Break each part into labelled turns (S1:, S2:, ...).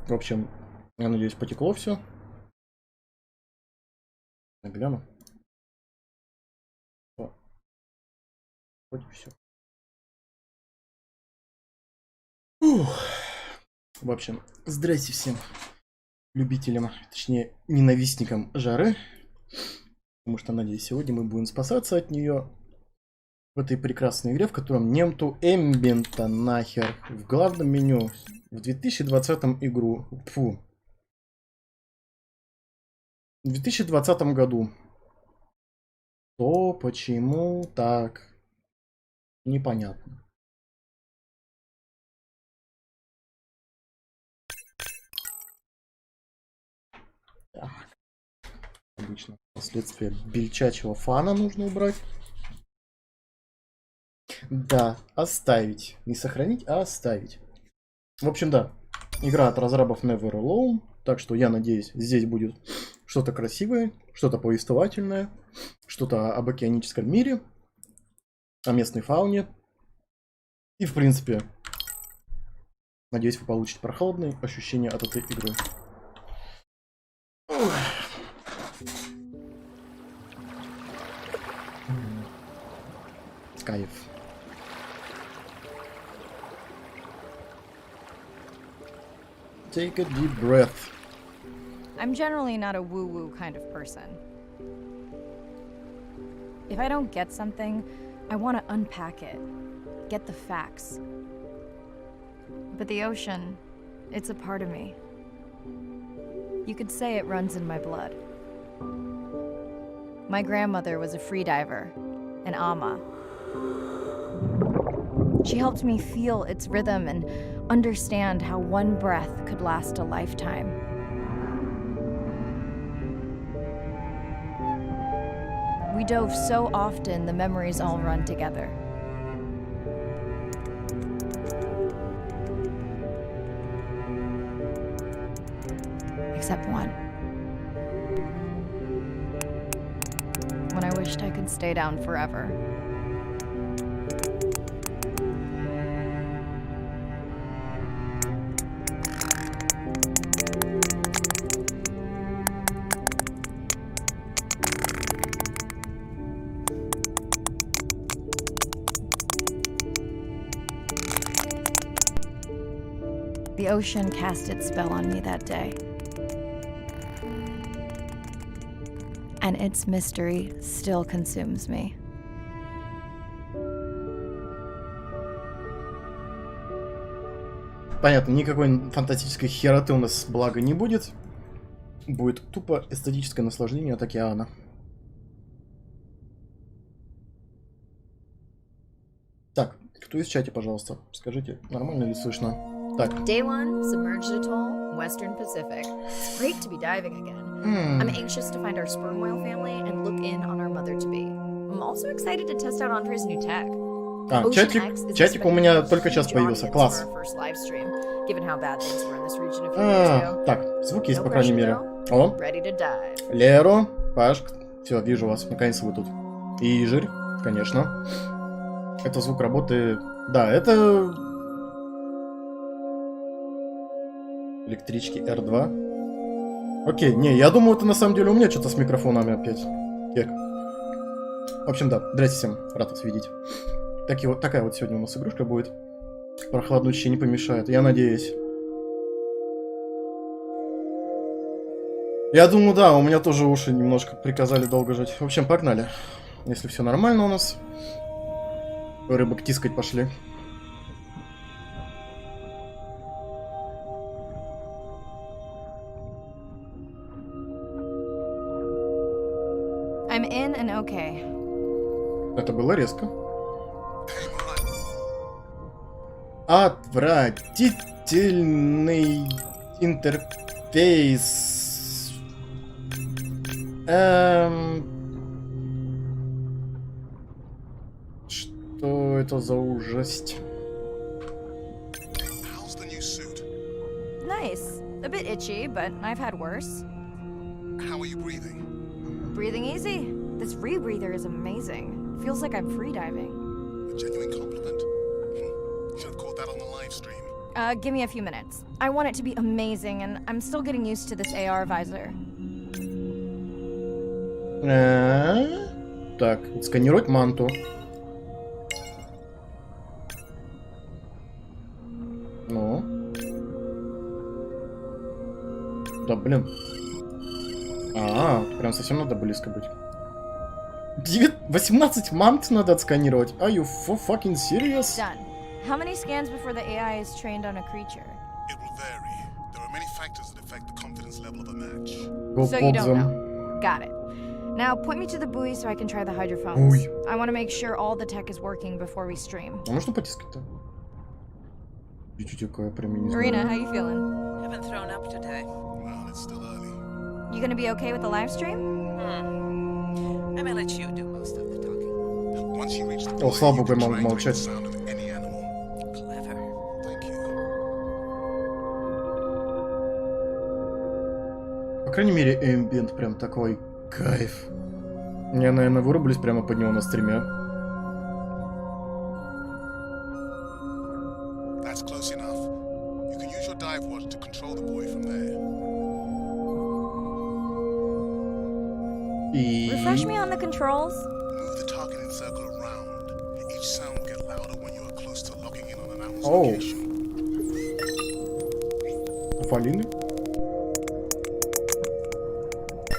S1: В общем, я надеюсь, потекло все. Гляну. О, вроде все. В общем, здрасте всем любителям, точнее, ненавистникам жары. Потому что, надеюсь, сегодня мы будем спасаться от нее в этой прекрасной игре, в котором нету эмбиента нахер. В главном меню в 2020 игру. Фу. В 2020 году. То почему так? Непонятно. Так. Обычно последствия бельчачьего фана нужно убрать. Да, оставить. Не сохранить, а оставить. В общем, да. Игра от разрабов Never Alone. Так что я надеюсь, здесь будет что-то красивое, что-то повествовательное, что-то об океаническом мире, о местной фауне. И, в принципе, надеюсь, вы получите прохладные ощущения от этой игры. Кайф. Take a deep breath.
S2: I'm generally not a woo-woo kind of person. If I don't get something, I want to unpack it, get the facts. But the ocean, it's a part of me. You could say it runs in my blood. My grandmother was a freediver, an ama. She helped me feel its rhythm and understand how one breath could last a lifetime. We dove so often, the memories all run together. Except one. When I wished I could stay down forever. The ocean cast its spell on me that day. And its mystery still consumes me.
S1: Понятно, никакой фантастической хероты у нас, благо, не будет. Будет тупо эстетическое наслаждение от океана. Так, кто из чате, пожалуйста, скажите, нормально ли слышно? Так.
S2: Day 1, submerged atoll, Western Pacific. It's great to be diving again. I'm anxious to find our sperm whale family and look in on our mother-to-be. I'm also excited to test out Andre's new tech.
S1: А, чатик у меня только сейчас появился. Класс. Так, звук есть, по крайней мере. О, Леро, Паш, все, вижу вас, наконец вы тут. И Жирь, конечно. Это звук работы... Да, это... Электрички R2. Окей, не, я думаю, это на самом деле у меня что-то с микрофонами опять. Кек. В общем, да, здрасте всем, рад вас видеть. Такая вот сегодня у нас игрушка будет. Прохладнущая не помешает, я надеюсь. Я думаю, да, у меня тоже уши немножко приказали долго жить. В общем, погнали. Если все нормально у нас. Рыбок тискать пошли.
S2: I'm in and okay.
S1: Это было резко. Отвратительный интерфейс. Что это за ужасть?
S2: Nice. A bit itchy, but I've had worse.
S3: How are you breathing?
S2: Breathing easy. This rebreather is amazing. Feels like I'm freediving.
S3: A genuine compliment. Should have caught that on the live stream.
S2: Give me a few minutes. I want it to be amazing, and I'm still getting used to this AR visor.
S1: Так, отсканировать манту. Ну. Да, блин. Прям совсем надо близко быть. 18 мант надо отсканировать. Are you fucking serious?
S2: Done. How many scans before the AI is trained on a creature?
S3: It will vary. There are many factors that affect the confidence level of a match.
S1: Go
S2: So
S1: pop
S2: you don't
S1: them.
S2: know. Got it. Now point me to the buoy so I can try the hydrophones.
S1: Ой.
S2: I want to make sure all the tech is working before we stream.
S1: А можно потискать-то? Чуть-чуть такое прям не знаю.
S2: Marina, how you feeling?
S4: Haven't thrown up today.
S3: Well, it's still early.
S2: You gonna be okay with the live stream?
S4: I may let you do most of the talking.
S3: Once you reach the
S1: О,
S3: buoy,
S1: слава
S3: you
S1: богу, я
S3: can
S1: могу
S3: triangulate the
S1: молчать.
S3: sound of any animal.
S4: Clever.
S3: Thank you.
S1: По крайней мере, эмбиент прям такой кайф. Я, наверное, вырублюсь прямо под него на стриме.
S3: That's close enough. You can use your dive watch to control the buoy from there.
S1: И...
S2: Refresh me on the controls.
S3: Move the target and circle around. Each sound will get louder when you are close to locking in on an animal's
S1: Oh.
S3: location.
S1: Фалины.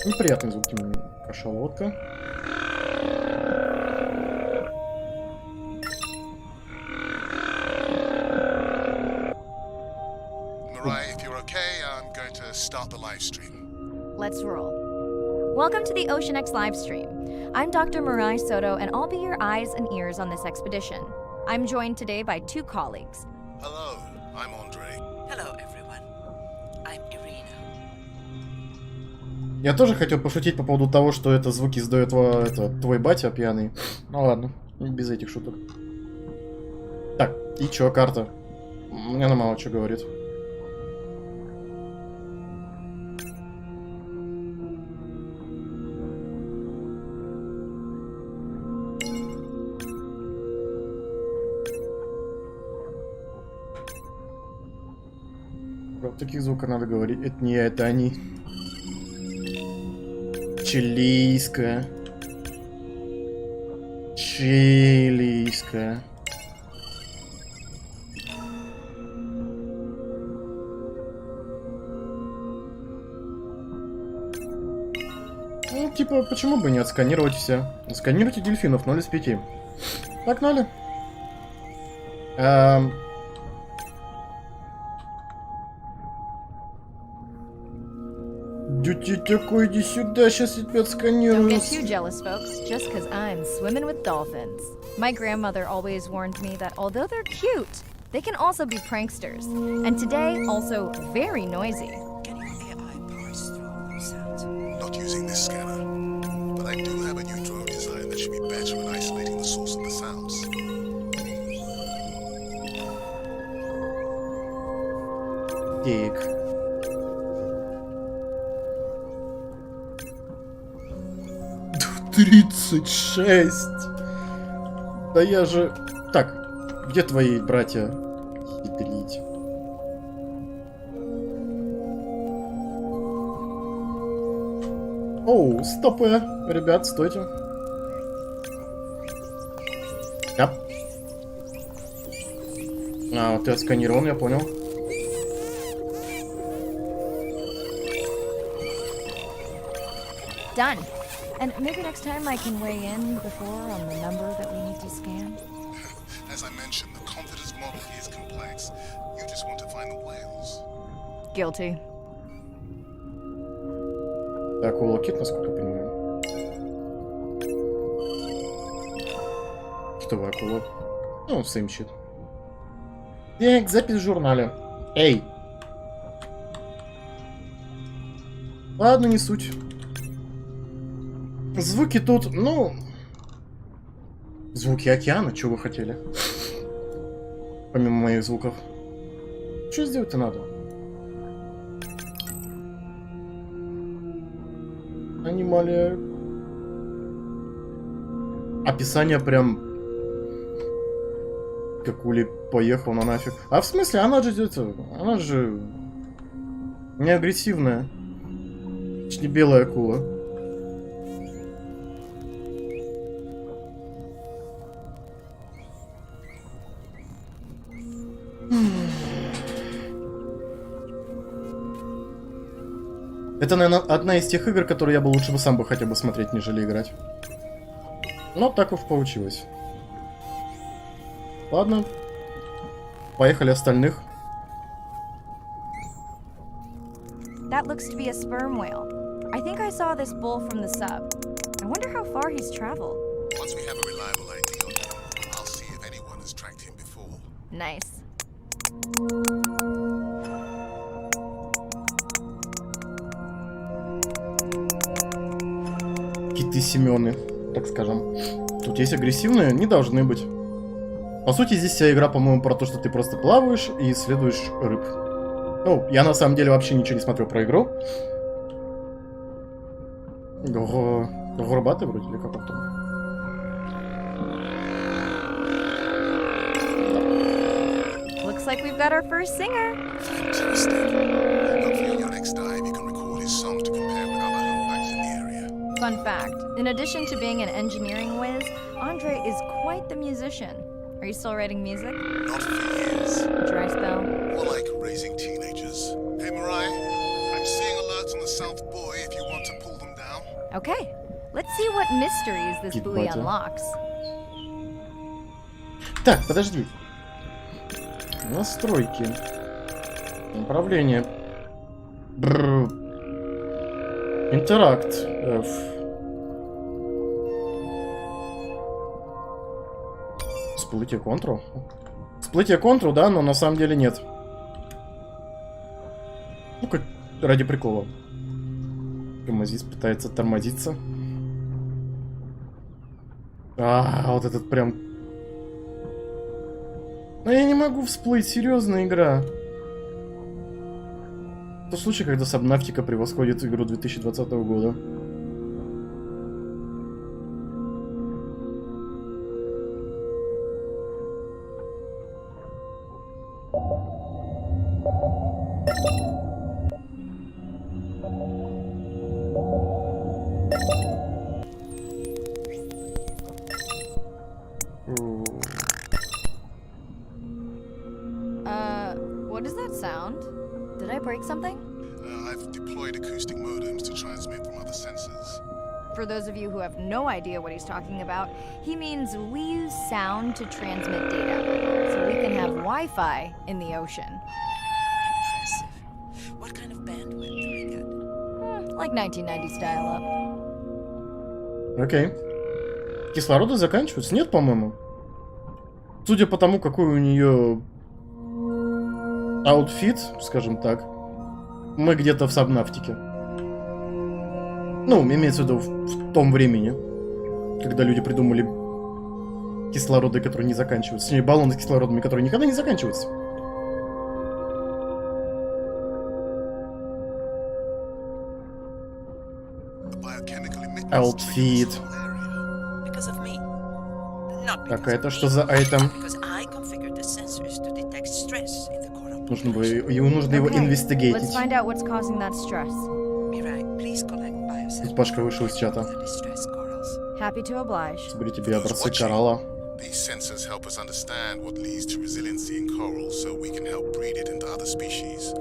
S1: Неприятные звуки. Кашалотка.
S3: Mariah, if you're okay, I'm going to start the live stream.
S2: Let's roll. Welcome to the Ocean X live stream. I'm Dr. Mirai Soto, and I'll be your eyes and ears on this expedition. I'm joined today by two colleagues.
S3: Hello, I'm Andre.
S4: Hello, everyone. I'm Irina.
S1: Я тоже хотел пошутить по поводу того, что это звуки издает твой батя пьяный. Ну ладно, без этих шуток. Так, и чё, карта? Мне она мало что говорит. Про таких звуков надо говорить. Это не я, это они. Чилийская. Чилийская. Ну, типа, почему бы не отсканировать все? Сканируйте дельфинов 0 из 5. Погнали. Дюти такой, иди сюда, сейчас я тебя
S2: Don't
S1: отсканирую.
S2: get too jealous, folks, just because I'm swimming with dolphins. My grandmother always warned me that although they're cute, they can also be pranksters. And today, also very noisy.
S4: Can your AI parse through all those sounds?
S3: Not using this scanner, but I do have a new drone design that should be better at isolating the source of the sounds.
S1: Так. Да, 36. Да я же... Так, где твои братья хитрить? Оу, стопы. Ребят, стойте. Кап. А, ты отсканирован, я понял.
S2: Done. And maybe next time I can weigh in before on the number that we need to scan.
S3: As I mentioned, the confidence model is complex. You just want to find the whales.
S2: Guilty.
S1: Так, улокит, насколько я понимаю. Китовая акула. Ну, same shit. Так, запись в журнале. Эй! Ладно, не суть. Звуки тут, ну... Звуки океана, что вы хотели? Помимо моих звуков. Что сделать-то надо? Анималия. Описание прям... Какули поехал на нафиг. А в смысле, она же не агрессивная. Не белая акула. Это, наверное, одна из тех игр, которые я бы лучше бы сам бы хотя бы смотреть, нежели играть. Но так уж получилось. Ладно. Поехали остальных.
S2: That looks to be a sperm whale. I think I saw this bull from the sub. I wonder how far he's traveled.
S3: Once we have a reliable ID on him, I'll see if anyone has tracked him before.
S2: Nice.
S1: Киты Семены, так скажем. Тут есть агрессивные, не должны быть. По сути, здесь вся игра, по-моему, про то, что ты просто плаваешь и исследуешь рыб. Ну, я на самом деле вообще ничего не смотрел про игру. Горбатый вроде, или как он там?
S2: Looks like we've got our first singer.
S3: Fantastic. Hopefully on your next dive you can record his songs to compare with other humpbacks in the area.
S2: Fun fact, in addition to being an engineering whiz, Andre is quite the musician. Are you still writing music?
S3: Not for years.
S2: Dry spell?
S3: More like raising teenagers. Hey, Mariah, I'm seeing alerts on the South Buoy if you want to pull them down.
S2: Okay, let's see what mysteries this
S1: Keep
S2: buoy
S1: watching.
S2: unlocks.
S1: Так, подожди. Настройки. Управление. Бррр. Интеракт. F. Всплытие Ctrl. Всплытие Ctrl, да, но на самом деле нет. Ну-ка, ради прикола. Тормозить, пытается тормозиться. Вот этот прям... Но я не могу всплыть, серьезная игра. Это случай, когда Сабнавтика превосходит игру 2020 года.
S2: What does that sound? Did I break something?
S3: I've deployed acoustic modems to transmit from other sensors.
S2: For those of you who have no idea what he's talking about, he means we use sound to transmit data, so we can have Wi-Fi in the ocean.
S4: Impressive. What kind of bandwidth do we get?
S2: Like 1990s dial-up.
S1: Окей. Кислорода заканчиваются? Нет, по-моему. Судя по тому, какой у нее аутфит, скажем так, мы где-то в Сабнавтике. Ну, имеется в виду в том времени, когда люди придумали кислороды, которые не заканчиваются. Точнее, баллоны с кислородами, которые никогда не заканчиваются. Аутфит.
S4: Because of me. Not
S1: Так,
S4: because
S1: а
S4: of
S1: это
S4: me,
S1: что за айтем?
S4: because I configured the sensors to detect stress in the coral
S1: Нужно
S4: population.
S1: его
S2: Okay, let's
S1: инвестигейтить.
S2: find out what's causing that stress.
S4: Mirai, please collect
S1: Тут
S4: biosamples
S1: Пашка вышел из чата.
S4: of the distressed corals.
S2: Happy to oblige.
S1: Собери тебе образцы коралла.
S3: These sensors help us understand what leads to resiliency in coral so we can help breed it into other species.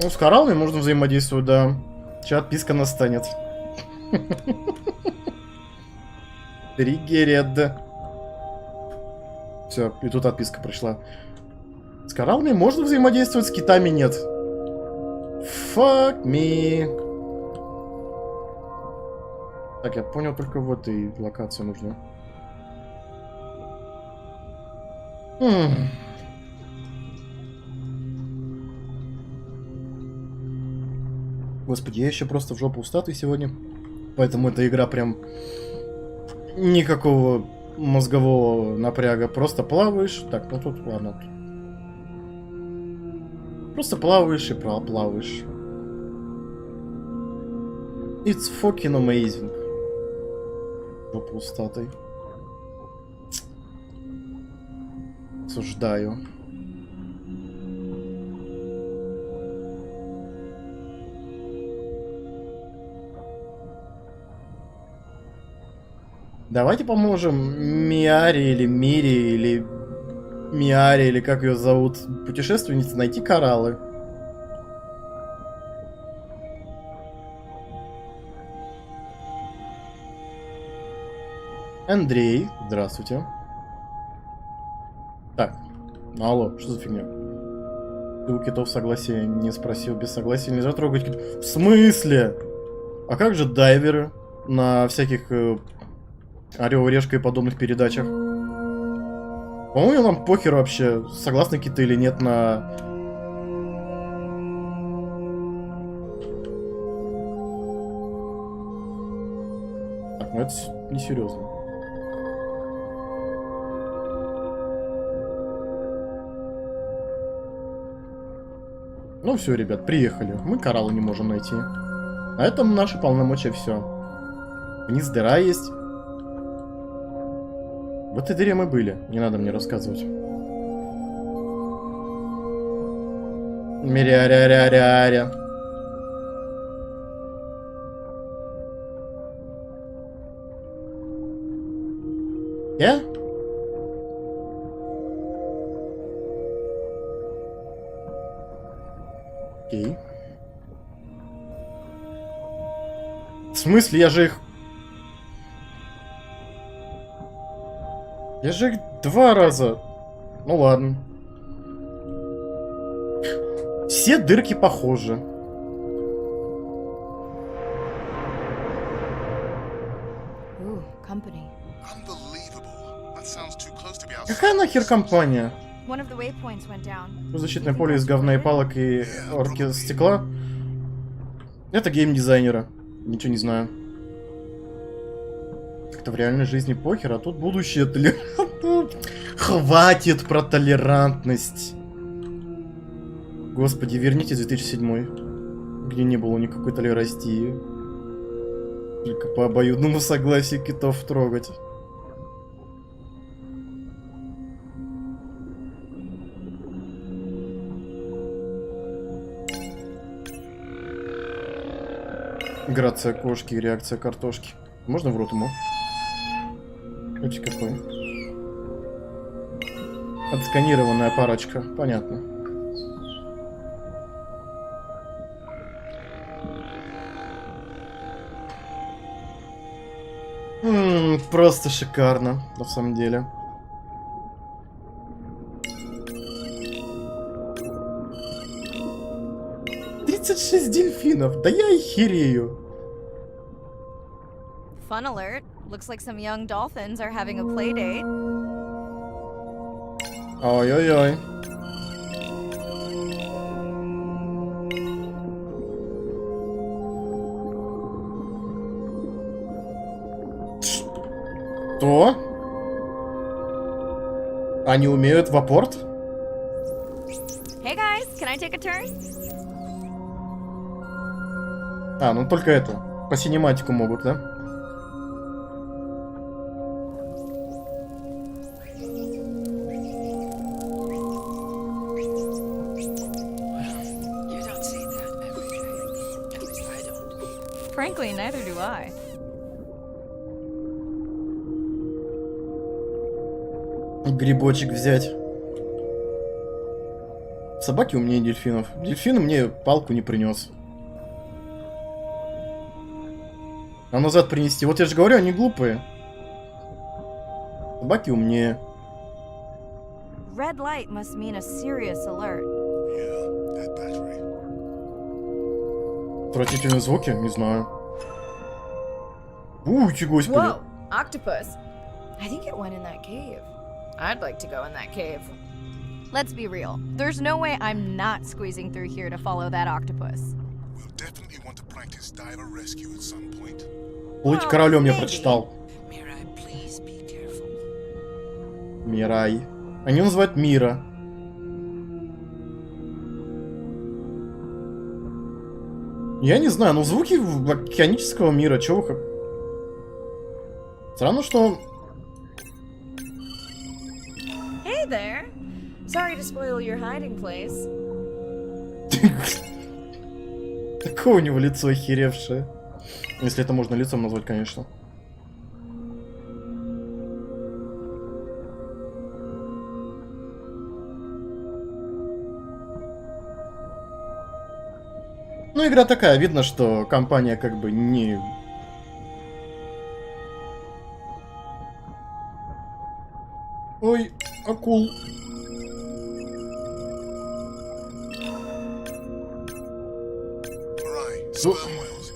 S1: Ну, с кораллами можно взаимодействовать, да. Сейчас отписка настанет. Триггеред. Все, и тут отписка пришла. С кораллами можно взаимодействовать, с китами нет. Fuck me. Так, я понял, только в этой локации нужно. Господи, я еще просто в жопу устатый сегодня. Поэтому эта игра прям... Никакого мозгового напряга. Просто плаваешь. Так, ну тут, ладно. Просто плаваешь и плаваешь. It's fucking amazing. Жопу устатой. Осуждаю. Давайте поможем Миаре или Мире или Миаре, или как ее зовут, путешественнице, найти кораллы. Андрей, здравствуйте. Так, алло, что за фигня? Ты у китов согласия не спросил, без согласия нельзя трогать китов. В смысле? А как же дайверы на всяких Орел и Решка и подобных передачах? По-моему, нам похер вообще, согласны киты или нет на... Так, ну это несерьезно. Ну все, ребят, приехали. Мы кораллы не можем найти. На этом наши полномочия все. Вниз дыра есть. В этой дыре мы были. Не надо мне рассказывать. Миря-ря-ря-ря-ря. Я? Окей. В смысле, я же их... Я же их 2 раза... Ну ладно. Все дырки похожи.
S2: Ooh, company.
S3: Unbelievable. That sounds too close to be our
S1: Какая нахер компания?
S2: One of the waypoints went down.
S1: Защитное поле из говна и палок и орки стекла. Это геймдизайнера. Ничего не знаю. Как-то в реальной жизни похер, а тут будущее толерантность. Хватит про толерантность. Господи, верните 2007, где не было никакой толерастии. Только по обоюдному согласию китов трогать. Грация кошки и реакция картошки. Можно в рот ему? Смотрите, какой. Отсканированная парочка. Понятно. Просто шикарно, на самом деле. «36 дельфинов! Да я и херею!»
S2: Fun alert. Looks like some young dolphins are having a play date.
S1: Ой-ой-ой. Что? Они умеют в апорт?
S2: Hey guys, can I take a turn?
S1: А, ну только это. По синематику могут, да?
S4: You don't see that every day. At least I don't.
S2: Frankly, neither do I.
S1: Грибочек взять. Собаки умнее дельфинов. Дельфин мне палку не принес. А назад принести. Вот я же говорю, они глупые. Собаки умнее.
S2: Red light must mean a serious alert.
S3: Yeah, dead battery.
S1: Отвратительные звуки? Не знаю. Уйте, господи.
S2: Whoa, octopus. I think it went in that cave. I'd like to go in that cave. Let's be real. There's no way I'm not squeezing through here to follow that octopus.
S3: We'll definitely want to practice diver rescue at some point.
S1: Плыть королем я прочитал.
S4: Mirai, please be careful.
S1: Мирай. Они называют Мира. Я не знаю, но звуки океанического мира, чего вы как... Странно, что...
S2: Hey there. Sorry to spoil your hiding place.
S1: Такое у него лицо охеревшее. Если это можно лицом назвать, конечно. Ну, игра такая, видно, что компания как бы не... Ой, акул.
S3: Right, sperm whales.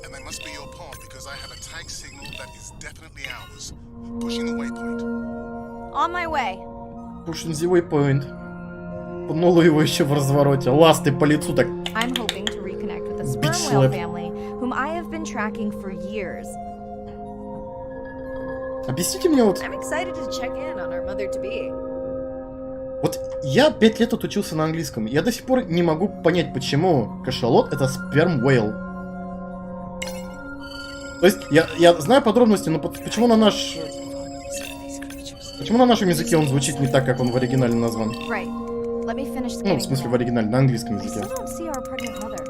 S3: And they must be your part because I have a tag signal that is definitely ours. Pushing the waypoint.
S2: On my way.
S1: Pushing the waypoint. Пнула его еще в развороте. Ласты по лицу так.
S2: I'm hoping to reconnect with the
S1: Bitch
S2: sperm whale
S1: slap.
S2: family, whom I have been tracking for years.
S1: Объясните мне вот...
S2: I'm excited to check in on our mother-to-be.
S1: Вот я 5 лет отучился на английском. Я до сих пор не могу понять, почему кашалот это sperm whale. То есть, я знаю подробности, но почему на наш... Почему на нашем языке он звучит не так, как он в оригинале назван?
S2: Right. Let me finish
S1: Ну, в
S2: scanning
S1: смысле, в
S2: them.
S1: оригинале, на английском
S2: I
S1: языке.
S2: still don't see our pregnant mother.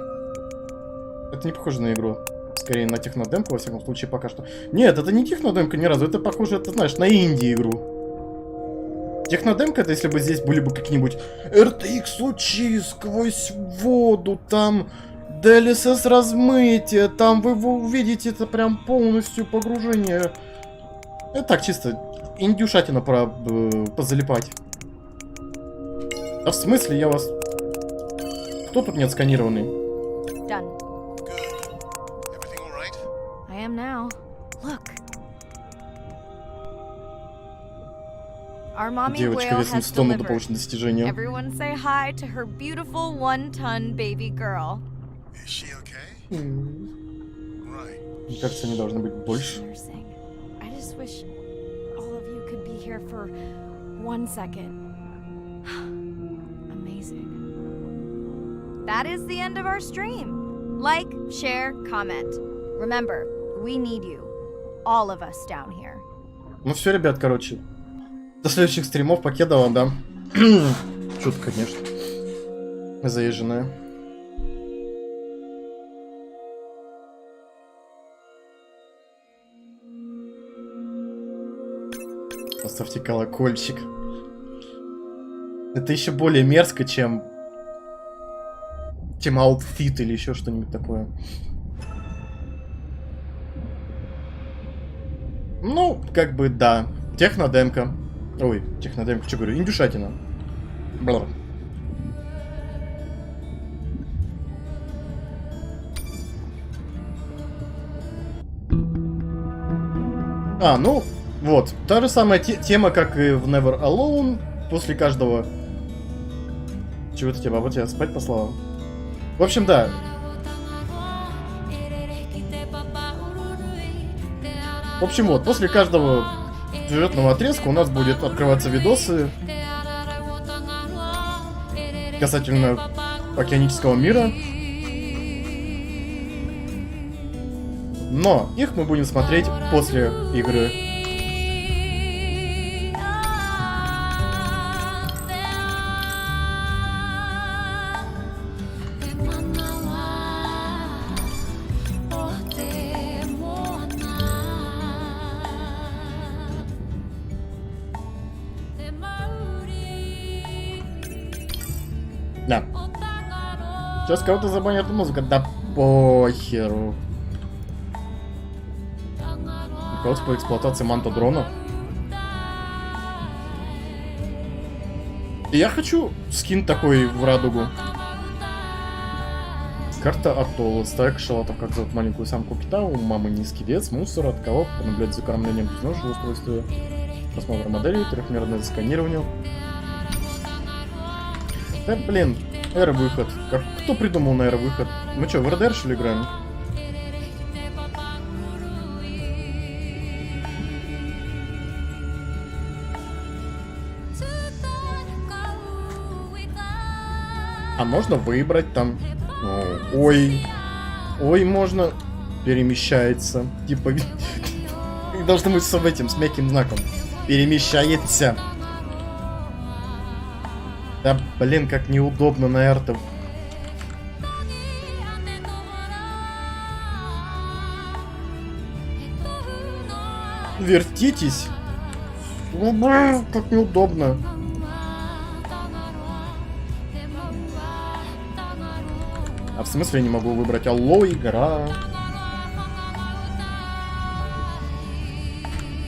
S1: Это не похоже на игру. Скорее на технодемку, во всяком случае, пока что. Нет, это не технодемка ни разу. Это похоже, это, знаешь, на инди-игру. Технодемка, это если бы здесь были бы какие-нибудь RTX лучи сквозь воду, там DLSS размытие, там вы увидите это прям полностью погружение. Это так, чисто индюшатина позалипать. Да в смысле, я вас... Кто тут не отсканированный?
S2: Done.
S3: Good. Everything all right?
S2: I am now. Look. Our mommy
S1: Девочка
S2: whale
S1: весом
S2: has
S1: 100 надо
S2: delivered.
S1: получить достижение.
S2: Everyone say hi to her beautiful one-ton baby girl.
S3: Is she okay?
S1: М,
S3: Right.
S1: Мне кажется, они должны быть больше.
S2: Nursing. I just wish all of you could be here for 1 second. Amazing. That is the end of our stream. Like, share, comment. Remember, we need you. All of us down here.
S1: Ну все, ребят, короче. До следующих стримов. Покедова, да. Шутка, конечно. Заезженная. Поставьте колокольчик. Это еще более мерзко, чем аутфит или еще что-нибудь такое. Ну, как бы да. Технодемка. Ой, технодемка, что говорю? Индюшатина. Бла. Ну, вот. Та же самая тема, как и в Never Alone. После каждого... Чего это тебя? Вот я спать послала. В общем, да. В общем, вот. После каждого сюжетного отрезка у нас будет открываться видосы касательно океанического мира. Но их мы будем смотреть после игры. Да. Сейчас кого-то забанят музыка. Да похеру. Руководство по эксплуатации манта дрона. И я хочу скин такой в радугу. Карта атолла. Стая кашалотов. Как зовут маленькую самку кита? У мамы низкий вес, мусор, от кого? Понаблюдать за кормлением птенёжьего устройства. Просмотр моделей, трехмерное сканирование. Да блин, R-выход. Кто придумал на R-выход? Мы что, в RDR что ли играем? А можно выбрать там. Ой. Ой, можно. Перемещается. Типа Должно быть с этим, с мягким знаком. Перемещается. Да, блин, как неудобно на эрте. Вертитесь. Ну, блин, как неудобно. А в смысле я не могу выбрать? Алло, игра.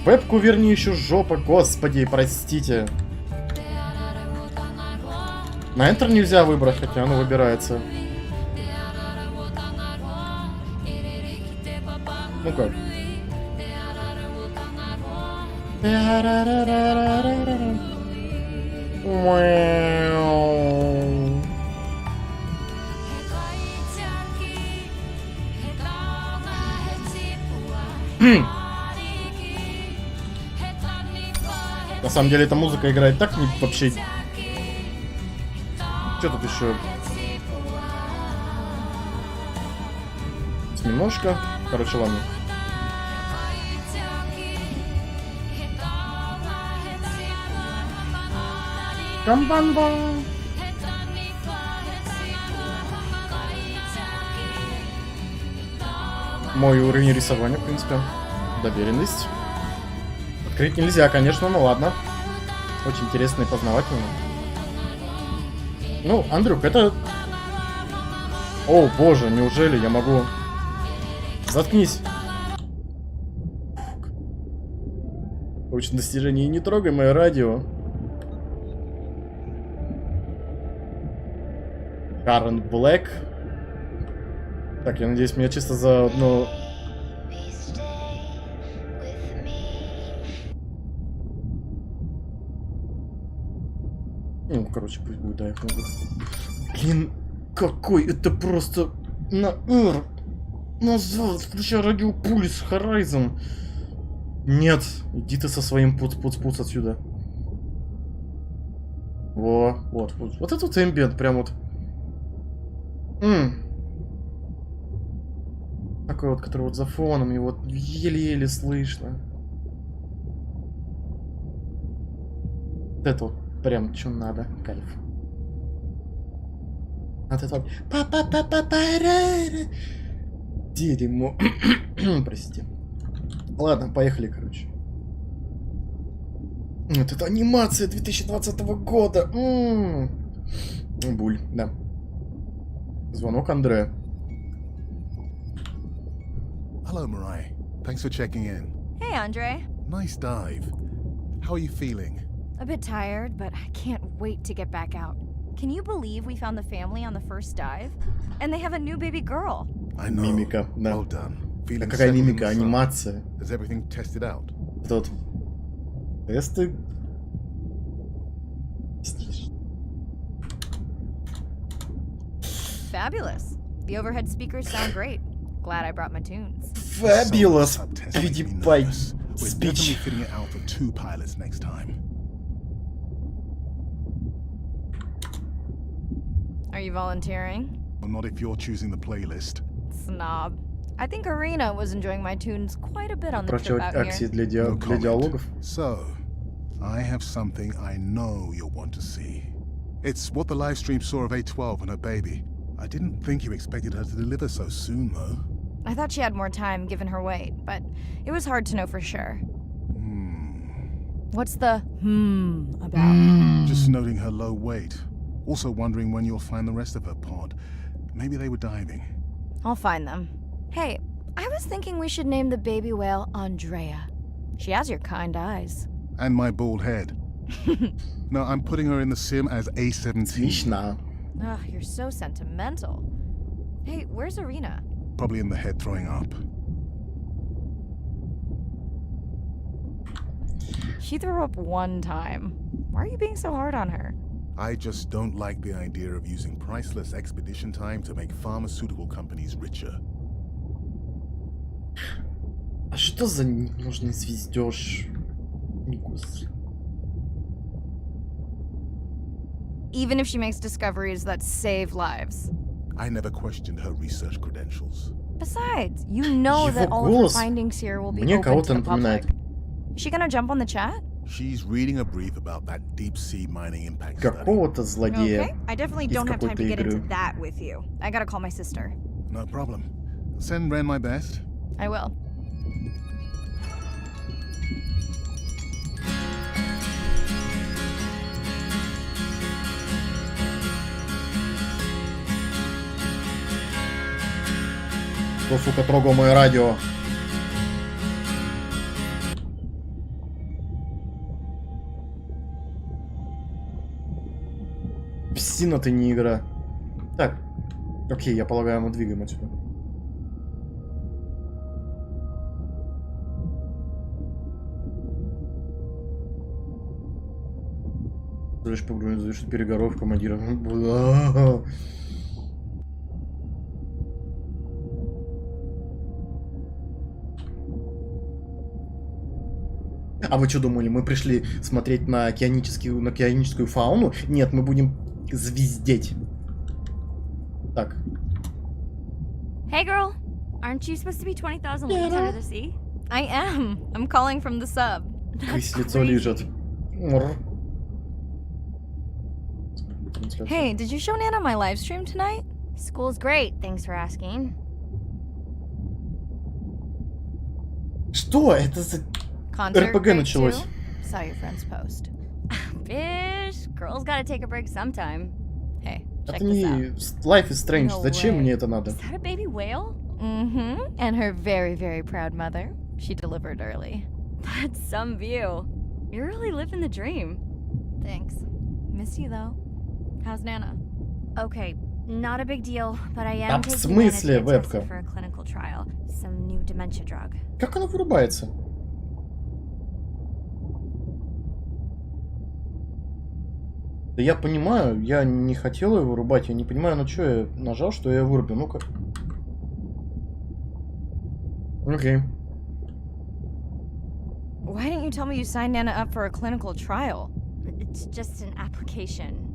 S1: Вебку верни еще жопа, господи, простите. На Enter нельзя выбрать, хотя оно выбирается. Ну как? На самом деле эта музыка играет так не вообще. Что тут еще? Немножко. Короче, ладно. Камбанба. Мой уровень рисования, в принципе. Доверенность. Открыть нельзя, конечно, но ладно. Очень интересно и познавательно. Ну, Андрюк, это... О, боже, неужели я могу... Заткнись. Получено достижение. Не трогай мое радио. Карен Блэк. Так, я надеюсь, меня чисто заодно... Ну, короче, пусть будет, да, их могу. Блин, какой это просто... Назад, включай радиопульс, Horizon. Нет, иди ты со своим пуц-пуц-пуц отсюда. Во, вот. Вот этот эмбиент прям вот. Такой вот, который вот за фоном, и вот еле-еле слышно. Вот это вот прям что надо, кайф. Вот это вот. Дерьмо. Простите. Ладно, поехали, короче. Вот это анимация 2020 года. Буль, да. Звонок Андре.
S3: Hello, Mariah. Thanks for checking in.
S2: Hey, Andre.
S3: Nice dive. How are you feeling?
S2: A bit tired, but I can't wait to get back out. Can you believe we found the family on the first dive? And they have a new baby girl.
S3: I know.
S1: Мимика, да.
S3: Well done. Feeling
S1: Какая
S3: settled in
S1: мимика,
S3: the sun.
S1: анимация.
S3: Is everything tested out?
S1: Тут тесты.
S2: Fabulous. The overhead speakers sound great. Glad I brought my tunes.
S1: Fabulous.
S3: Some subtests make me
S1: PewDiePie
S3: nervous. We're definitely
S1: speech.
S3: fitting it out for 2 pilots next time.
S2: Are you volunteering?
S3: Well, not if you're choosing the playlist.
S2: Snob. I think Arena was enjoying my tunes quite a bit on the trip
S1: Прочивать
S2: out
S1: акции
S2: here.
S1: для
S3: No
S1: для
S3: comment.
S1: диалогов.
S3: So, I have something I know you'll want to see. It's what the live stream saw of A12 and her baby. I didn't think you expected her to deliver so soon, though.
S2: I thought she had more time given her weight, but it was hard to know for sure. What's the about?
S3: Just noting her low weight. Also wondering when you'll find the rest of her pod. Maybe they were diving.
S2: I'll find them. Hey, I was thinking we should name the baby whale Andrea. She has your kind eyes.
S3: And my bald head. No, I'm putting her in the sim as A17.
S1: Смешно.
S2: Ugh, you're so sentimental. Hey, where's Arena?
S3: Probably in the head throwing up.
S2: She threw up one time. Why are you being so hard on her?
S3: I just don't like the idea of using priceless expedition time to make pharmaceutical companies richer.
S1: А что за ненужный звездеж? Господи.
S2: Even if she makes discoveries that save lives.
S3: I never questioned her research credentials.
S2: Besides, you know
S1: Его
S2: that all of her
S1: голос
S2: findings here will be
S1: мне
S2: open to
S1: кого-то
S2: the
S1: напоминает.
S2: public. Is she gonna jump on the chat?
S3: She's reading a brief about that deep-sea mining impact study.
S1: Какого-то злодея
S2: Okay, I definitely
S1: из
S2: don't have time to
S1: какой-то
S2: get into
S1: игры.
S2: that with you. I gotta call my sister.
S3: No problem. Send Ren my best.
S2: I will.
S1: Кто, сука, трогал мое радио? Псина ты не игра. Так. Окей, я полагаю, мы двигаем отсюда. Лишь погрузишь переговоров командира. А вы что думали, мы пришли смотреть на океаническую фауну? Нет, мы будем звездеть. Так.
S2: Hey girl, aren't you supposed to be 20,000 leagues under the sea? I am. I'm calling from the sub.
S1: Крыс лицо лежит.
S2: Hey, did you show Nana my live stream tonight?
S5: School's great, thanks for asking.
S1: Что это за
S2: Concert
S1: РПГ
S2: break
S1: началось?
S2: too? Saw your friend's post.
S5: Bish, girls gotta take a break sometime.
S2: Hey, check
S1: Это
S2: this
S1: не
S2: out.
S1: Life is Strange.
S2: No
S1: Zачем
S2: way.
S1: мне это надо?
S5: Is that a baby whale?
S2: Mm-hmm. And her very, very proud mother. She delivered early.
S5: That's some view. You're really living the dream.
S2: Thanks. Miss you though. How's Nana?
S5: Okay, not a big deal, but I
S1: А
S5: am
S1: в
S5: taking
S1: смысле,
S5: Nana to get
S1: вебка?
S5: tested for a clinical trial. Some new dementia drug.
S1: Как она вырубается? Да я понимаю, я не хотел ее вырубать, я не понимаю, на что я нажал, что я ее вырубил. Ну-ка. Окей.
S2: Why didn't you tell me you signed Nana up for a clinical trial?
S5: It's just an application.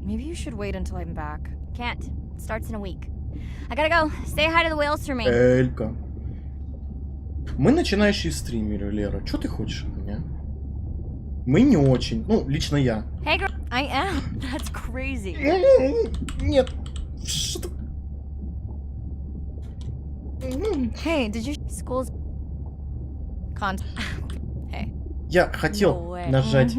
S2: Maybe you should wait until I'm back.
S5: Can't. It starts in a week. I gotta go. Say hi to the whales for me.
S1: Элька. Мы начинающие стримеры, Лера. Что ты хочешь от меня? Мы не очень. Ну, лично я.
S5: Hey girl.
S2: I am.
S5: That's crazy.
S1: Нет. Что ты...
S2: Hey, did you...
S5: School's...
S2: Hey.
S1: Я хотел
S5: No way.
S1: нажать.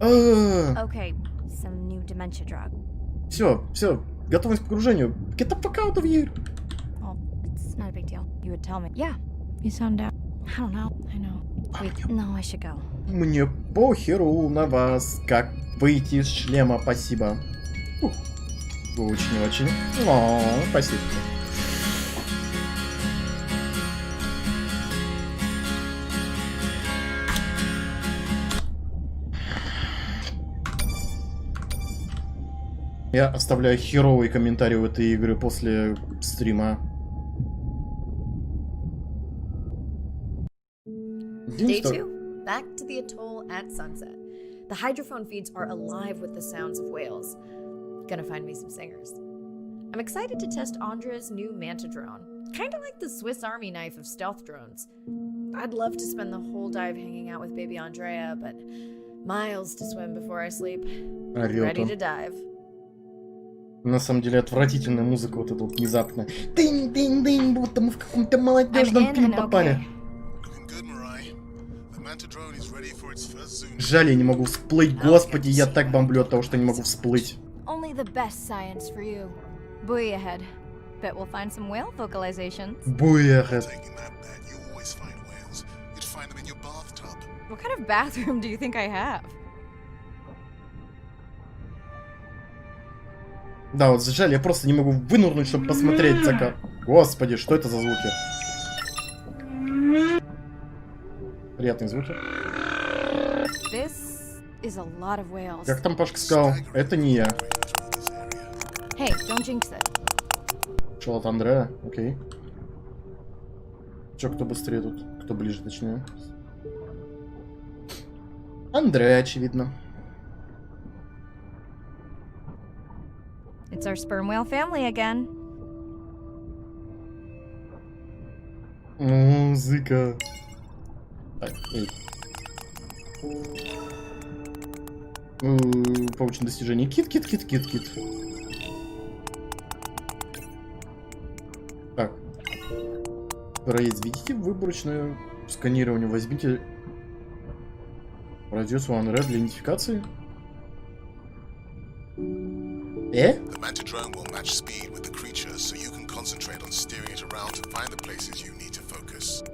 S5: Okay, some new dementia drug.
S1: Все, готовность к погружению. Get the fuck out of here.
S5: Well, it's not a big deal.
S2: You would tell me.
S5: Yeah,
S2: You sound down.
S5: I don't know.
S2: I know.
S5: Wait, no, I should go.
S1: Мне похеру на вас, как выйти из шлема, спасибо. Вы очень-очень. О, спасибо. Я оставляю херовый комментарий в этой игры после стрима.
S6: Day 2. Back to the atoll at sunset. The hydrophone feeds are alive with the sounds of whales. Gonna find me some singers. I'm excited to test Andrea's new Manta drone. Kinda like the Swiss Army knife of stealth drones. I'd love to spend the whole dive hanging out with baby Andrea, but miles to swim before I sleep. Ready to dive.
S1: На самом деле отвратительная музыка вот эта вот внезапная. Дынь-дынь-дынь, будто мы в каком-то молодежном фильме попали. Жаль, я не могу всплыть. Господи, я так бомблю от того, что не могу всплыть.
S2: Only the best science for you. Buoy ahead. Bet we'll find some whale vocalizations.
S1: Буяхет.
S2: What kind of bathroom do you think I have?
S1: Да, вот жаль, я просто не могу вынурнуть, чтобы посмотреть закат. Господи, что это за звуки? Приятные звуки.
S2: This is a lot of whales.
S1: Как там Пашка сказал? Это не я.
S2: Hey, don't jinx it.
S1: Шел от Андрея, окей. Чё, кто быстрее тут? Кто ближе, точнее? Андрея, очевидно.
S2: It's our sperm whale family again.
S1: Музыка. Так, эй. Получено достижение. Кит. Так. Произведите выборочное сканирование. Возьмите радиус One Red для идентификации.
S3: The Manta drone will match speed with the creature, so you can concentrate on steering it around to find the places you need to focus.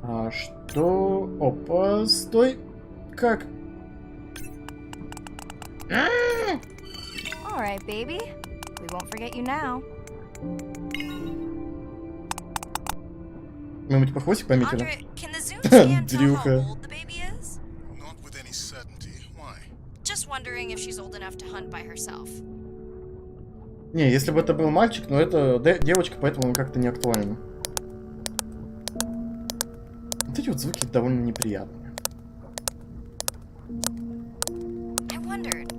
S1: А что? Опа, стой. Как?
S2: All right, baby. We won't forget you now.
S1: Мы типа хвостик пометили.
S4: Andre, can the Zoom scan tell how
S1: Дрюха.
S4: old the baby is?
S3: Not with any certainty. Why?
S4: Just wondering if she's old enough to hunt by herself.
S1: Не, если бы это был мальчик, но это девочка, поэтому он как-то не актуален. Вот эти вот звуки довольно неприятные.
S4: I wondered.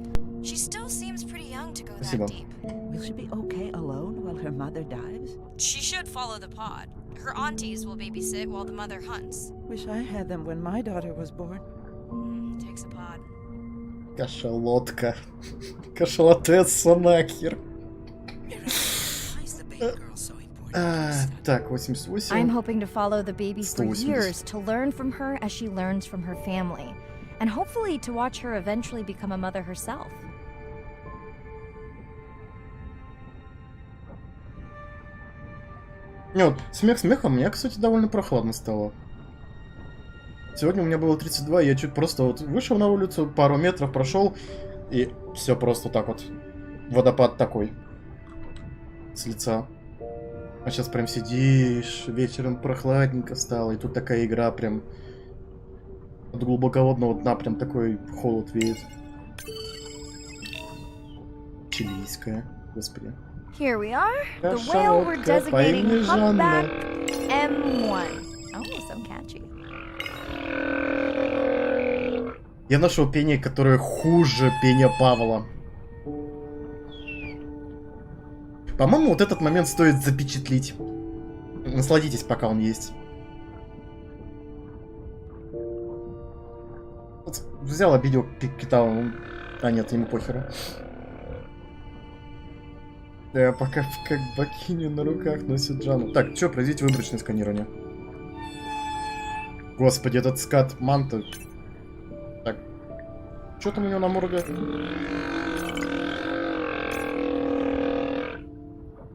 S4: She still seems pretty young to go
S1: Спасибо.
S4: that deep.
S7: Will she be okay alone while her mother dives?
S4: She should follow the pod. Her aunties will babysit while the mother hunts.
S7: Wish I had them when my daughter was born.
S4: Takes a pod.
S1: Кашалотка. Кашалотесса нахер.
S4: Why is the big girl so important?
S1: Так,
S2: I'm
S1: 88.
S2: hoping to follow the baby for
S1: 180.
S2: years to learn from her as she learns from her family. And hopefully to watch her eventually become a mother herself.
S1: Не, вот смех смехом, мне, кстати, довольно прохладно стало. Сегодня у меня было 32, я чуть просто вот вышел на улицу, пару метров прошел, и все просто так вот. Водопад такой. С лица. А сейчас прям сидишь, вечером прохладненько стало, и тут такая игра прям от глубоководного дна прям такой холод веет. Чилийская, господи.
S2: Here we are. The whale we're
S1: Кашалотка по имени
S2: designating
S1: Жанна.
S2: humpback M1. Oh, so catchy.
S1: Я нашел пение, которое хуже пения Павла. По-моему, вот этот момент стоит запечатлить. Насладитесь, пока он есть. Вот взял, обидел китова. А нет, ему похеру. Да, пока как богиню на руках носит Жанну. Так, что, произведите выборочное сканирование. Господи, этот скат манта. Так. Что там у него на морде?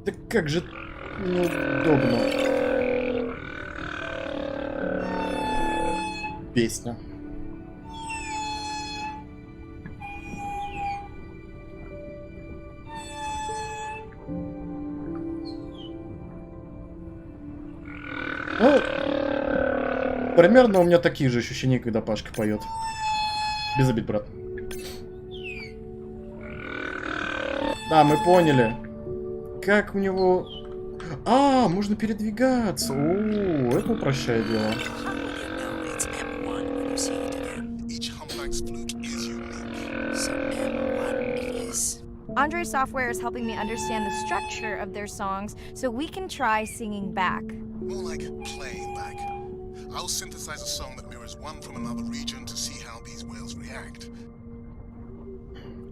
S1: Да как же неудобно. Песня. Ну, примерно у меня такие же ощущения, когда Пашка поет. Без обид, брат. Да, мы поняли. Как у него... А, можно передвигаться. О, это упрощает дело.
S4: How will you know it's M1 when you see it again?
S3: Each humpback's flute is unique.
S4: So M1 it is.
S2: Andre's software is helping me understand the structure of their songs so we can try singing back.
S3: More like playing back. I'll synthesize a song that mirrors one from another region to see how these whales react.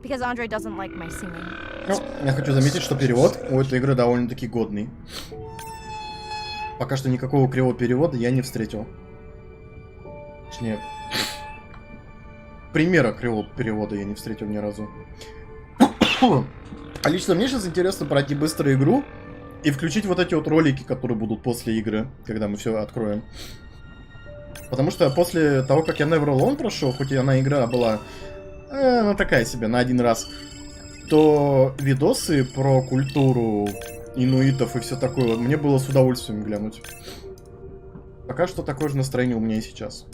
S2: Because Andre doesn't like my singing.
S1: Ну, я хочу заметить, что перевод у этой игры довольно-таки годный. Пока что никакого кривого перевода я не встретил. Точнее, примера кривого перевода я не встретил ни разу. А лично мне сейчас интересно пройти быстро игру и включить вот эти вот ролики, которые будут после игры, когда мы все откроем. Потому что после того, как я Never Alone прошел, хоть и она игра была, ну такая себе, на один раз, то видосы про культуру инуитов и все такое, мне было с удовольствием глянуть. Пока что такое же настроение у меня и сейчас.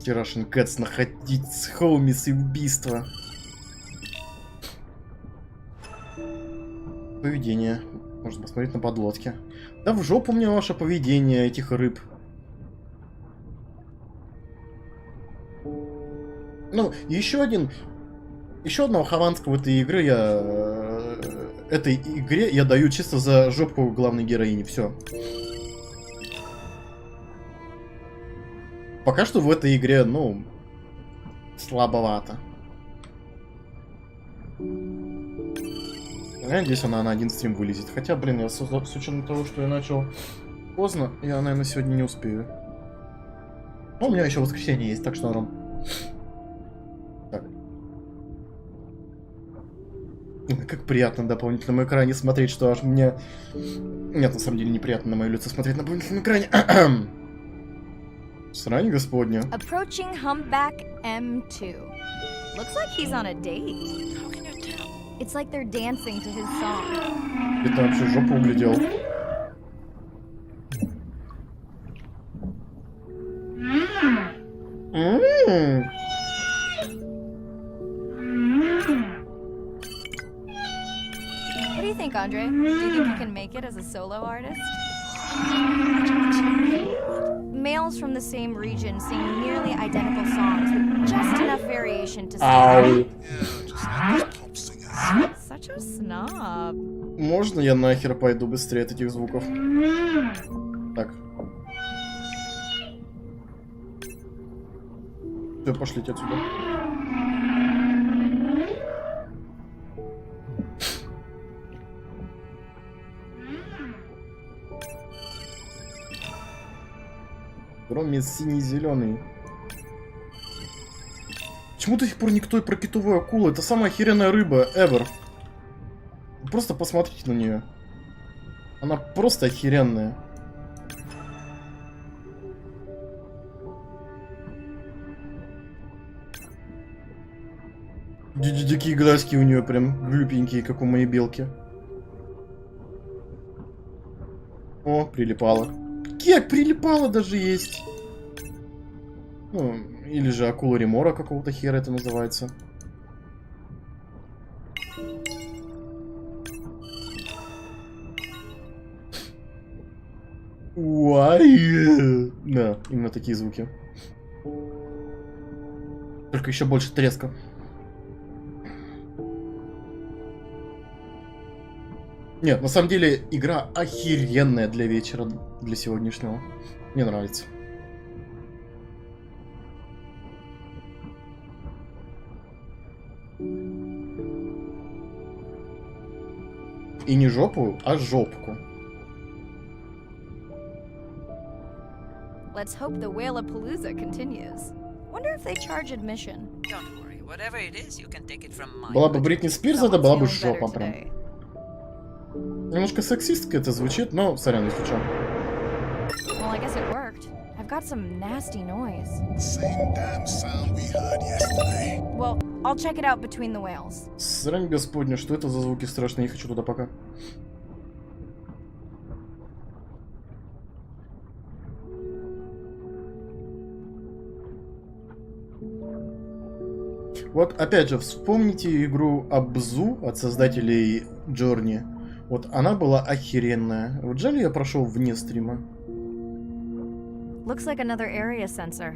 S1: Russian Cats, находить хоумис и убийства. Поведение. Можно посмотреть на подлодке. Да в жопу мне ваше поведение этих рыб. Ну, еще одного хованского этой игры этой игре я даю чисто за жопку главной героини. Все. Пока что в этой игре, ну, слабовато. Я надеюсь, она на один стрим вылезет. Хотя, блин, я с учетом того, что я начал поздно, я, наверное, сегодня не успею. Но у меня еще воскресенье есть, так что норм. Так. Как приятно на дополнительном экране смотреть, что аж мне... Нет, на самом деле неприятно на мое лицо смотреть на дополнительном экране. Срань господня.
S2: Approaching humpback M2. Looks like he's on a date.
S4: How can you tell?
S2: It's like they're dancing to his song.
S1: Это вообще жопу углядел.
S2: What do you think, Andre? Do you think you can make it as a solo artist? Males from the same region sing nearly identical songs with just enough variation to stand out. Such a snob.
S1: Можно я нахер пойду быстрее от этих звуков? Так. Все, пошлите отсюда. Кроме синий-зеленый. Почему до сих пор никто про китовую акулу? Это самая охеренная рыба ever. Просто посмотрите на нее. Она просто охеренная. Дикие глазки у нее прям глупенькие, как у моей белки. О, прилипала. Кек прилипала даже есть. Ну, или же акула ремора какого-то хера это называется. Уай! Да, именно такие звуки. Только еще больше треска. Нет, на самом деле игра охеренная для вечера, для сегодняшнего. Мне нравится. И не жопу, а жопку.
S2: Let's hope the Whalapalooza continues. Wonder if they charge admission.
S4: Don't worry. Whatever it is, you can take it from my
S1: Была бы
S4: budget.
S1: Бритни Спирс, это
S2: Someone's
S1: была бы
S2: feeling
S1: жопа
S2: better
S1: прям.
S2: today.
S1: Немножко сексистко это звучит, но сорян, если что.
S2: Well, I guess it worked. I've got some nasty noise.
S3: Same damn sound we heard yesterday.
S2: Well, I'll check it out between the whales.
S1: Срань господня, что это за звуки страшные, не хочу туда пока. Вот опять же, вспомните игру Абзу от создателей Journey. Вот она была охеренная. Вот жаль, я прошел вне стрима.
S2: Looks like another area sensor.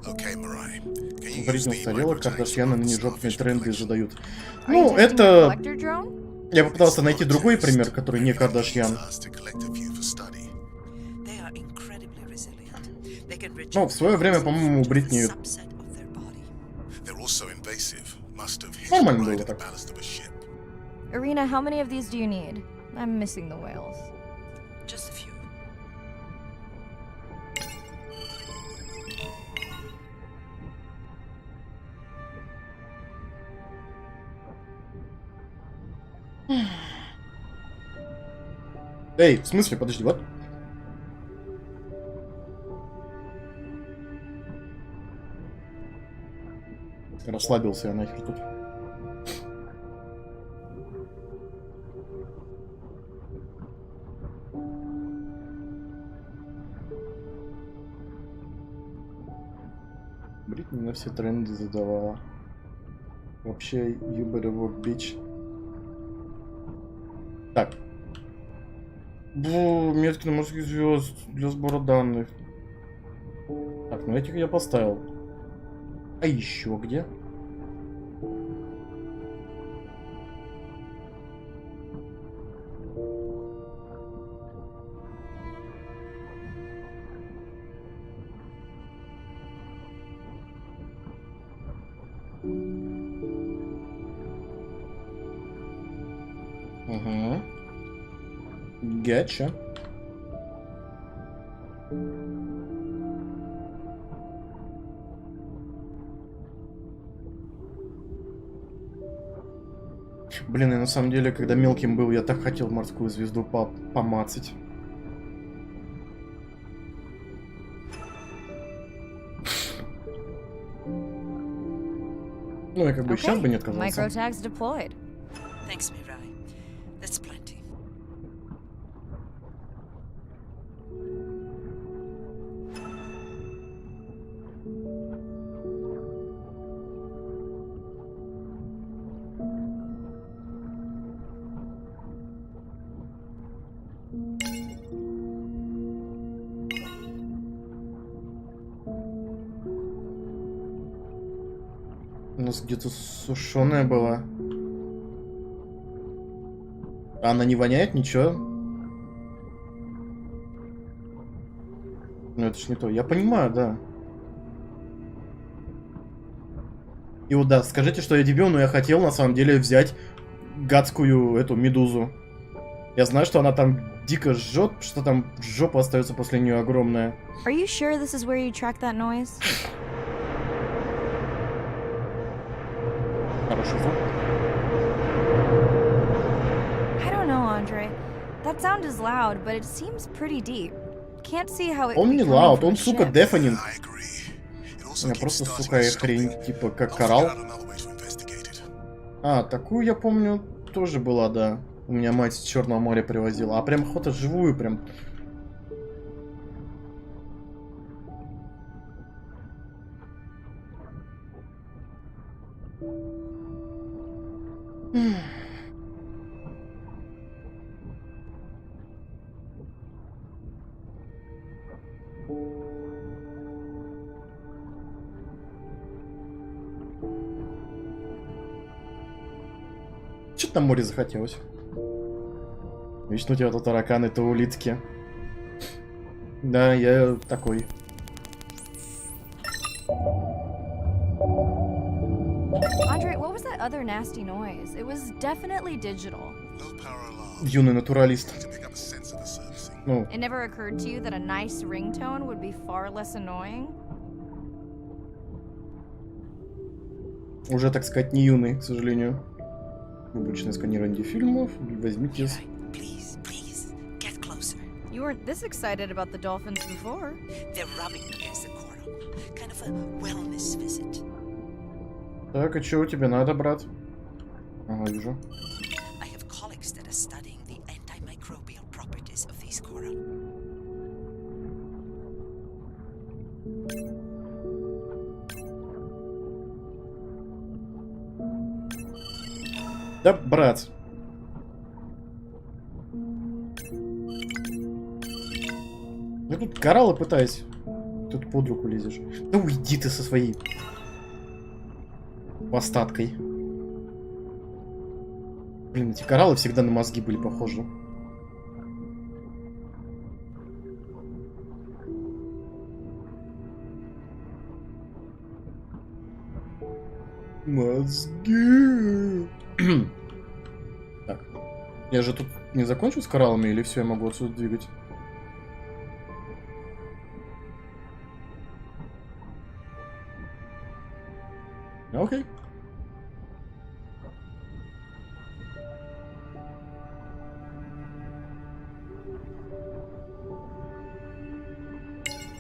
S3: Okay, Mariah. Can you use
S1: Бритни
S3: the
S1: устарела, Кардашьяны ныне
S3: microphone
S1: жопные
S3: starfish
S1: тренды
S3: collection?
S1: задают.
S2: Are you
S1: Ну,
S2: testing your
S1: это...
S2: collector drone?
S1: Я попытался найти другой пример, который не Кардашьян.
S3: Tasked to collect a few for study.
S4: They are incredibly resilient. They can
S1: Ну, в свое время, по-моему, у Бритни
S4: subset of their body.
S3: They're also invasive. Must have hit
S1: Нормально
S3: right
S1: было
S3: at the
S1: так.
S3: ballast of a ship.
S2: Irina, how many of these do you need? I'm missing the whales.
S4: Just a few.
S1: Эй, в смысле? Подожди, вот. Расслабился я нахер тут. Бритни на все тренды задавала. Вообще, you better work, bitch. Так. Метки на морских звезд для сбора данных. Так, ну этих я поставил. А еще где? Угу. Гача. Блин, и на самом деле, когда мелким был, я так хотел морскую звезду помацать. Ну, я как бы сейчас бы не отказался.
S2: Microtags deployed.
S4: Thanks, Mirai. That's plenty.
S1: У нас где-то сушеная была. Она не воняет, ничего? Ну это ж не то. Я понимаю, да. И вот да, скажите, что я дебил, но я хотел на самом деле взять гадскую эту медузу. Я знаю, что она там дико жжет, что там жопа остается после нее огромная.
S2: Are you sure this is where you track that noise?
S1: Хороший звук.
S2: I don't know, Andre. That sound is loud, but it seems pretty deep. Can't see how it
S1: Он
S2: could
S1: не
S2: be coming
S1: лаут,
S2: from
S1: он,
S2: a
S1: сука,
S2: ship.
S1: дефанинг.
S3: I agree. It also
S1: Я
S3: keeps
S1: просто,
S3: starting
S1: сука,
S3: and
S1: и хрень,
S3: stopping.
S1: типа, как
S3: I'll
S1: коралл.
S3: figure out another way to investigate it.
S1: А, такую я помню, тоже была, да. У меня мать с Черного моря привозила. А прям охота живую, прям. Что-то на море захотелось. Вечно у тебя то тараканы, то улитки. Да, я такой.
S2: Andre, what was that other nasty noise? It was definitely digital.
S3: Low power alarm.
S1: Юный натуралист.
S3: To pick up a sensor for servicing.
S1: Ну,
S2: It never occurred to you that a nice ringtone would be far less annoying?
S1: уже, так сказать, не юный, к сожалению. Обычное сканирование фильмов. Возьмите...
S4: Mirai, please, please, get closer.
S2: You weren't this excited about the dolphins before.
S4: They're rubbing against the coral. Kind of a wellness visit.
S1: Так, а что у тебя надо, брат? Ага, вижу.
S4: I have colleagues that are studying the antimicrobial properties of these coral.
S1: Да, брат. Я тут кораллы пытаюсь. Тут под руку лезешь. Да уйди ты со своей остаткой. Блин, эти кораллы всегда на мозги были похожи. Мозги. Так. Я же тут не закончил с кораллами, или все, я могу отсюда двигать? Окей.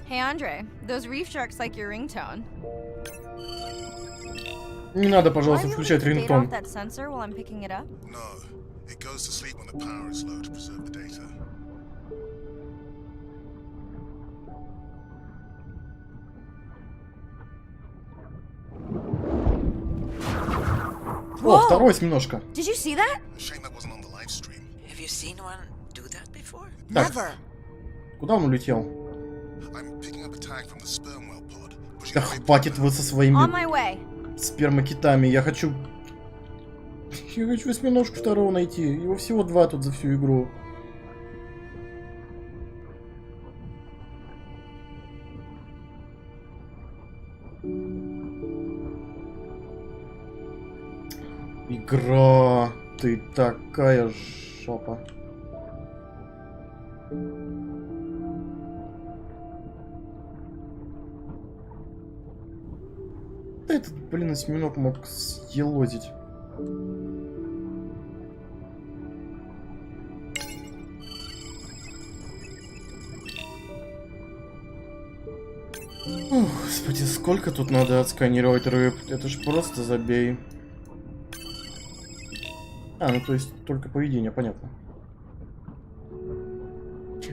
S2: Hey, Andre, those reef sharks like your ringtone.
S1: Не надо,
S2: Why
S1: пожалуйста,
S2: do you
S1: включать
S2: leave the data
S1: рингтон.
S2: off that sensor while I'm picking it up?
S3: No, it goes to sleep when the power is low to preserve the data.
S1: О, второй немножко.
S2: Did you see that?
S3: Shame that wasn't on the live stream.
S4: Have you seen one do that before?
S1: Так,
S2: Never.
S1: куда он улетел?
S3: I'm picking up a tag from the sperm whale pod.
S1: Да хватит вы со
S2: On
S1: своими
S2: my way.
S1: спермокитами. Я хочу осьминожку второго найти. Его всего 2 тут за всю игру. Игра, ты такая жопа. Да этот, блин, осьминог мог съелозить. Ох, господи, сколько тут надо отсканировать рыб? Это ж просто забей. А, ну то есть только поведение, понятно.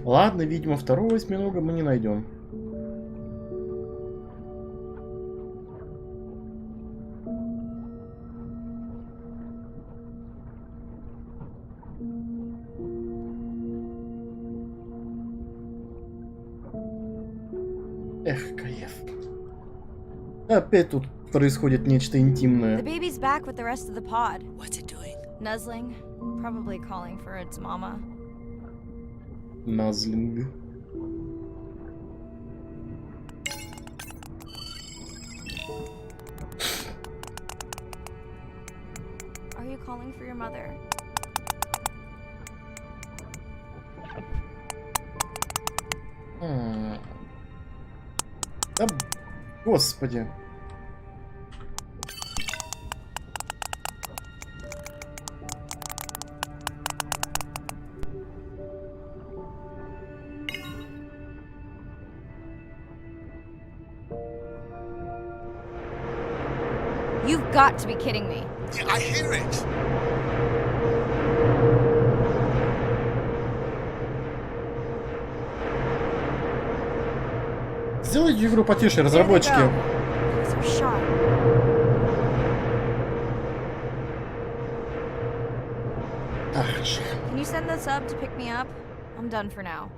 S1: Ладно, видимо, второго осьминога мы не найдем. Эх, кайф. Опять тут происходит нечто
S2: The
S1: интимное.
S2: baby's back with the rest of the pod.
S4: What's it doing?
S2: Nuzzling. Probably calling for its mama.
S1: Назлинг.
S2: Are you calling for your mother?
S1: Да, господи.
S2: You've got to be kidding me.
S3: Yeah, I hear it.
S1: Сделайте игру потише,
S2: There they
S1: разработчики.
S2: go. There's our shot.
S1: Ах, же.
S2: Can you send the sub to pick me up? I'm done for now.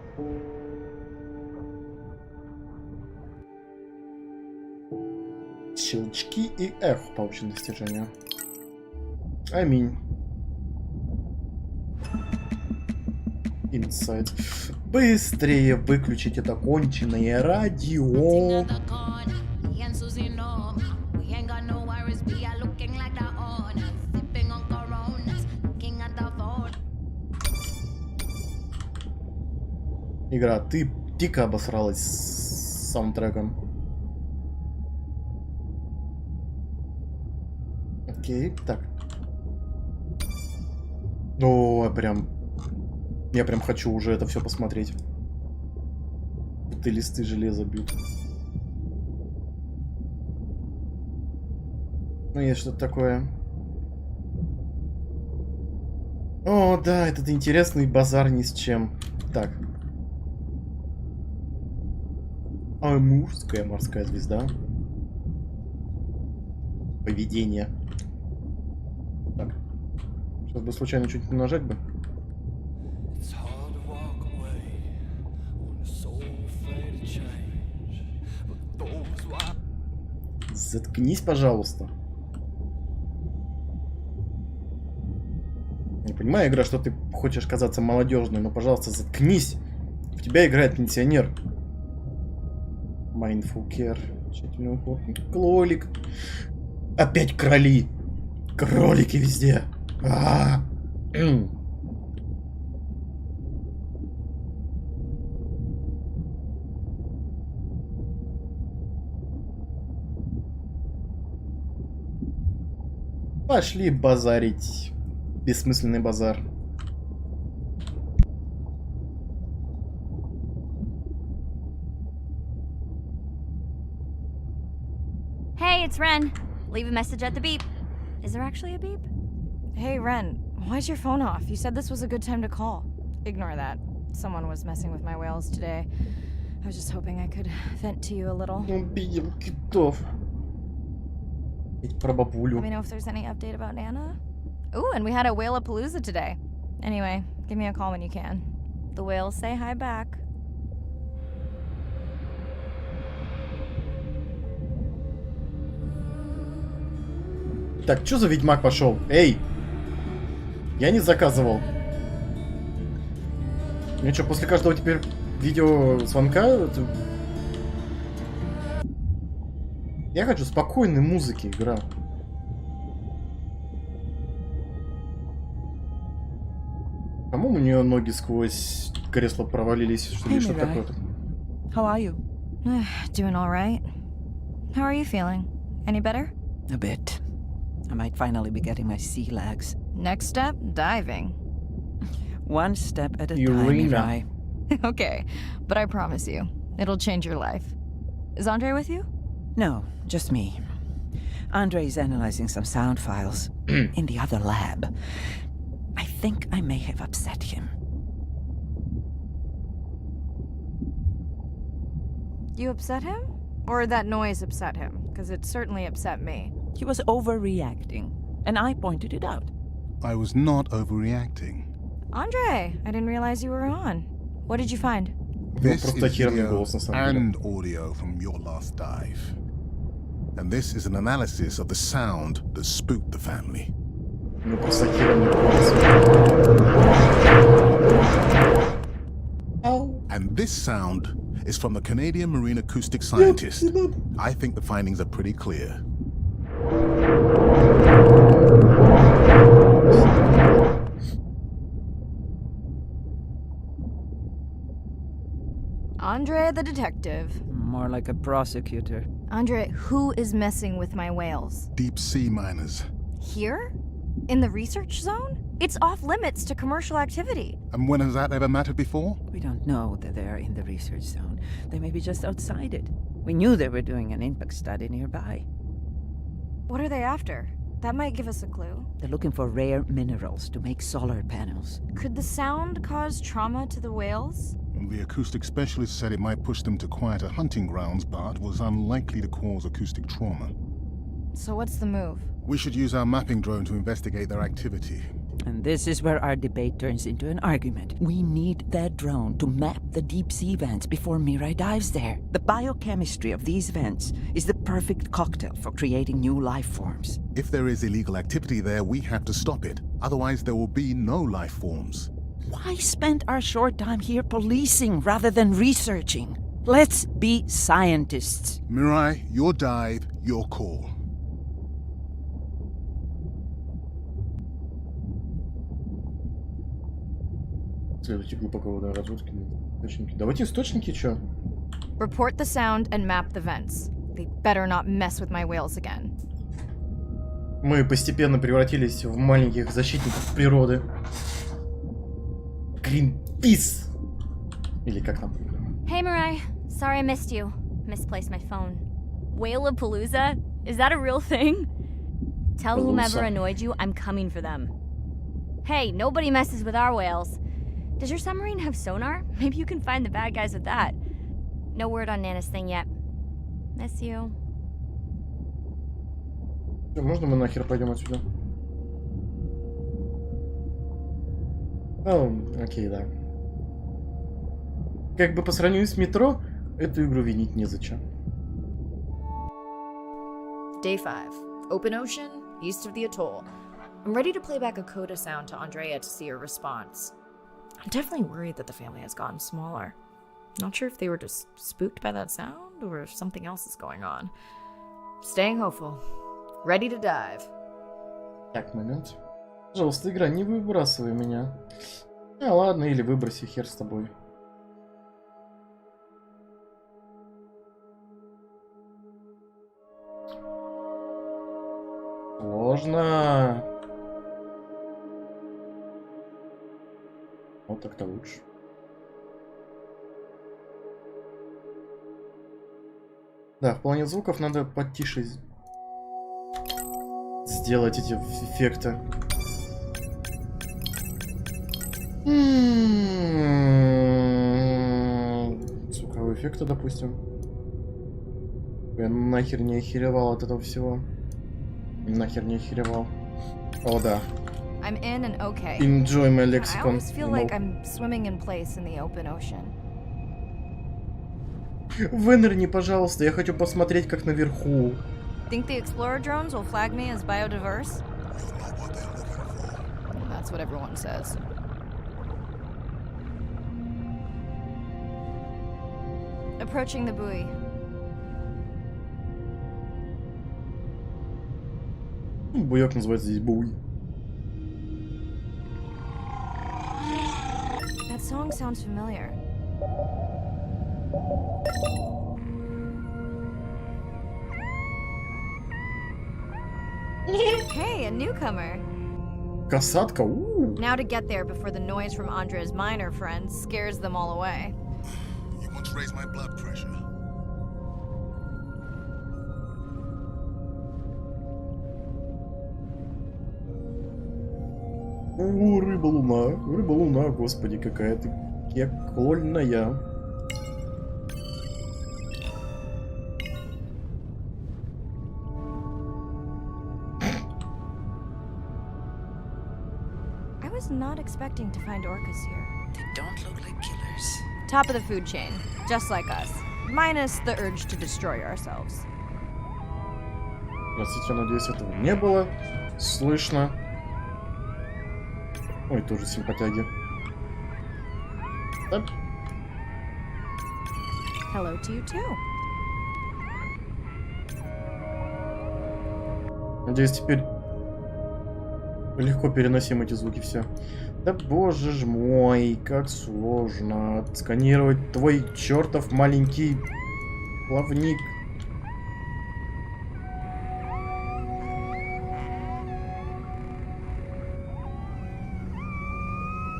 S1: Щелчки и эхо получено достижения. Аминь. Инсайд. Быстрее выключить это конченое радио. Игра, ты дико обосралась с саундтреком. Окей, так. О, я прям хочу уже это все посмотреть. Ты листы железа бьют. Ну, есть что-то такое. О, да, этот интересный базар ни с чем. Так. Амурская морская звезда. Поведение. Так. Сейчас бы случайно что-нибудь нажать бы. Заткнись, пожалуйста. Я понимаю, игра, что ты хочешь казаться молодежной, но, пожалуйста, заткнись. В тебя играет пенсионер. Mindful care. Тщательный уход. Кролик. Опять кроли. Кролики везде. Пошли базарить. Бессмысленный базар.
S5: Hey, it's Ren. Leave a message at the beep. Is there actually a beep?
S2: Hey, Ren, why's your phone off? You said this was a good time to call. Ignore that. Someone was messing with my whales today. I was just hoping I could vent to you a little.
S1: Убил китов. Ведь про бабулю.
S2: Let me know if there's any update about Nana. Ooh, and we had a whale-a-palooza today. Anyway, give me a call when you can. The whales say hi back.
S1: Так, что за ведьмак пошел? Эй! Я не заказывал. Ну что, после каждого теперь видео звонка? Я хочу спокойной музыки, игра. По-моему, у нее ноги сквозь кресло провалились, что ли, что-то такое.
S7: How are you?
S2: Doing all right. How are you feeling? Any better?
S7: A bit. I might finally be getting my sea legs.
S2: Next step, diving.
S7: One step at a time,
S1: Urina.
S7: Mirai.
S2: Okay, but I promise you, it'll change your life. Is Andre with you?
S7: No, just me. Andre is analyzing some sound files in the other lab. I think I may have upset him.
S2: You upset him? Or that noise upset him? Because it certainly upset me.
S7: He was overreacting, and I pointed it out.
S3: I was not overreacting.
S2: Andre, I didn't realize you were on. What did you find?
S3: This
S1: просто
S3: is
S1: херный
S3: video
S1: голос, на самом деле.
S3: and audio from your last dive. And this is an analysis of the sound that spooked the family.
S1: Ну просто херный голос. Ау.
S3: And this sound is from the Canadian marine acoustic scientist. I think the findings are pretty clear.
S2: Andre the detective.
S7: More like a prosecutor.
S2: Andre, who is messing with my whales?
S3: Deep sea miners.
S2: Here? In the research zone? It's off limits to commercial activity.
S3: And when has that ever mattered before?
S7: We don't know that they're in the research zone. They may be just outside it. We knew they were doing an impact study nearby.
S2: What are they after? That might give us a clue.
S7: They're looking for rare minerals to make solar panels.
S2: Could the sound cause trauma to the whales?
S3: The acoustic specialist said it might push them to quieter hunting grounds, but was unlikely to cause acoustic trauma.
S2: So what's the move?
S3: We should use our mapping drone to investigate their activity.
S7: And this is where our debate turns into an argument. We need that drone to map the deep sea vents before Mirai dives there. The biochemistry of these vents is the perfect cocktail for creating new life forms.
S3: If there is illegal activity there, we have to stop it. Otherwise, there will be no life forms.
S7: Why spend our short time here policing rather than researching? Let's be scientists.
S3: Mirai, your dive, your call.
S1: Следуйте глубоководной разводки. Источники. Давайте источники, чё?
S2: Report the sound and map the vents. They better not mess with my whales again.
S1: Мы постепенно превратились в маленьких защитников природы. Greenpeace! Или как там?
S5: Hey, Mirai. Sorry I missed you. Misplaced my phone. Whale-a-palooza? Is that a real thing? Tell whomever
S1: Palooza.
S5: annoyed you I'm coming for them. Hey, nobody messes with our whales. Does your submarine have sonar? Maybe you can find the bad guys with that. No word on Nana's thing yet. Miss you.
S1: Можно мы нахер пойдем отсюда? О, окей, да. Как бы по сравнению с метро, эту игру винить незачем.
S6: Day 5. Open ocean, east of the atoll. I'm ready to play back a coda sound to Andrea to see her response. I'm definitely worried that the family has gotten smaller. Not sure if they were just spooked by that sound or if something else is going on. Staying hopeful. Ready to dive.
S1: Так, момент. Пожалуйста, игра, не выбрасывай меня. А, ладно, или выброси, хер с тобой. Сложно. Вот так-то лучше. Да, в плане звуков надо потише сделать эти эффекты. Звуковые эффекты, допустим. Я нахер не охеревал от этого всего. Нахер не охеревал. О, да.
S2: I'm in and okay.
S1: Enjoy my
S2: I
S1: lexicon.
S2: always feel like I'm swimming in place in the open ocean.
S1: Вынырни, пожалуйста, я хочу посмотреть, как наверху.
S2: Think the explorer drones will flag me as biodiverse?
S3: You're not what they're looking for.
S2: That's what everyone says. Approaching the buoy.
S1: Буёк называется здесь буй.
S2: That song sounds familiar. Hey, a newcomer.
S1: Касатка.
S2: Now to get there before the noise from Andre's minor friends scares them all away.
S3: You want to raise my blood pressure?
S1: О, рыба-луна. Рыба-луна, господи, какая ты прикольная.
S2: I was not expecting to find orcas here.
S4: They don't look like killers.
S2: Top of the food chain, just like us. Minus the urge to destroy ourselves.
S1: Простите, надеюсь, этого не было слышно. Ой, тоже симпатяги. Да.
S2: Hello to you too.
S1: Надеюсь, теперь легко переносим эти звуки все. Да боже ж мой, как сложно отсканировать твой чертов маленький плавник.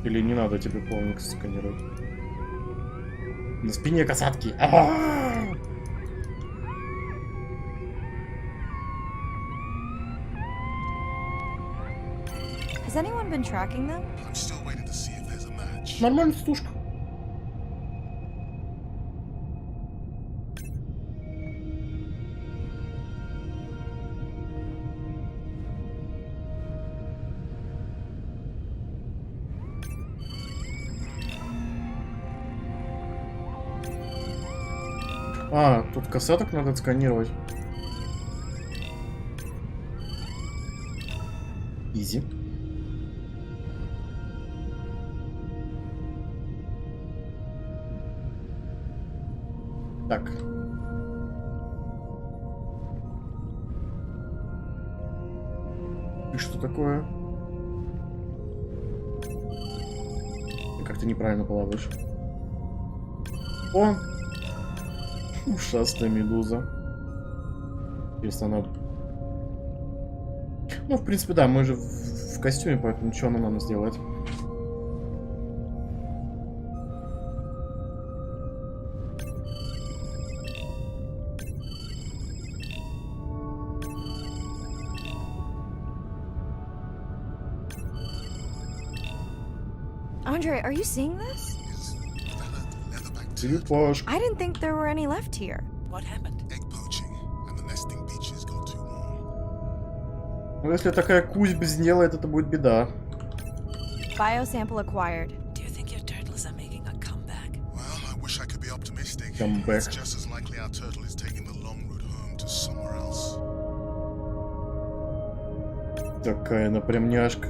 S1: Или не надо тебе плавник сканировать? На спине касатки.
S2: Has anyone been tracking them?
S3: I'm still waiting to see if there's a match.
S1: Нормально, стушка. А, тут касаток надо отсканировать. Изи. Так. И что такое? Ты как-то неправильно плаваешь. О! Ушастая медуза. Интересно, она... Ну, в принципе, да, мы же в костюме, поэтому что она нам сделает?
S2: Andre, are you seeing this?
S3: Is that a leatherback turd?
S1: Черепашка.
S2: I didn't think there were any left here.
S4: What happened?
S3: Egg poaching, and the nesting beaches got too warm.
S1: Ну, если такая кузьба сделает, это будет беда.
S2: Biosample acquired.
S4: Do you think your turtles are making a comeback?
S3: Well, I wish I could be optimistic.
S1: Come back.
S3: It's just as likely our turtle is taking the long route home to somewhere else.
S1: Такая напрямняшка.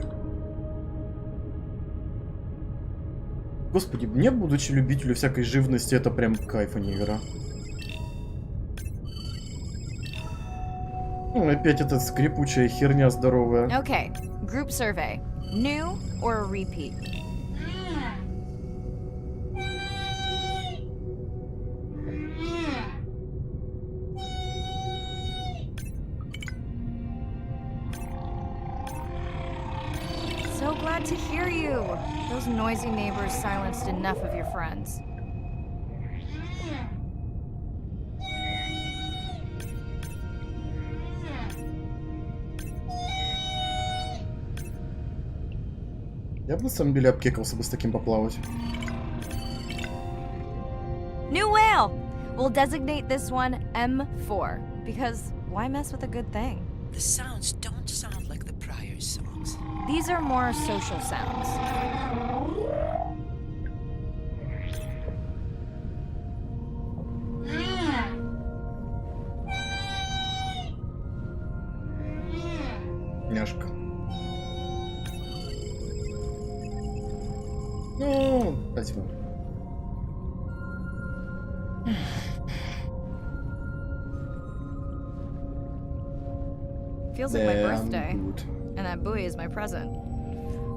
S1: Господи, мне, будучи любителю всякой живности, это прям кайф, а не игра. Ну, опять эта скрипучая херня здоровая.
S2: Okay, group survey. New or a repeat? So glad to hear you. Those noisy neighbors silenced enough of your friends.
S1: Я бы на самом деле обкекался бы с таким поплавать.
S2: New whale! We'll designate this one M4, because why mess with a good thing?
S4: The sounds don't sound like the prior songs.
S2: These are more social sounds.
S1: Ну, спасибо.
S2: Feels like my
S1: Yeah,
S2: birthday.
S1: I'm good.
S2: And that buoy is my present.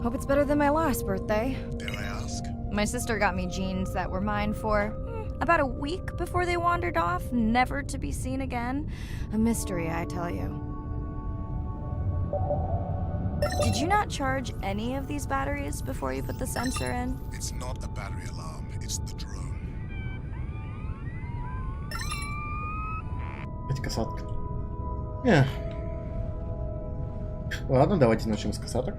S2: Hope it's better than my last birthday.
S3: Dare I ask?
S2: My sister got me jeans that were mine for about a week before they wandered off, never to be seen again. A mystery, I tell you. Did you not charge any of these batteries before you put the sensor in?
S3: It's not a battery alarm, it's the drone.
S1: Опять касатка. Эх. Ладно, давайте начнем с касаток.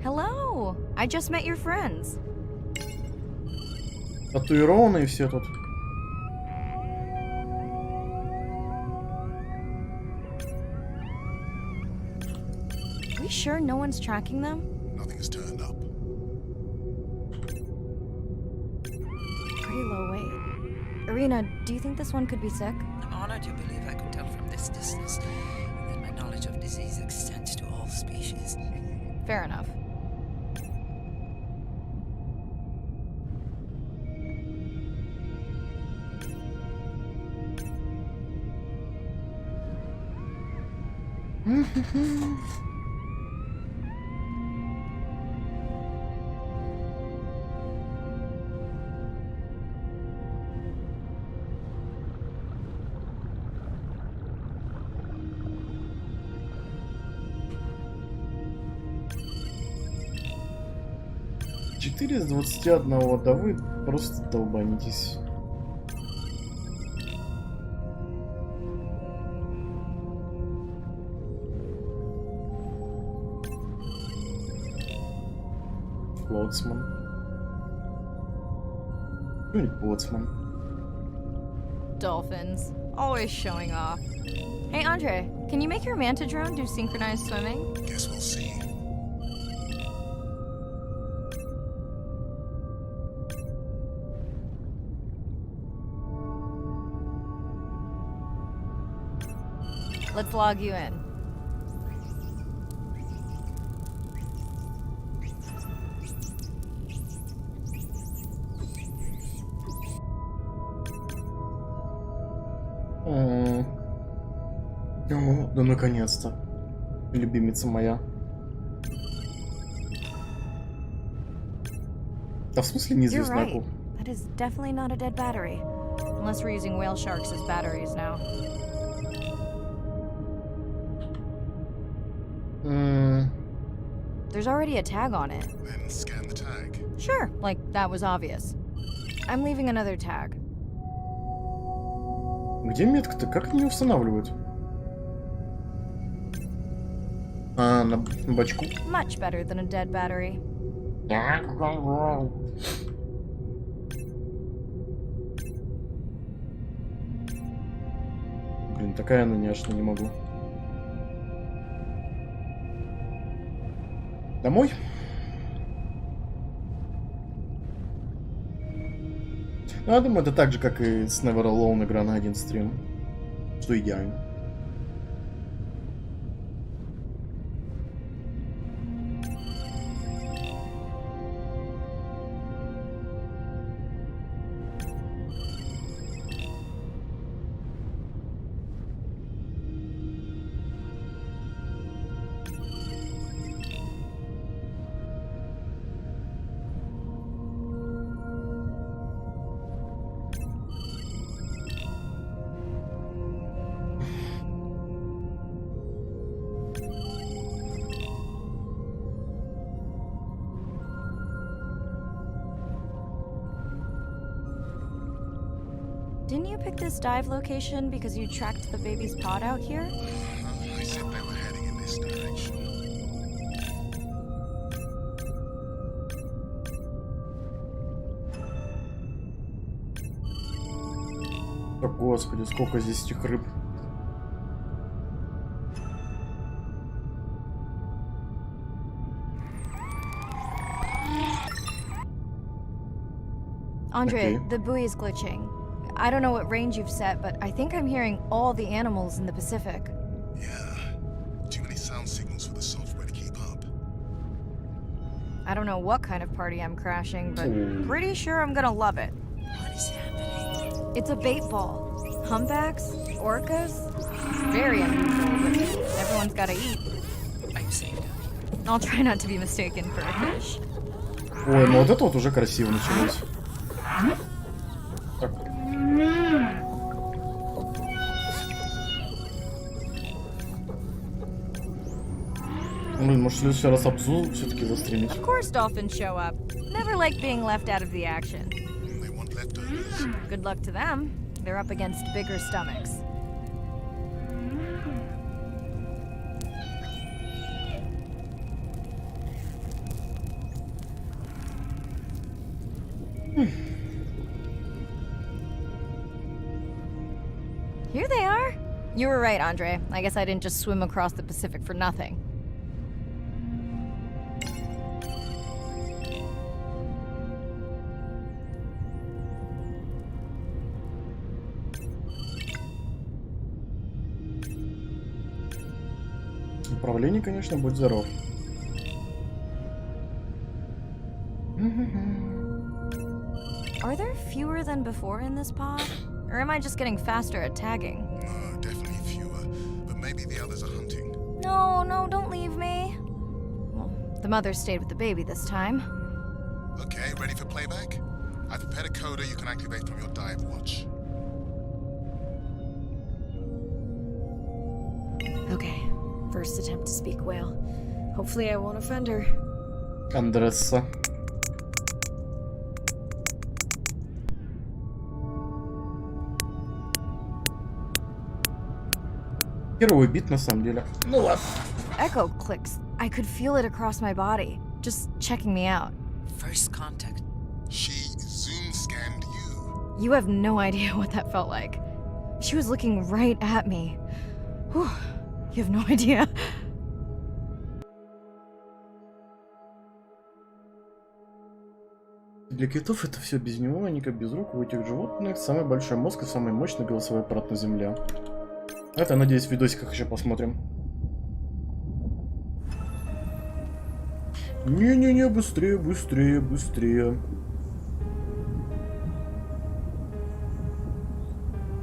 S2: Hello! I just met your friends.
S1: Татуированные все тут.
S2: Are we sure no one's tracking them?
S3: Nothing has turned up.
S2: Pretty low weight. Irina, do you think this one could be sick?
S4: I'm honored you believe I could tell from this distance that my knowledge of disease extends to all species.
S2: Fair enough.
S1: Четыре из 21, да вы просто долбанитесь. Плотсман. Ну не плотсман.
S2: Dolphins. Always showing off. Hey, Andre, can you make your manta drone do synchronized swimming?
S3: Guess we'll see.
S2: Let's log you in.
S1: О, да наконец-то. Любимица моя. Да в смысле не
S2: You're right.
S1: звездоку?
S2: That is definitely not a dead battery. Unless we're using whale sharks as batteries now. There's already a tag on it.
S3: Then scan the tag.
S2: Sure, like that was obvious. I'm leaving another tag.
S1: Где метка-то? Как они ее устанавливают? А, на бачку.
S2: Much better than a dead battery.
S1: Блин, такая она няшная, не могу. Домой? Ну, я думаю, это так же, как и с Never Alone игра на один стрим. Что идеально.
S2: Didn't you pick this dive location because you tracked the baby's pod out here?
S3: I said they were heading in this direction.
S1: О, господи, сколько здесь этих рыб.
S2: Andre,
S1: Okay.
S2: the buoy is glitching. I don't know what range you've set, but I think I'm hearing all the animals in the Pacific.
S3: Yeah. Too many sound signals for the software to keep up.
S2: I don't know what kind of party I'm crashing, but
S1: Ooh.
S2: pretty sure I'm gonna love it.
S4: What is happening?
S2: It's a bait ball. Humpbacks, orcas. Very unusual, but everyone's gotta eat.
S4: Are you safe?
S2: I'll try not to be mistaken for a fish.
S1: Ой, ну вот это вот уже красиво началось. Так. Блин, может в следующий раз обзор все-таки застримить?
S2: Of course dolphins show up. Never like being left out of the action.
S3: They want leftovers.
S2: Good luck to them. They're up against bigger stomachs. Here they are. You were right, Andre. I guess I didn't just swim across the Pacific for nothing.
S1: Управление, конечно, будь здоров.
S2: Are there fewer than before in this pod? Or am I just getting faster at tagging?
S3: No, definitely fewer. But maybe the others are hunting.
S2: No, don't leave me. Well, the mother stayed with the baby this time.
S3: Okay, ready for playback? I've prepared a coder you can activate from your dive watch.
S6: Okay, first attempt to speak whale. Hopefully I won't offend her.
S1: Андресса. Первый бит на самом деле. Ну ладно.
S2: Echo clicks. I could feel it across my body, just checking me out.
S4: First contact.
S3: She zoom scanned you.
S2: You have no idea what that felt like. She was looking right at me. Whew, you have no idea.
S1: Для китов это все без него, они как без рук. У этих животных самый большой мозг и самый мощный голосовой аппарат на Земле. Это, надеюсь, в видосиках еще посмотрим. Не-не-не, быстрее, быстрее, быстрее.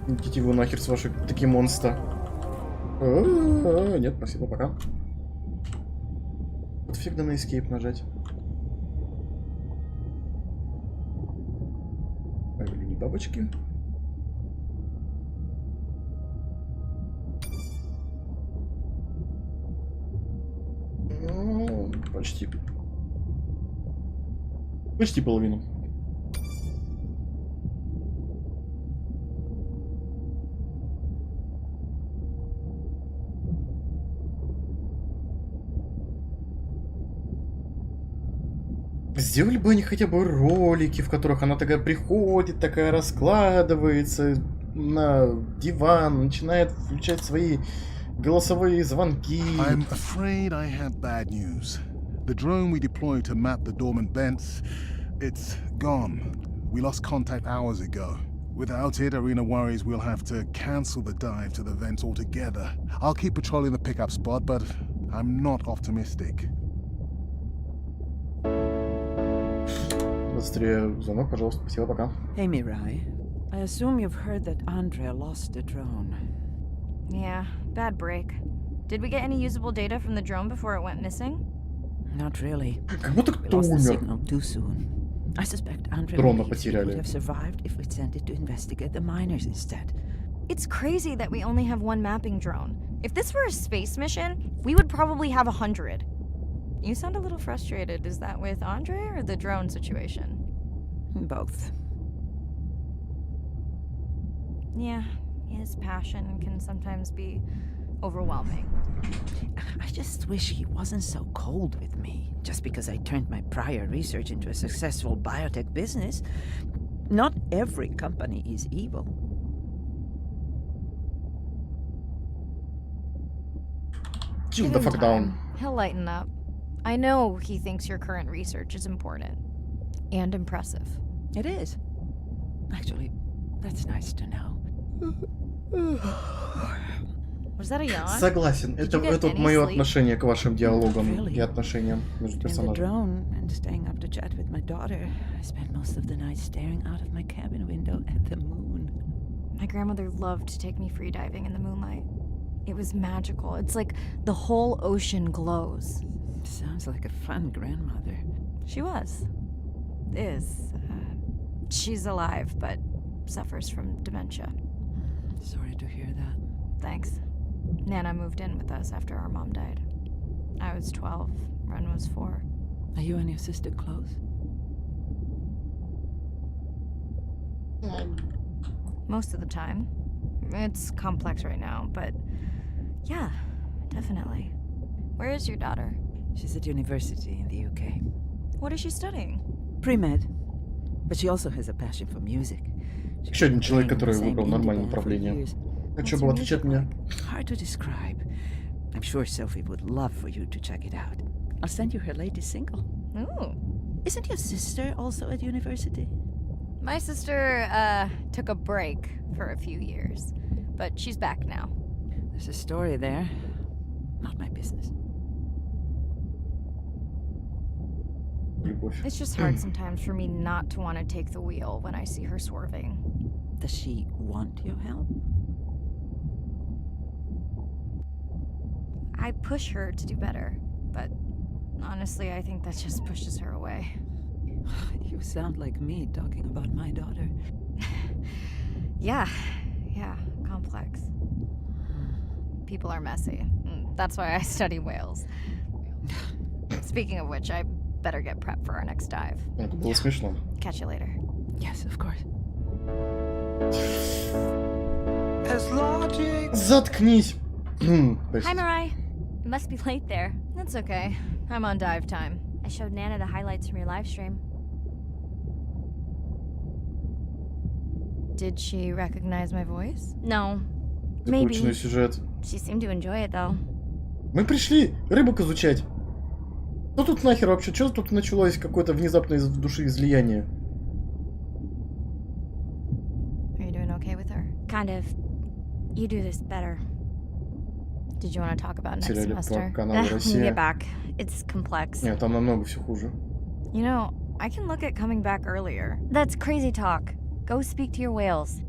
S1: Идите вы нахер с вашей такие монстра. Нет, спасибо, пока. Вот фиг на escape нажать. Погони бабочки. Ну, почти. Почти половину. Сделали бы они хотя бы ролики, в которых она такая приходит, такая раскладывается на диван, начинает включать свои голосовые звонки.
S3: I'm afraid I have bad news. The drone we deployed to map the dormant vents, it's gone. We lost contact hours ago. Without it, Arena worries we'll have to cancel the dive to the vents altogether. I'll keep patrolling the pickup spot, but I'm not optimistic.
S1: Быстрее звонок, пожалуйста. Спасибо, пока.
S7: Hey, Mirai. I assume you've heard that Andrea lost the drone.
S2: Yeah, bad break. Did we get any usable data from the drone before it went missing?
S7: Not really.
S1: Как будто
S7: We
S1: кто
S7: lost the
S1: умер.
S7: signal too soon. I suspect Andrea
S1: Дрона
S7: believes it
S1: потеряли.
S7: would have survived if we'd sent it to investigate the miners instead.
S2: It's crazy that we only have one mapping drone. If this were a space mission, we would probably have 100. You sound a little frustrated. Is that with Andre or the drone situation?
S7: Both.
S2: Yeah, his passion can sometimes be overwhelming.
S7: I just wish he wasn't so cold with me, just because I turned my prior research into a successful biotech business. Not every company is evil.
S1: Chill
S2: Give
S1: the
S2: him
S1: fuck down.
S2: time. He'll lighten up. I know he thinks your current research is important and impressive.
S7: It is. Actually, that's nice to know.
S6: Was that a yawn?
S1: Согласен.
S6: Did
S1: Это,
S6: you get
S1: это
S6: any
S1: мое
S6: sleep?
S1: отношение к вашим диалогам
S7: Really?
S1: и отношениям между
S7: In the
S1: персонажами.
S7: drone and staying up to chat with my daughter, I spent most of the night staring out of my cabin window at the moon.
S2: My grandmother loved to take me free diving in the moonlight. It was magical. It's like the whole ocean glows.
S7: Sounds like a fun grandmother.
S2: She was. Is. She's alive, but suffers from dementia.
S7: Sorry to hear that.
S2: Thanks. Nana moved in with us after our mom died. I was 12, Ren was 4.
S7: Are you and your sister close?
S2: Most of the time. It's complex right now, but yeah, definitely. Where is your daughter?
S7: She's at university in the UK.
S2: What is she studying?
S7: Pre-med. But she also has a passion for music. She's
S1: Еще один
S7: been
S1: человек,
S7: playing in the
S1: который
S7: same
S1: выбрал
S7: indie
S1: нормальное
S7: band for
S1: направление.
S7: years.
S1: А что
S2: What's
S1: было
S2: her
S1: отвечать
S2: music
S1: мне?
S7: Hard to describe. I'm sure Sophie would love for you to check it out. I'll send you her latest single.
S2: Ooh.
S7: Isn't your sister also at university?
S2: My sister, took a break for a few years, but she's back now.
S7: There's a story there. Not my business.
S1: Любовь.
S2: It's just hard sometimes for me not to want to take the wheel when I see her swerving.
S7: Does she want your help?
S2: I push her to do better, but honestly, I think that just pushes her away.
S7: You sound like me talking about my daughter.
S2: Yeah, complex. People are messy. That's why I study whales. Speaking of which, I better get prepped for our next dive.
S1: Это было смешно.
S2: Catch you later.
S7: Yes, of course.
S1: Заткнись!
S5: Hi,
S1: Простите.
S5: Mirai. It must be late there.
S2: That's okay. I'm on dive time.
S5: I showed Nana the highlights from your live stream.
S2: Did she recognize my voice?
S5: No.
S1: Закрученный
S5: Maybe.
S1: сюжет.
S5: She seemed to enjoy it, though.
S1: Мы пришли рыбок изучать. Что тут нахер вообще? Что тут началось? Какое-то внезапное из души излияние.
S2: Are you doing okay with her?
S5: Kind of. You do this better.
S2: Did you want to talk about next
S1: Сериале по
S2: semester?
S1: каналу
S5: When you
S1: Россия.
S5: get back. It's complex.
S1: Нет, там намного все хуже.
S2: You know, I can look at coming back earlier.
S5: That's crazy talk. Go speak to your whales.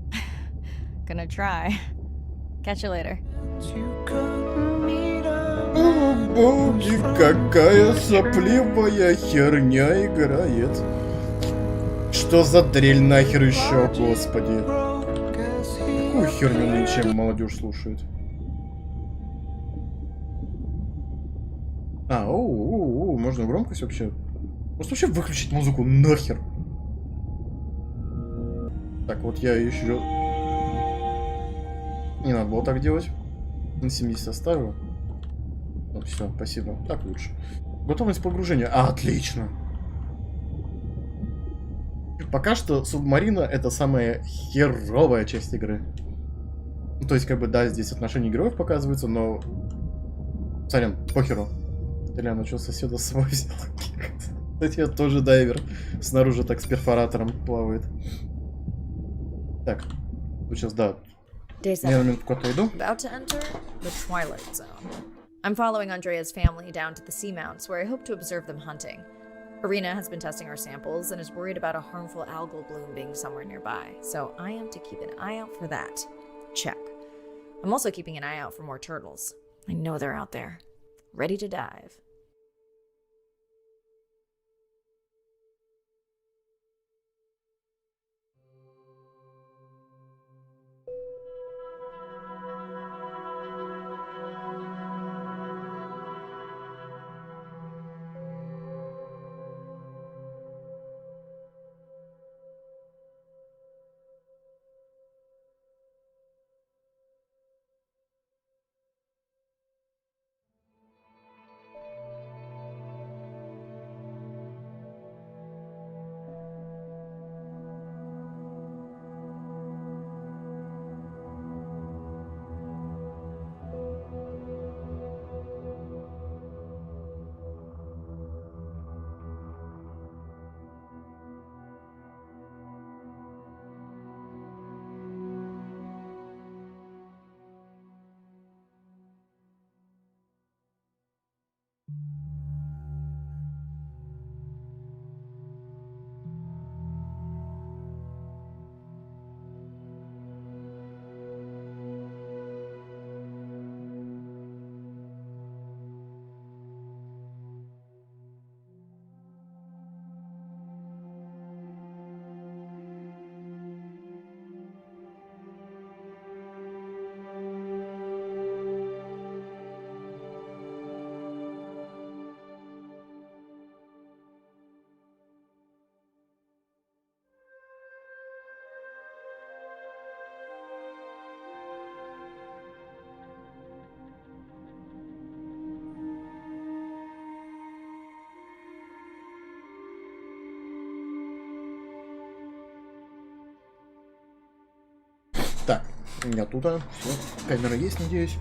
S2: Gonna try. Catch you later.
S1: О, боги, какая сопливая херня играет. Что за дрель нахер еще, господи? Какую херню нынче молодежь слушает? Можно громкость вообще? Может вообще выключить музыку нахер? Так, вот я еще... Не надо было так делать. На 70 оставил. Ну все, спасибо. Так лучше. Готовность погружения. Отлично. Пока что субмарина это самая херовая часть игры. Ну, то есть, как бы, да, здесь отношения героев показываются, но... Сорян, похеру. Толяна, что соседа с собой взял? Кстати, я тоже дайвер. Снаружи так с перфоратором плавает. Так, вот сейчас, да.
S6: Day
S1: Я на
S6: 7.
S1: минутку отойду.
S6: About to enter the Twilight Zone. I'm following Andrea's family down to the seamounts where I hope to observe them hunting. Irina has been testing our samples and is worried about a harmful algal bloom being somewhere nearby, so I am to keep an eye out for that. Check. I'm also keeping an eye out for more turtles. I know they're out there, ready to dive.
S1: Не оттуда. Все. Камера есть, надеюсь.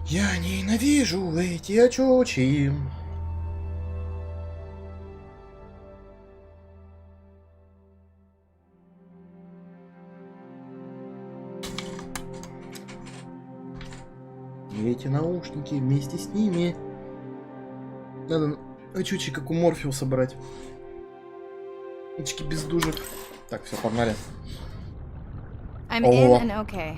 S1: Я ненавижу эти очочи. И эти наушники вместе с ними. Надо очочи, как у Морфеуса, брать. Очки без дужек. Так, все, погнали.
S2: I'm
S1: Oh.
S2: in and okay.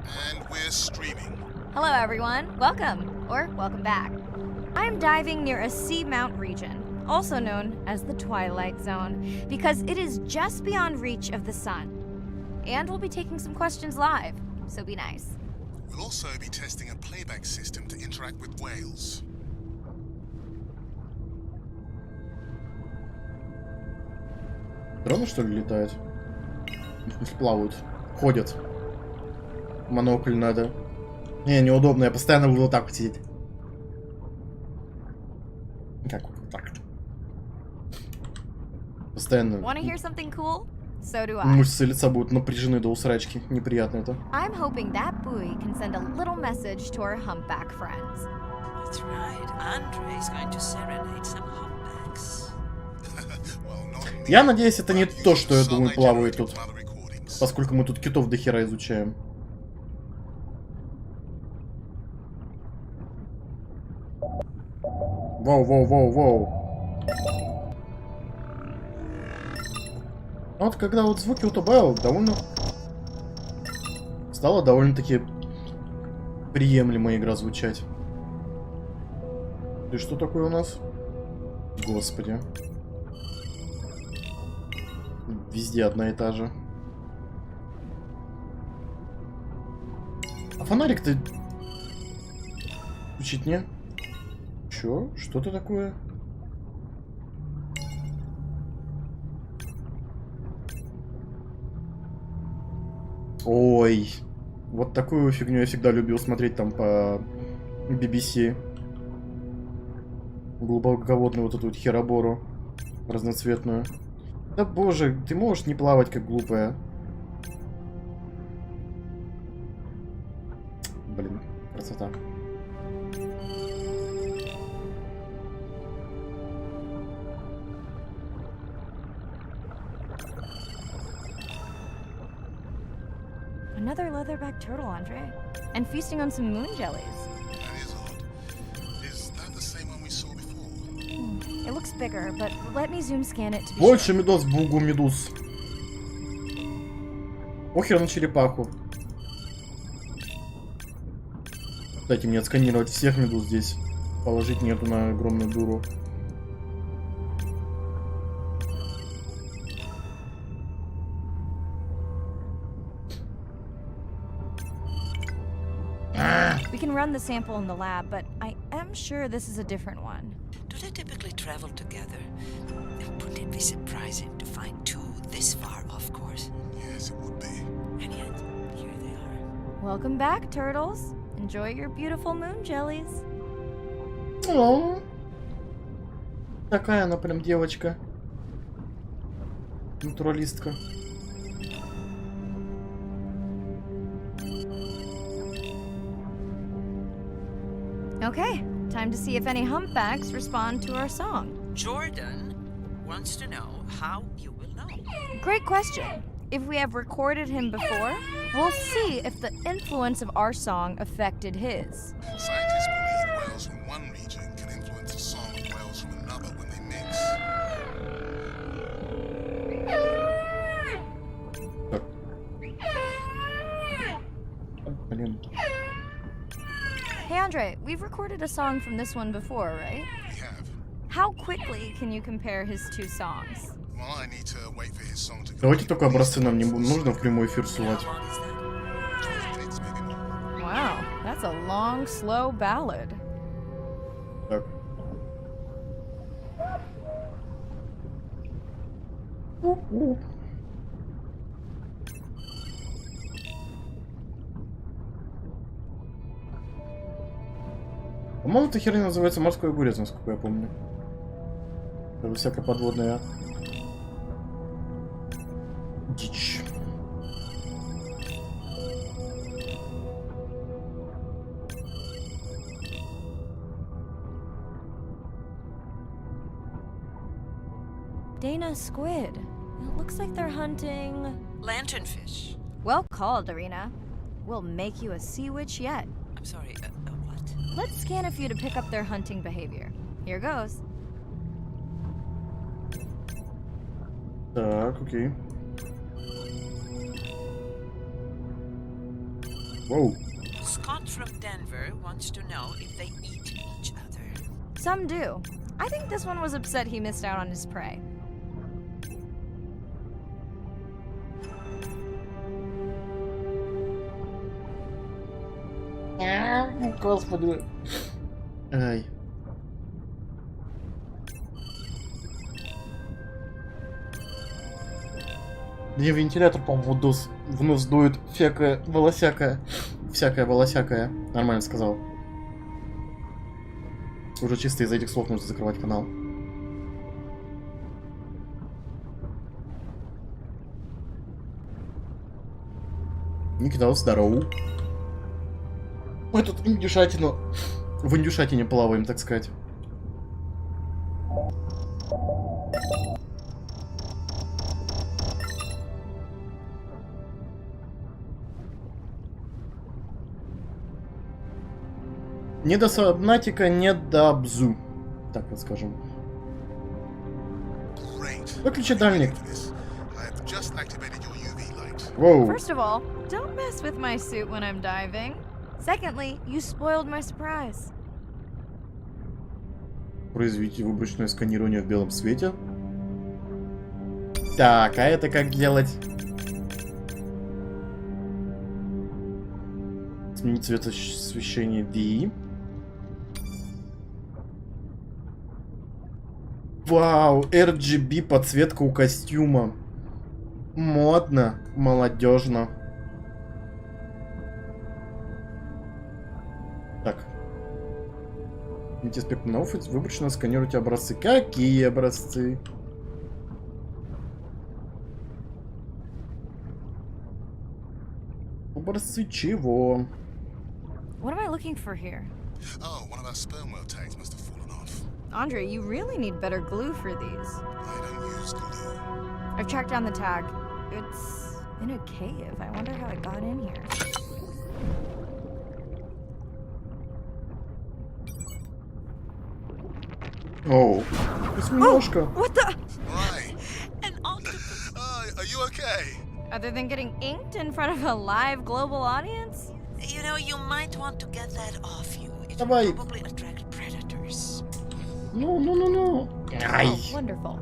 S3: And we're streaming.
S2: Hello, everyone. Welcome, or welcome back. I'm diving near a seamount region, also known as the Twilight Zone, because it is just beyond reach of the sun. And we'll be taking some questions live, so be nice.
S3: We'll also be testing a playback system to interact with whales.
S1: Дроны, что ли, летают? В смысле, плавают. Ходят. Монокль надо. Не, неудобно, я постоянно буду вот так вот сидеть. Как вот так вот. Постоянно.
S2: Want to hear something cool? So do I.
S1: Мышцы лица будут напряжены до усрачки. Неприятно это.
S2: I'm hoping that buoy can send a little message to our humpback friends.
S4: That's right. Andre is going to serenade some humpbacks.
S3: Well, not me.
S1: Я надеюсь, это не
S3: But
S1: то,
S3: you
S1: что я
S3: saw
S1: думаю,
S3: they
S1: плавает
S3: generated
S1: тут.
S3: from other recordings.
S1: Поскольку мы тут китов до хера изучаем. Воу. Вот когда вот звуки убавил, довольно... Стала довольно-таки приемлемая игра звучать. И что такое у нас? Господи. Везде одна и та же. А фонарик-то... Включить не? Чё? Что-то такое? Ой. Вот такую фигню я всегда любил смотреть там по BBC. Глубоководную вот эту вот херобору. Разноцветную. Да боже, ты можешь не плавать как глупая. Блин, красота.
S2: Another leatherback turtle, Andre. And feasting on some moon jellies.
S3: That is odd. Is that the same one we saw before?
S2: It looks bigger, but let me zoom scan it to be
S1: Больше
S2: sure.
S1: медуз, бугу медуз. Похер на черепаху. Дайте мне отсканировать всех медуз здесь. Положить нету на огромную дуру.
S2: We can run the sample in the lab, but I am sure this is a different one.
S4: Do they typically travel together? Wouldn't it be surprising to find two this far off course?
S3: Yes, it would be.
S4: And yet, here they are.
S2: Welcome back, turtles. Enjoy your beautiful moon jellies.
S1: О, такая она прям девочка. Натуралистка.
S2: Okay, time to see if any humpbacks respond to our song.
S4: Jordan wants to know how you will know.
S2: Great question. If we have recorded him before, we'll see if the influence of our song affected his.
S3: Scientists believe whales from one region can influence a song of whales from another when they mix.
S1: Блин.
S2: Hey Andre, we've recorded a song from this one before, right?
S3: We have.
S2: How quickly can you compare his two songs?
S3: Well, I need to wait for his song to go.
S1: Давайте только образцы нам не нужно в прямой эфир ссылать.
S4: How long is that?
S3: 12 minutes, maybe more.
S2: Wow, that's a long, slow ballad.
S1: Так. По-моему, эта херня называется морской огурец, насколько я помню. всякая подводная дичь.
S2: Dana squid. It looks like they're hunting.
S4: Lanternfish.
S2: Well called, Arena. We'll make you a sea witch yet.
S4: I'm sorry, what?
S2: Let's scan a few to pick up their hunting behavior. Here goes.
S1: Так, окей. Воу.
S4: Scott from Denver wants to know if they eat each other.
S2: Some do. I think this one was upset he missed out on his prey.
S1: Господи. Ай. Мне вентилятор, по-моему, в нос дует всякое волосякое. Всякое волосякое. Нормально сказал. Уже чисто из этих слов нужно закрывать канал. Никита, здорово. Мы тут в индюшатине плаваем, так сказать. Не до Сабнатика, не до Бзу. Так вот скажем. Выключи дальник. Воу.
S2: First of all, don't mess with my suit when I'm diving. Secondly, you spoiled my surprise.
S1: Произведите выборочное сканирование в белом свете. Так, а это как делать? Сменить цвет освещения D. Вау, RGB подсветка у костюма. Модно, молодежно. Так. Сменить аспект на офис, выборочно сканируйте образцы. Какие образцы? Образцы чего?
S2: What am I looking for here?
S3: Oh, one of our sperm whale tags must have fallen off.
S2: Andre, you really need better glue for these.
S3: I don't use glue.
S2: I've tracked down the tag. It's in a cave. I wonder how it got in here.
S1: Оу. Осьминожка.
S2: What the?
S3: Right.
S4: An octopus.
S3: Are you okay?
S2: Other than getting inked in front of a live global audience?
S4: You know, you might want to get that off you. It
S1: Давай.
S4: will probably attract predators.
S1: Ну. Ай.
S2: Oh, wonderful.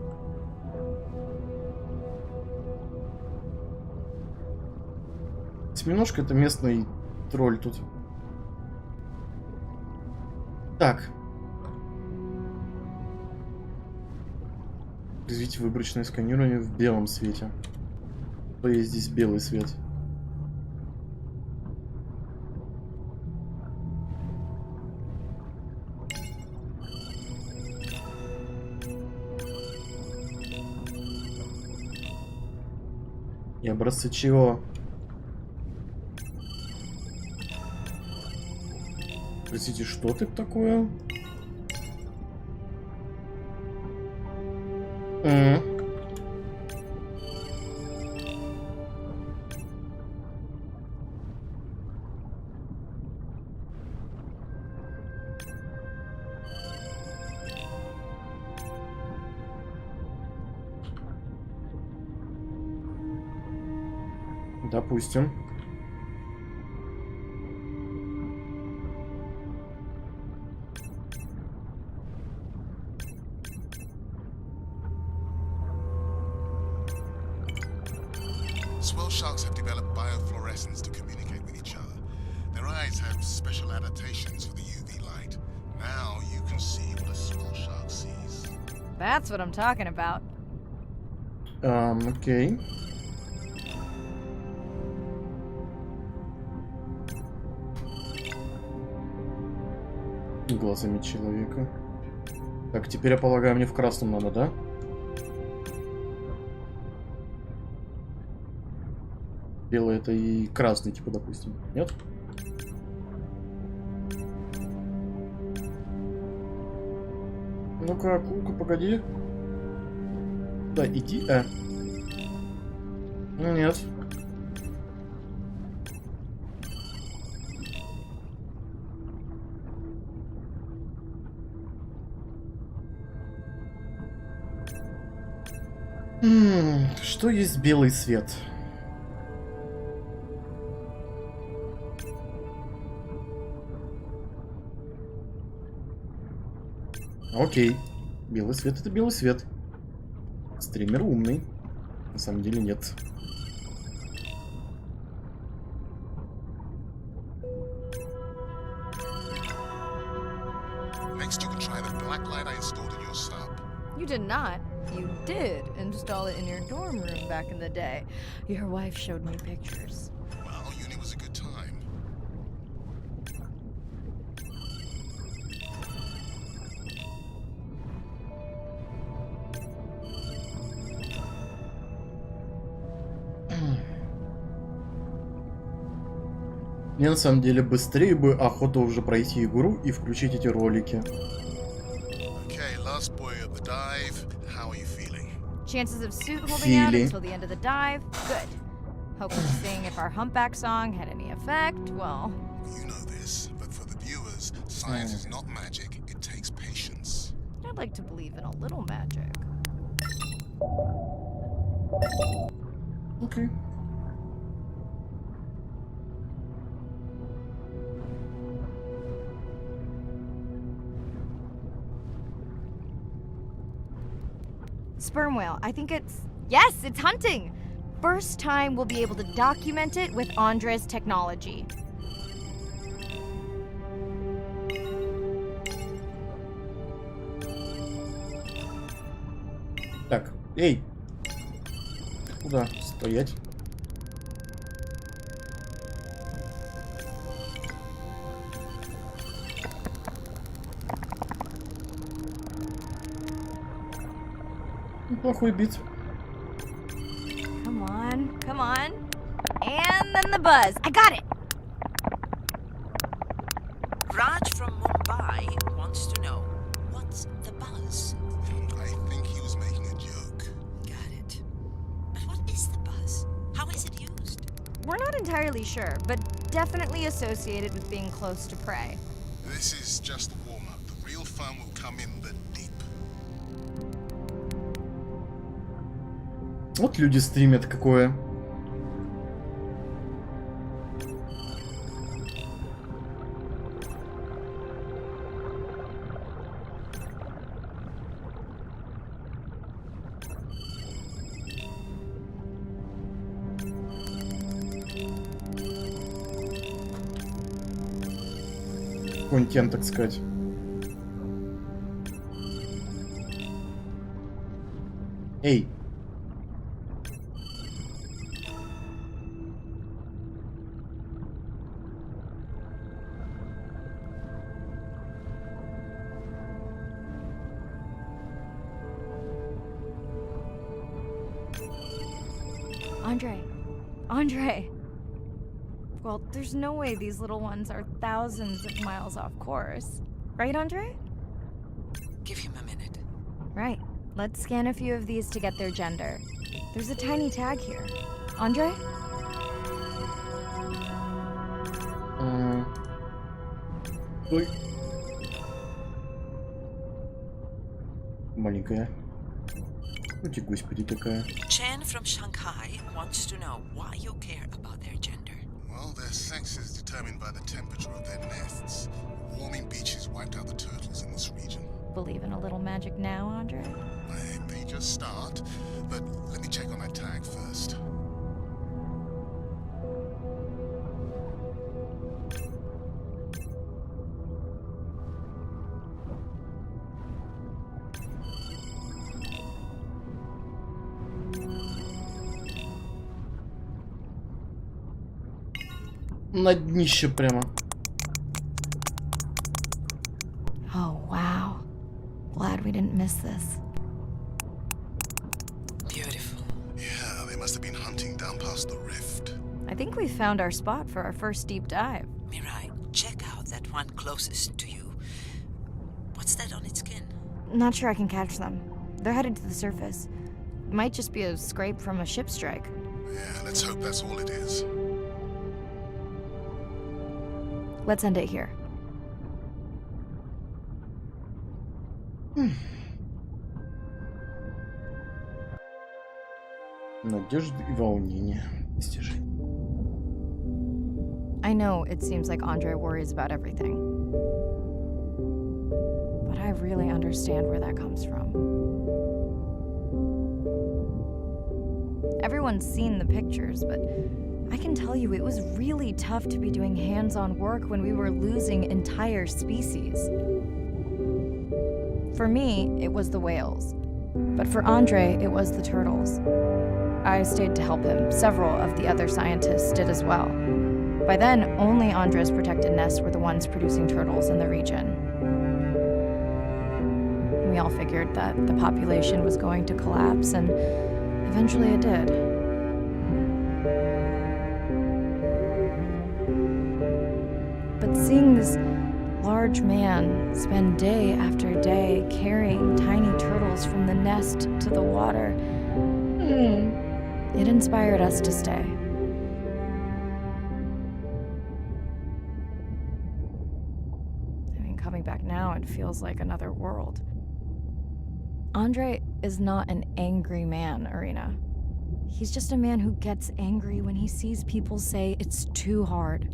S1: Осьминожка — это местный тролль тут. Так. Произведите выборочное сканирование в белом свете. То есть здесь белый свет. И образцы чего? Простите, что ты такое? Допустим.
S3: Swell sharks have developed biofluorescence to communicate with each other. Their eyes have special adaptations for the UV light. Now you can see what a swell shark sees.
S2: That's what I'm talking about.
S1: Окей. Глазами человека. Так, теперь я полагаю, мне в красном надо, да? Белый это и красный, типа, допустим. Нет? Ну-ка, акулка, погоди. Да, иди. Нет. Что есть белый свет? Окей. Белый свет это белый свет. Стример умный. На самом деле нет.
S3: Next, you can try the black light I installed in your sub.
S6: You did not. You did install it in your dorm room back in the day. Your wife showed me pictures.
S3: Well, uni was a good time.
S1: Мне на самом деле быстрее бы охота уже пройти игру и включить эти ролики.
S3: Okay, last boy at the dive. How are you feeling?
S2: Chances of suit holding out
S1: Feeling.
S2: until the end of the dive? Good. Hoping to seeing if our humpback song had any effect? Well,
S3: You know this, but for the viewers, science is not magic. It takes patience.
S2: I'd like to believe in a little magic.
S1: Окей.
S2: Sperm whale. I think it's... Yes, it's hunting! First time we'll be able to document it with Andre's technology.
S1: Так, эй! Куда? Стоять. Неплохой бит.
S2: Come on, come on. And then the buzz. I got it!
S4: Raj from Mumbai wants to know, what's the buzz?
S3: I think he was making a joke.
S4: Got it. But what is the buzz? How is it used?
S2: We're not entirely sure, but definitely associated with being close to prey.
S3: This is just the warm-up. The real fun will come in the deep.
S1: Вот люди стримят какое. Контент, так сказать. Эй!
S2: Andre. Well, there's no way these little ones are thousands of miles off course. Right, Andre?
S4: Give him a minute.
S2: Right. Let's scan a few of these to get their gender. There's a tiny tag here. Andre?
S1: Ой. Маленькая. Ути, господи, такая.
S4: Chen from Shanghai wants to know why you care about their gender.
S3: Well, their sex is determined by the temperature of their nests. Warming beaches wiped out the turtles in this region.
S2: Believe in a little magic now, Andre?
S3: I may just start, but let me check on that tag first.
S1: На днище прямо.
S2: Oh, wow. Glad we didn't miss this.
S4: Beautiful.
S3: Yeah, they must have been hunting down past the rift.
S2: I think we found our spot for our first deep dive.
S4: Mirai, check out that one closest to you. What's that on its skin?
S2: Not sure I can catch them. They're headed to the surface. Might just be a scrape from a ship strike.
S3: Yeah, let's hope that's all it is.
S2: Let's end it here.
S1: Надежды и волнения. Достижения.
S2: I know it seems like Andre worries about everything. But I really understand where that comes from. Everyone's seen the pictures, but I can tell you it was really tough to be doing hands-on work when we were losing entire species. For me, it was the whales. But for Andre, it was the turtles. I stayed to help him. Several of the other scientists did as well. By then, only Andre's protected nests were the ones producing turtles in the region. We all figured that the population was going to collapse, and eventually it did. But seeing this large man spend day after day carrying tiny turtles from the nest to the water, it inspired us to stay. Coming back now, it feels like another world. Andre is not an angry man, Irina. He's just a man who gets angry when he sees people say it's too hard,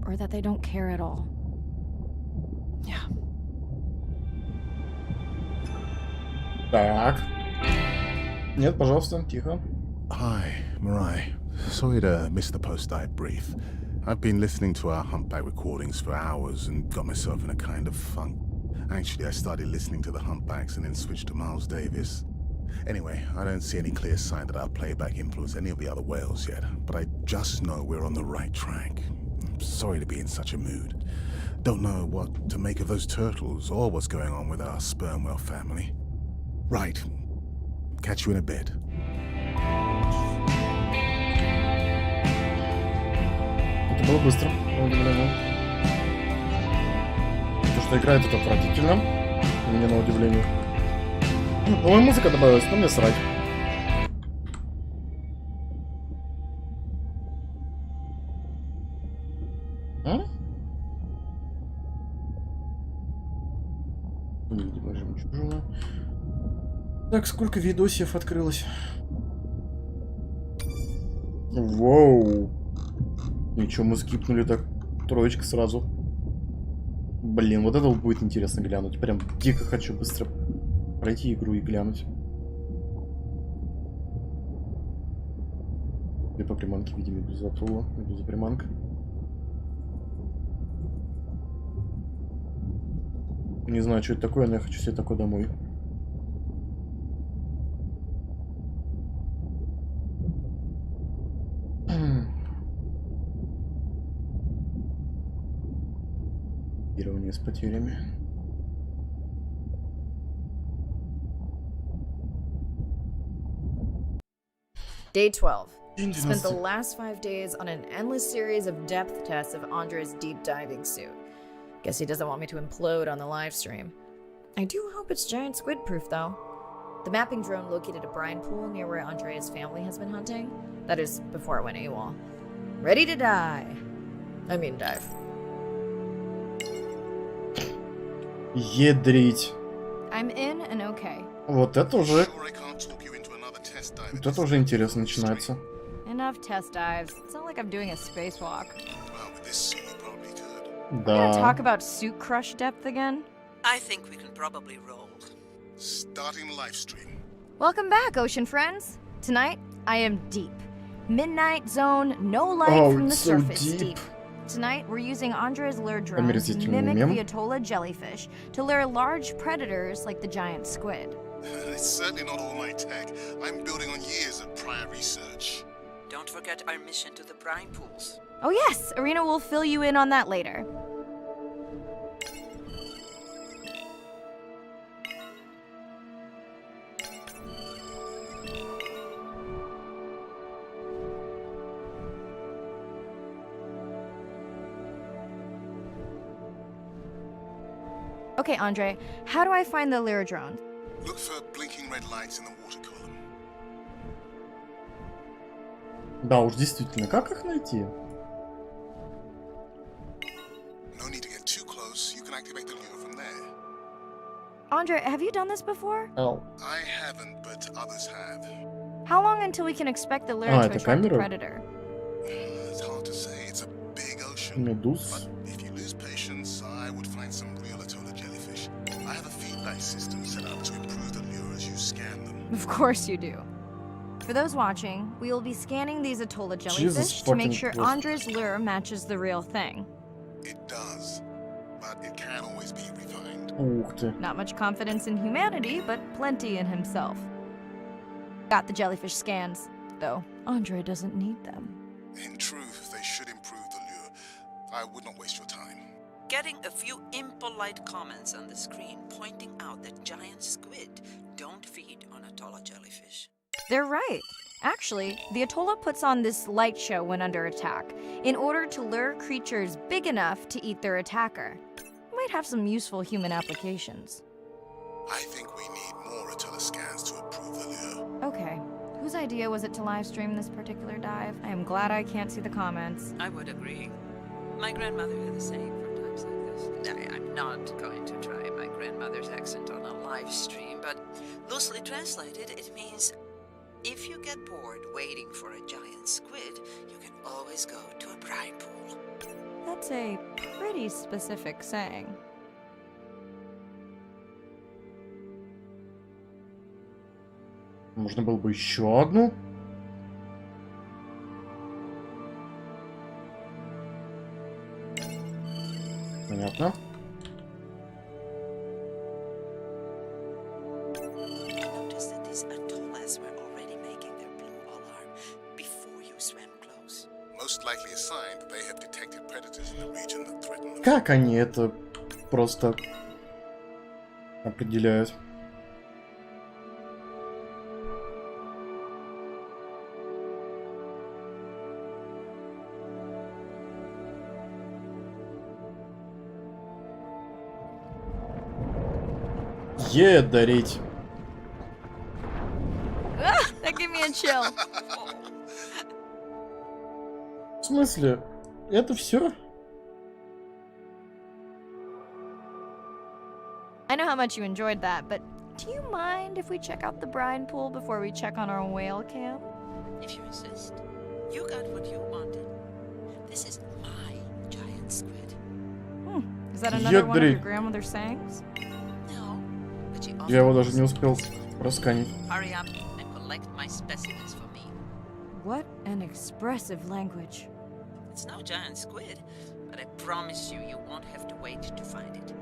S2: or that they don't care at all. Yeah.
S1: Так. Нет, пожалуйста, тихо.
S3: Hi, Mirai. Sorry to miss the post-dive brief. I've been listening to our humpback recordings for hours and got myself in a kind of funk. Actually, I started listening to the humpbacks and then switched to Miles Davis. Anyway, I don't see any clear sign that our playback influenced any of the other whales yet, but I just know we're on the right track. I'm sorry to be in such a mood. Don't know what to make of those turtles or what's going on with our sperm whale family. Right. Catch you in a bit.
S1: Это было быстро, на удивление. То, что играет, это отвратительно. Мне на удивление. По-моему, музыка добавилась, но мне срать. Невидимая жемчужина. Так, сколько видосов открылось? Воу. Ничего, мы скипнули так. Троечка сразу. Блин, вот это вот будет интересно глянуть. Прям дико хочу быстро пройти игру и глянуть. Где по приманке, видимо, медуза оттуда. Медуза приманка. Не знаю, что это такое, но я хочу себе такое домой. С потерями.
S6: Day 12. Spent the last 5 days on an endless series of depth tests of Andre's deep diving suit. Guess he doesn't want me to implode on the live stream. I do hope it's giant squid proof though. The mapping drone located a brine pool near where Andre's family has been hunting. That is before it went AWOL. Ready to dive. Dive.
S1: Ядрить.
S2: I'm in and okay.
S1: Вот это уже... Вот это уже интересно начинается.
S2: Enough test dives. It's not like I'm doing a spacewalk.
S1: Да.
S2: Talk about suit crush depth again?
S4: I think we can probably roll.
S3: Starting live stream.
S2: Welcome back, ocean friends. Tonight, I am deep. Midnight zone, no light from the
S1: so
S2: surface
S1: deep.
S2: Tonight, we're using Andre's lure drone to mimic the Atolla jellyfish to lure large predators like the giant squid.
S3: It's certainly not all my tech. I'm building on years of prior research.
S4: Don't forget our mission to the brine pools.
S2: Oh yes, Irina will fill you in on that later. Okay, Andre, how do I find the lure drone?
S3: Look for blinking red lights in the water column.
S1: Да уж, действительно, как их найти?
S3: No need to get too close. You can activate the lure from there.
S2: Andre, have you done this before?
S1: Ау.
S3: I haven't, but others have.
S2: How long until we can expect the lure
S1: Ah,
S2: to
S1: это
S2: attract the
S1: камера?
S2: predator?
S3: It's hard to say. It's a big ocean.
S1: Медуз.
S3: But if you lose patience, I would find some real Atola jellyfish. I have a feedback system set up to improve the lure as you scan them.
S2: Of course you do. For those watching, we will be scanning these Atola
S1: Jesus
S2: jellyfish to make
S1: fucking
S2: sure
S1: Christ.
S2: Andre's lure matches the real thing.
S3: It does, but it can always be refined.
S1: Ух ты.
S2: Not much confidence in humanity, but plenty in himself. Got the jellyfish scans, though Andre doesn't need them.
S3: In truth, they should improve the lure. I would not waste your time.
S4: Getting a few impolite comments on the screen pointing out that giant squid don't feed on Atola jellyfish.
S2: They're right. Actually, the Atola puts on this light show when under attack, in order to lure creatures big enough to eat their attacker. Might have some useful human applications.
S3: I think we need more Atola scans to improve the lure.
S2: Okay, whose idea was it to live stream this particular dive? I am glad I can't see the comments.
S4: I would agree. My grandmother had the same for times like this. I'm not going to try my grandmother's accent on a live stream, but loosely translated, it means if you get bored waiting for a giant squid, you can always go to a brine pool.
S2: That's a pretty specific saying.
S1: Можно было бы еще одну. Понятно.
S4: Notice that these atollas were already making their blue alarm before you swam close.
S3: Most likely a sign that they have detected predators in the region that threaten them.
S1: Как они это просто определяют? Дарить.
S2: That gave me a chill.
S1: В смысле? Это все?
S2: I know how much you enjoyed that, but do you mind if we check out the brine pool before we check on our whale cam?
S4: If you insist, you got what you wanted. This is my giant squid.
S2: Is that another one of
S1: Ядрить.
S2: your grandmother's sayings?
S4: No, but she
S1: Я его
S4: often
S1: даже не
S4: wants
S1: успел
S4: this one.
S1: просканить.
S4: Hurry up and collect my specimens for me.
S2: What an expressive language.
S4: It's no giant squid, but I promise you, you won't have to wait to find it.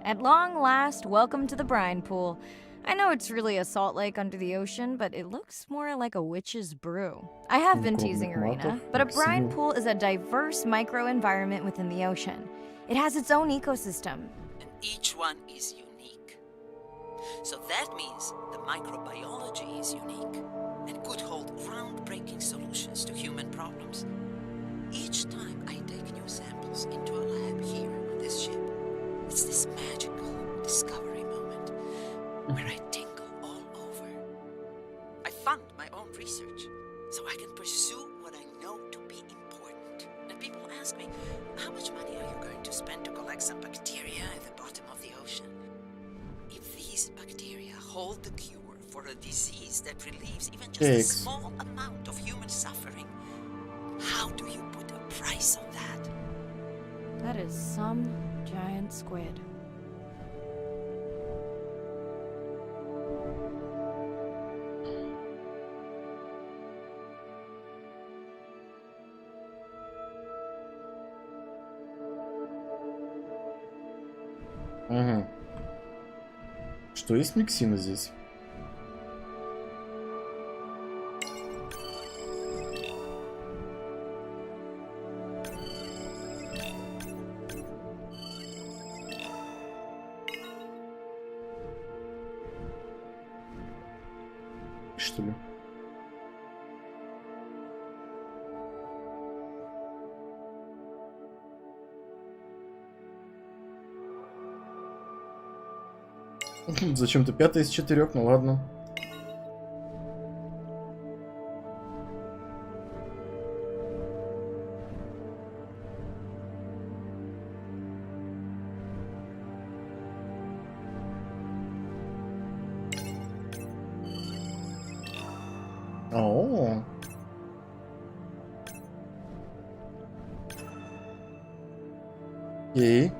S2: At long last, welcome to the brine pool. I know it's really a salt lake under the ocean, but it looks more like a witch's brew. I have been teasing Arena, but a brine pool is a diverse microenvironment within the ocean. It has its own ecosystem.
S4: And each one is unique. So that means the microbiology is unique and could hold groundbreaking solutions to human problems. Each time I take new samples into a lab here on this ship, it's this magical discovery moment where I tingle all over. I fund my own research so I can pursue what I know to be important. And people ask me, how much money are you going to spend to collect some bacteria at the bottom of the ocean? If these bacteria hold the cure for a disease that relieves even just a small amount of human suffering, how do you put a price on that?
S2: That is some giant squid.
S1: Угу. Что есть миксина здесь? что ли? Зачем-то 5 из 4, ну ладно. О. И.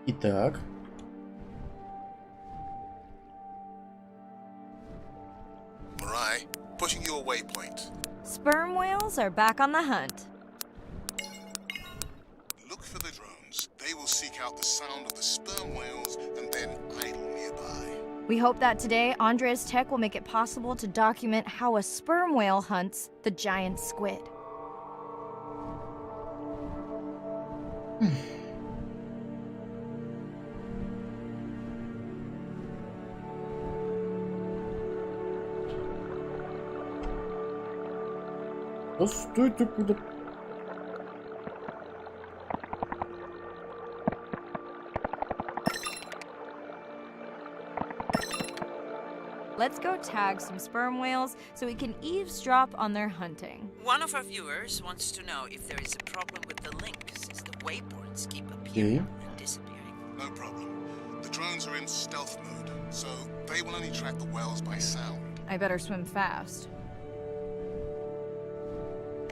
S1: Итак.
S3: Mirai, pushing you a waypoint.
S6: Sperm whales are back on the hunt.
S3: Look for the drones. They will seek out the sound of the sperm whales and then idle nearby.
S2: We hope that today, Andrea's tech will make it possible to document how a sperm whale hunts the giant squid.
S1: Да стой ты куда?
S2: Let's go tag some sperm whales so we can eavesdrop on their hunting.
S4: One of our viewers wants to know if there is a problem with the link, since the waypoints keep appearing and disappearing.
S3: No problem. The drones are in stealth mode, so they will only track the whales by sound.
S2: I better swim fast.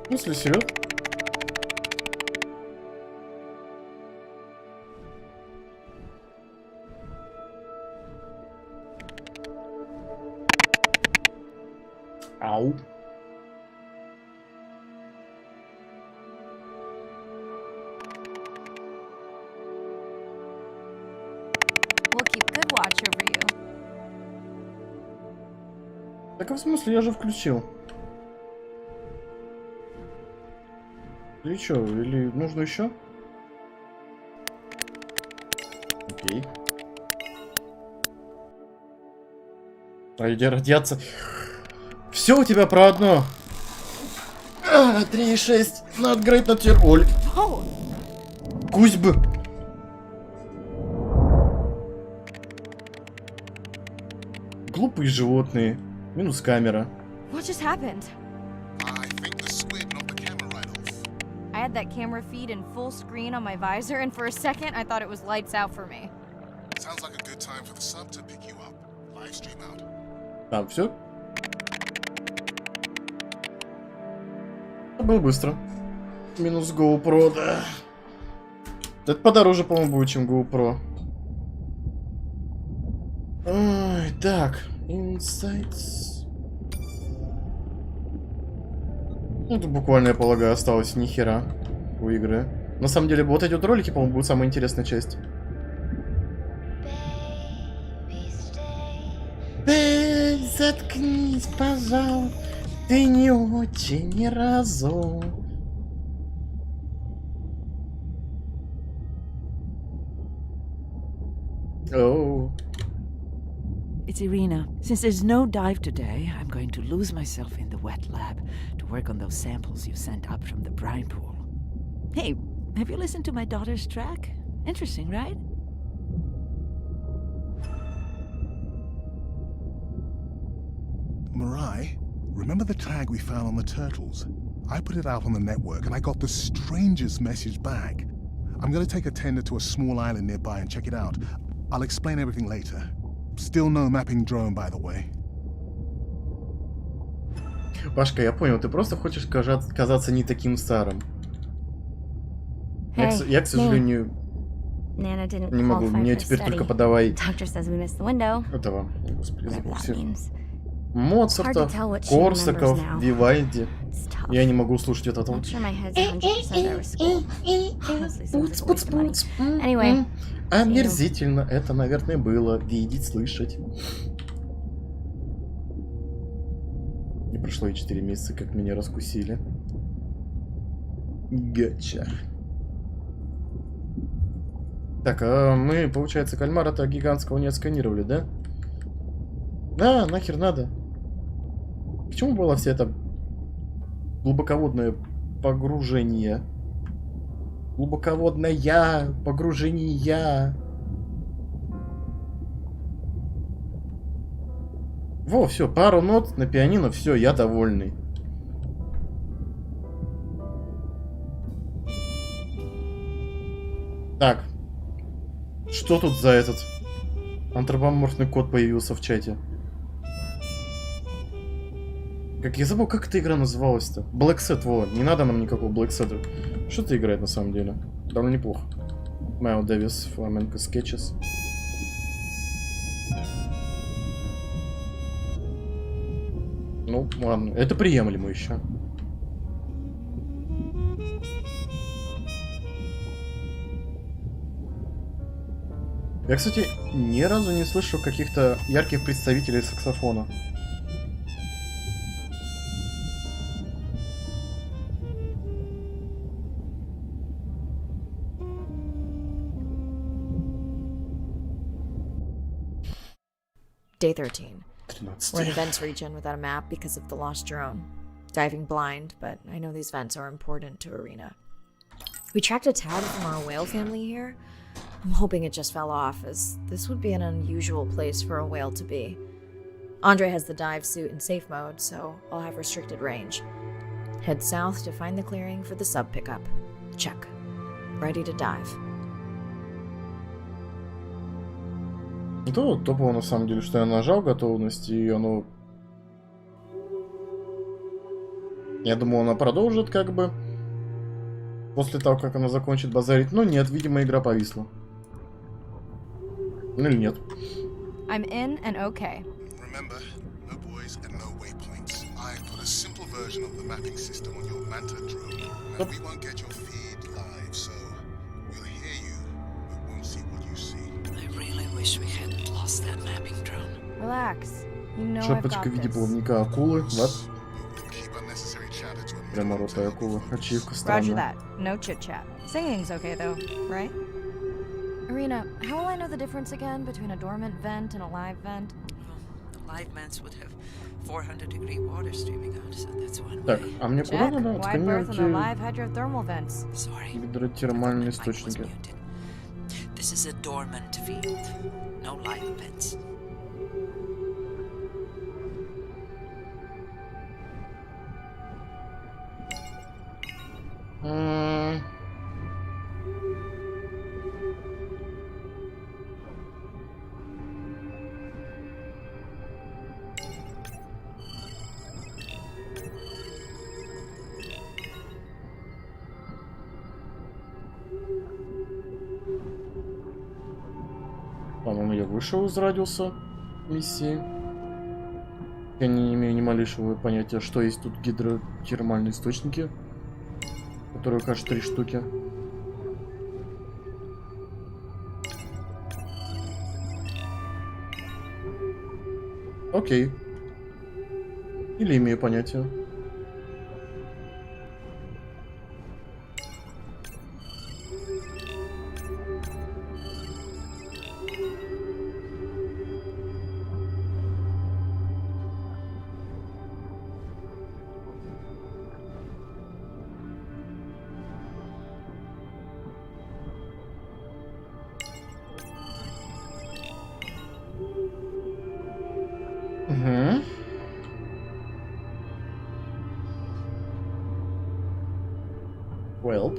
S1: Если серьезно. Ау.
S2: We'll keep good watch over you.
S1: Так, а в смысле, я же включил. Или что, или нужно еще? Окей. А где радиация? Все у тебя про одно. 3,6. Not great, not your all. Кузьбы. Глупые животные. Минус камера.
S2: What just happened?
S3: I think the squid knocked the camera right off.
S2: I had that camera feed in full screen on my visor, and for a second, I thought it was lights out for me.
S3: Sounds like a good time for the sub to pick you up. Live stream out.
S1: А, все? Это было быстро. Минус GoPro, да. Это подороже, по-моему, будет, чем GoPro. Ой, так. Insights. Ну, тут буквально, я полагаю, осталось ни хера у игры. На самом деле, вот эти вот ролики, по-моему, будут самая интересная часть. Эй, заткнись, пожалуйста. Ты не очень ни разу. Оу.
S7: It's Irina. Since there's no dive today, I'm going to lose myself in the wet lab to work on those samples you sent up from the brine pool. Hey, have you listened to my daughter's track? Interesting, right?
S3: Mirai, remember the tag we found on the turtles? I put it out on the network and I got the strangest message back. I'm gonna take a tender to a small island nearby and check it out. I'll explain everything later. Still no mapping drone, by the way.
S1: Пашка, я понял, ты просто хочешь казаться не таким старым. Я, к сожалению,
S5: Nana didn't
S1: не могу.
S5: qualify
S1: Мне
S5: for
S1: теперь
S5: study.
S1: только подавай
S5: Doctor says we missed the window.
S1: этого. Господи,
S5: Whatever
S1: забыл
S5: that
S1: всех.
S5: means.
S1: Моцартов,
S5: Hard to tell what she
S1: Корсаков,
S5: remembers now.
S1: Вивальди.
S5: It's tough.
S1: Я не могу слушать это.
S5: Not sure my head's 100% there was school. Honestly, so it's a waste of money. Anyway,
S1: Омерзительно это, наверное, было видеть, слышать. Не прошло и 4 месяца, как меня раскусили. Гача. Так, а мы, получается, кальмара-то гигантского не отсканировали, да? Да, нахер надо. К чему было все это глубоководное погружение? Глубоководное погружение. Во, все, пару нот на пианино, все, я довольный. Так. Что тут за этот антропоморфный кот появился в чате? Как я забыл, как эта игра называлась-то? Black Set, во, не надо нам никакого Black Set. Что ты играет на самом деле? Довольно неплохо. Майл Дэвис, Flamenco Sketches. Ну, ладно, это приемлемо еще. Я, кстати, ни разу не слышу каких-то ярких представителей саксофона.
S6: Day 13.
S1: 13.
S6: We're in the vents region without a map because of the lost drone. Diving blind, but I know these vents are important to Arena. We tracked a tag from our whale family here. I'm hoping it just fell off, as this would be an unusual place for a whale to be. Andre has the dive suit in safe mode, so I'll have restricted range. Head south to find the clearing for the sub pickup. Check. Ready to dive.
S1: Это вот топово на самом деле, что я нажал готовность, и оно... Я думал, она продолжит как бы после того, как она закончит базарить. Но нет, видимо, игра повисла. Ну или нет.
S2: I'm in and okay.
S3: Remember, no buoys and no waypoints. I put a simple version of the mapping system on your Manta drone. Now we won't get your feed live, so we'll hear you, but won't see what you see.
S4: I really wish we hadn't lost that mapping drone.
S2: Relax. You know I've
S1: Шапочка
S2: got
S1: в виде
S2: this.
S1: плавника акулы. Вот.
S3: We'll keep unnecessary chatter to a
S1: Прямо
S3: minimum.
S1: ротая акула. Ачивка
S2: Roger
S1: странная.
S2: that. No chit chat. Singing's okay though, right? Arena, how will I know the difference again between a dormant vent and a live vent?
S4: Well, the live vents would have 400-degree water streaming out, so that's one
S1: Так,
S4: way.
S1: а мне куда
S2: Check.
S1: надо
S2: Wide berth and the
S1: отсканировать
S2: live hydrothermal vents.
S4: Sorry.
S1: гидротермальные
S4: I thought my mic was
S1: источники?
S4: muted. This is a dormant field. No live vents.
S1: М. По-моему, я вышел из радиуса миссии. Я не имею ни малейшего понятия, что есть тут гидротермальные источники, которые, кажется, 3 штуки. Окей. Или имею понятие. Угу. Welp.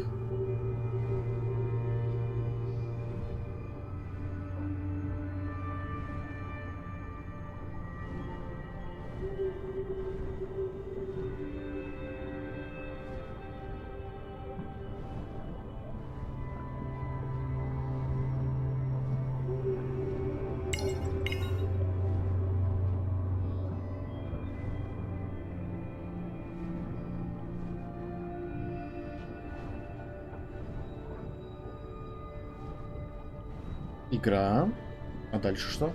S1: Игра. А дальше что?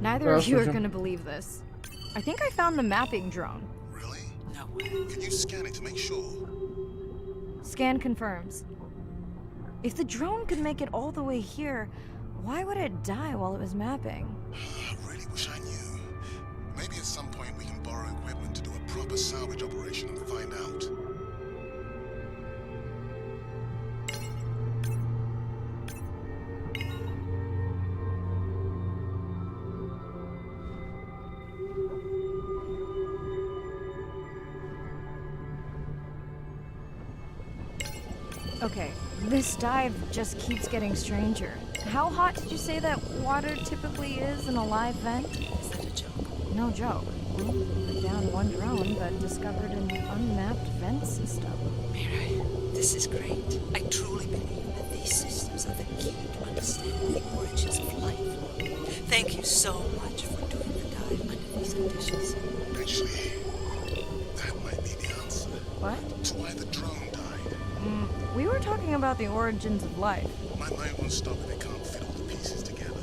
S2: Neither of you are
S1: Здравствуйте.
S2: gonna believe this. I think I found the mapping drone.
S3: Really?
S4: No way.
S3: Can you scan it to make sure?
S2: Scan confirms. If the drone could make it all the way here, why would it die while it was mapping?
S3: I really wish I knew. Maybe at some point we can borrow equipment to do a proper salvage operation and find out.
S2: Okay, this dive just keeps getting stranger. How hot did you say that water typically is in a live vent?
S4: Is that a joke?
S2: No joke. Put down one drone, but discovered an unmapped vent system.
S4: Mirai, this is great. I truly believe that these systems are the key to understanding the origins of life. Thank you so much for doing the dive under these conditions.
S3: Actually, that might be the answer
S2: What?
S3: to why the drone died.
S2: We were talking about the origins of life.
S3: My mind won't stop if it can't fit all the pieces together.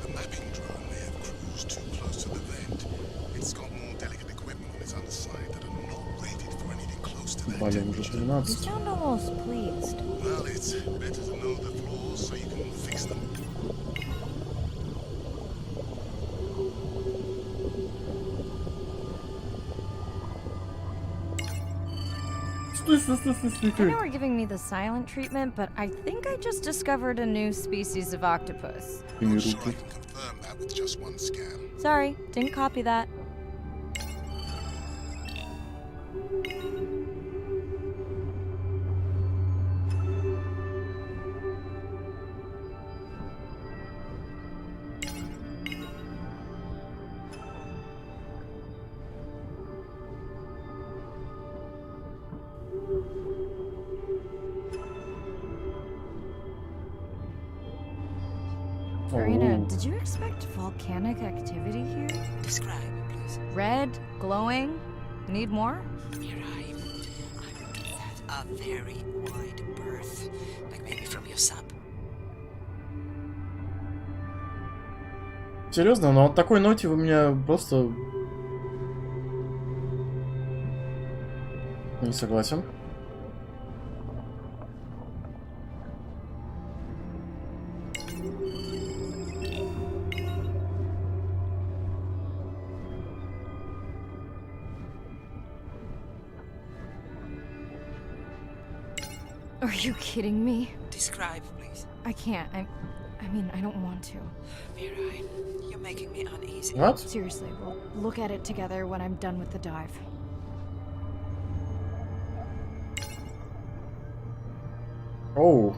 S3: The mapping drone may have cruised too close to the vent. It's got more delicate equipment on its underside that are not rated for anything close to that
S1: Блин, уже
S3: temperature.
S2: You
S1: 12.
S2: sound almost pleased.
S3: Well, it's better to know the flaws so you can fix them.
S2: I know we're giving me the silent treatment, but I think I just discovered a new species of octopus.
S3: I'm not sure I can confirm that with just one scan.
S2: Sorry, didn't copy that. Marina, did you expect volcanic activity here?
S4: Describe, please.
S2: Red, glowing. Need more?
S4: Mirai, I would give that a very wide berth. Like maybe from your sub.
S1: Серьезно, но от такой ноте вы меня просто... Не согласен.
S2: Are you kidding me?
S4: Describe, please.
S2: I can't. I mean, I don't want to.
S4: Mirai, you're making me uneasy.
S1: What?
S2: Seriously, we'll look at it together when I'm done with the dive.
S1: Оу.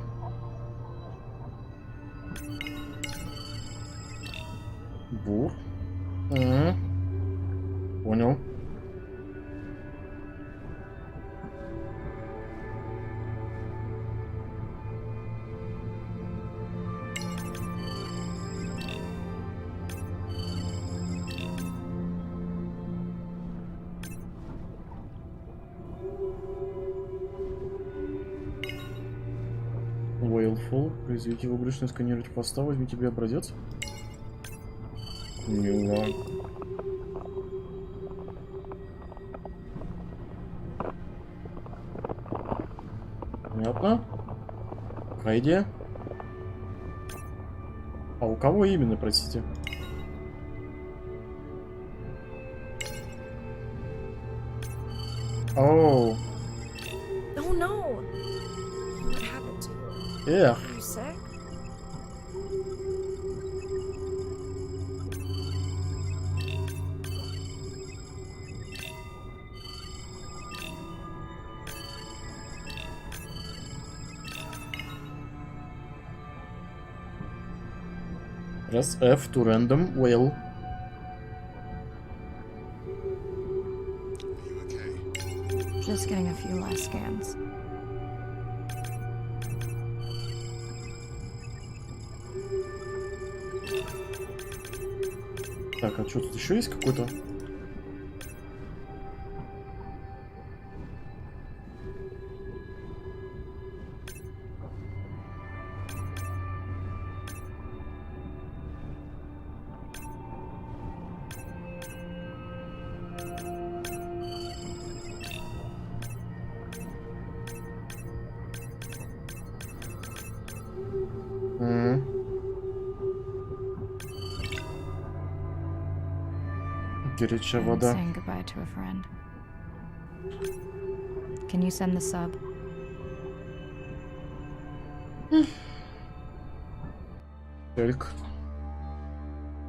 S1: Бур. Понял. Whalefall. Произведите выборочно сканировать хвоста. Возьми тебе образец. Мила. Понятно. Какая идея? А у кого именно, простите? Оу.
S6: Oh no! What happened to you?
S1: Эх.
S6: Are you sick?
S1: Press F to random whale.
S3: Are you okay?
S2: Just getting a few last scans.
S1: Так, а что тут еще есть какой-то? Горячая
S2: and
S1: вода.
S2: saying goodbye to a friend. Can you send the sub?
S1: Эльк.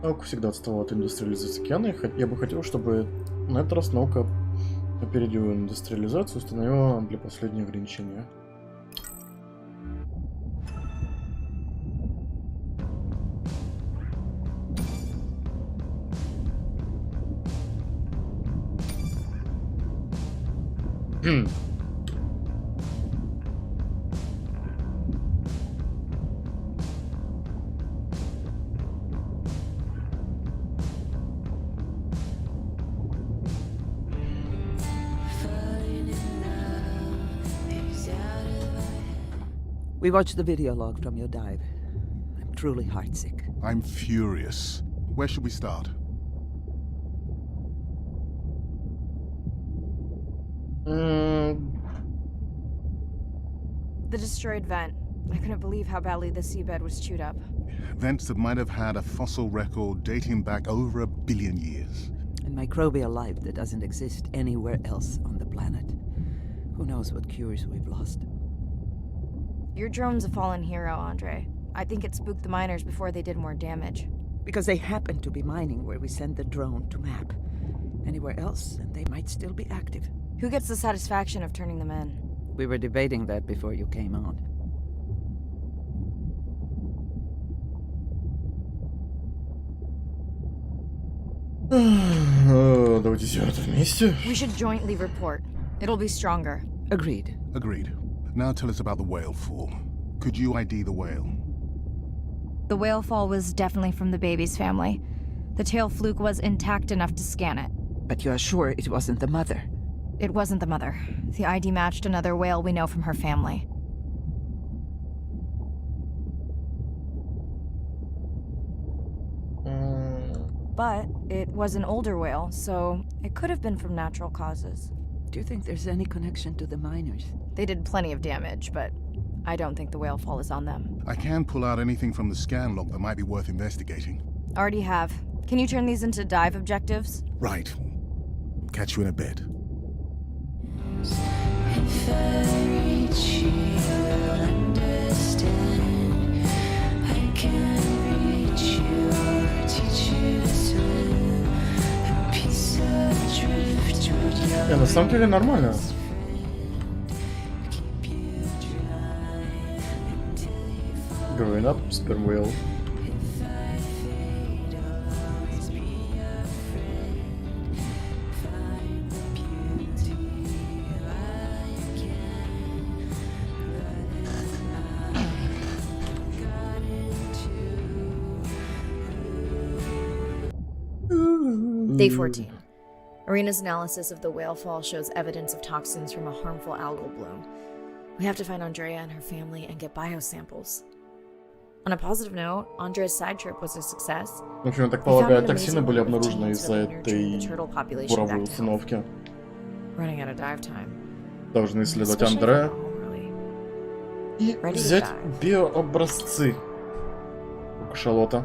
S1: Наука всегда отставала от индустриализации океана. Я бы хотел, чтобы на этот раз наука опередила индустриализацию, установила для последнего ограничения.
S7: We watched the video log from your dive. I'm truly heartsick.
S3: I'm furious. Where should we start?
S2: The destroyed vent. I couldn't believe how badly the seabed was chewed up.
S3: Vents that might have had a fossil record dating back over 1 billion years.
S7: And microbial life that doesn't exist anywhere else on the planet. Who knows what cures we've lost?
S2: Your drone's a fallen hero, Andre. I think it spooked the miners before they did more damage.
S7: Because they happen to be mining where we sent the drone to map. Anywhere else, and they might still be active.
S2: Who gets the satisfaction of turning them in?
S7: We were debating that before you came on.
S1: Давайте сделаем это вместе.
S2: We should jointly report. It'll be stronger.
S7: Agreed.
S3: Agreed. Now tell us about the whale fall. Could you ID the whale?
S2: The whale fall was definitely from the baby's family. The tail fluke was intact enough to scan it.
S7: But you are sure it wasn't the mother?
S2: It wasn't the mother. The ID matched another whale we know from her family. But it was an older whale, so it could have been from natural causes.
S7: Do you think there's any connection to the miners?
S2: They did plenty of damage, but I don't think the whale fall is on them.
S3: I can pull out anything from the scan log that might be worth investigating.
S2: Already have. Can you turn these into dive objectives?
S3: Right. Catch you in a bit.
S8: If I reach you, you'll understand. I can reach you or teach you to swim. A piece of driftwood.
S1: На самом деле нормально.
S8: Keep you dry until you fall.
S1: Growing up, sperm whale.
S8: If I fade, I'll always be a friend. Find the beauty I can. But I got into.
S6: Day 14. Arena's analysis of the whale fall shows evidence of toxins from a harmful algal bloom. We have to find Andrea and her family and get biosamples. On a positive note, Andrea's side trip was a success.
S1: В общем, я так
S6: We found
S1: полагаю,
S6: an
S1: токсины
S6: amazing
S1: были
S6: way of
S1: обнаружены
S6: genes
S1: из-за
S6: that nurtured the
S1: этой
S6: turtle population
S1: буровой
S6: back to health.
S1: установки.
S6: Running out of dive time.
S1: Должны исследовать
S6: Especially
S1: Андрея
S6: for home early.
S1: и
S6: Ready to
S1: взять
S6: dive.
S1: биообразцы у кашалота.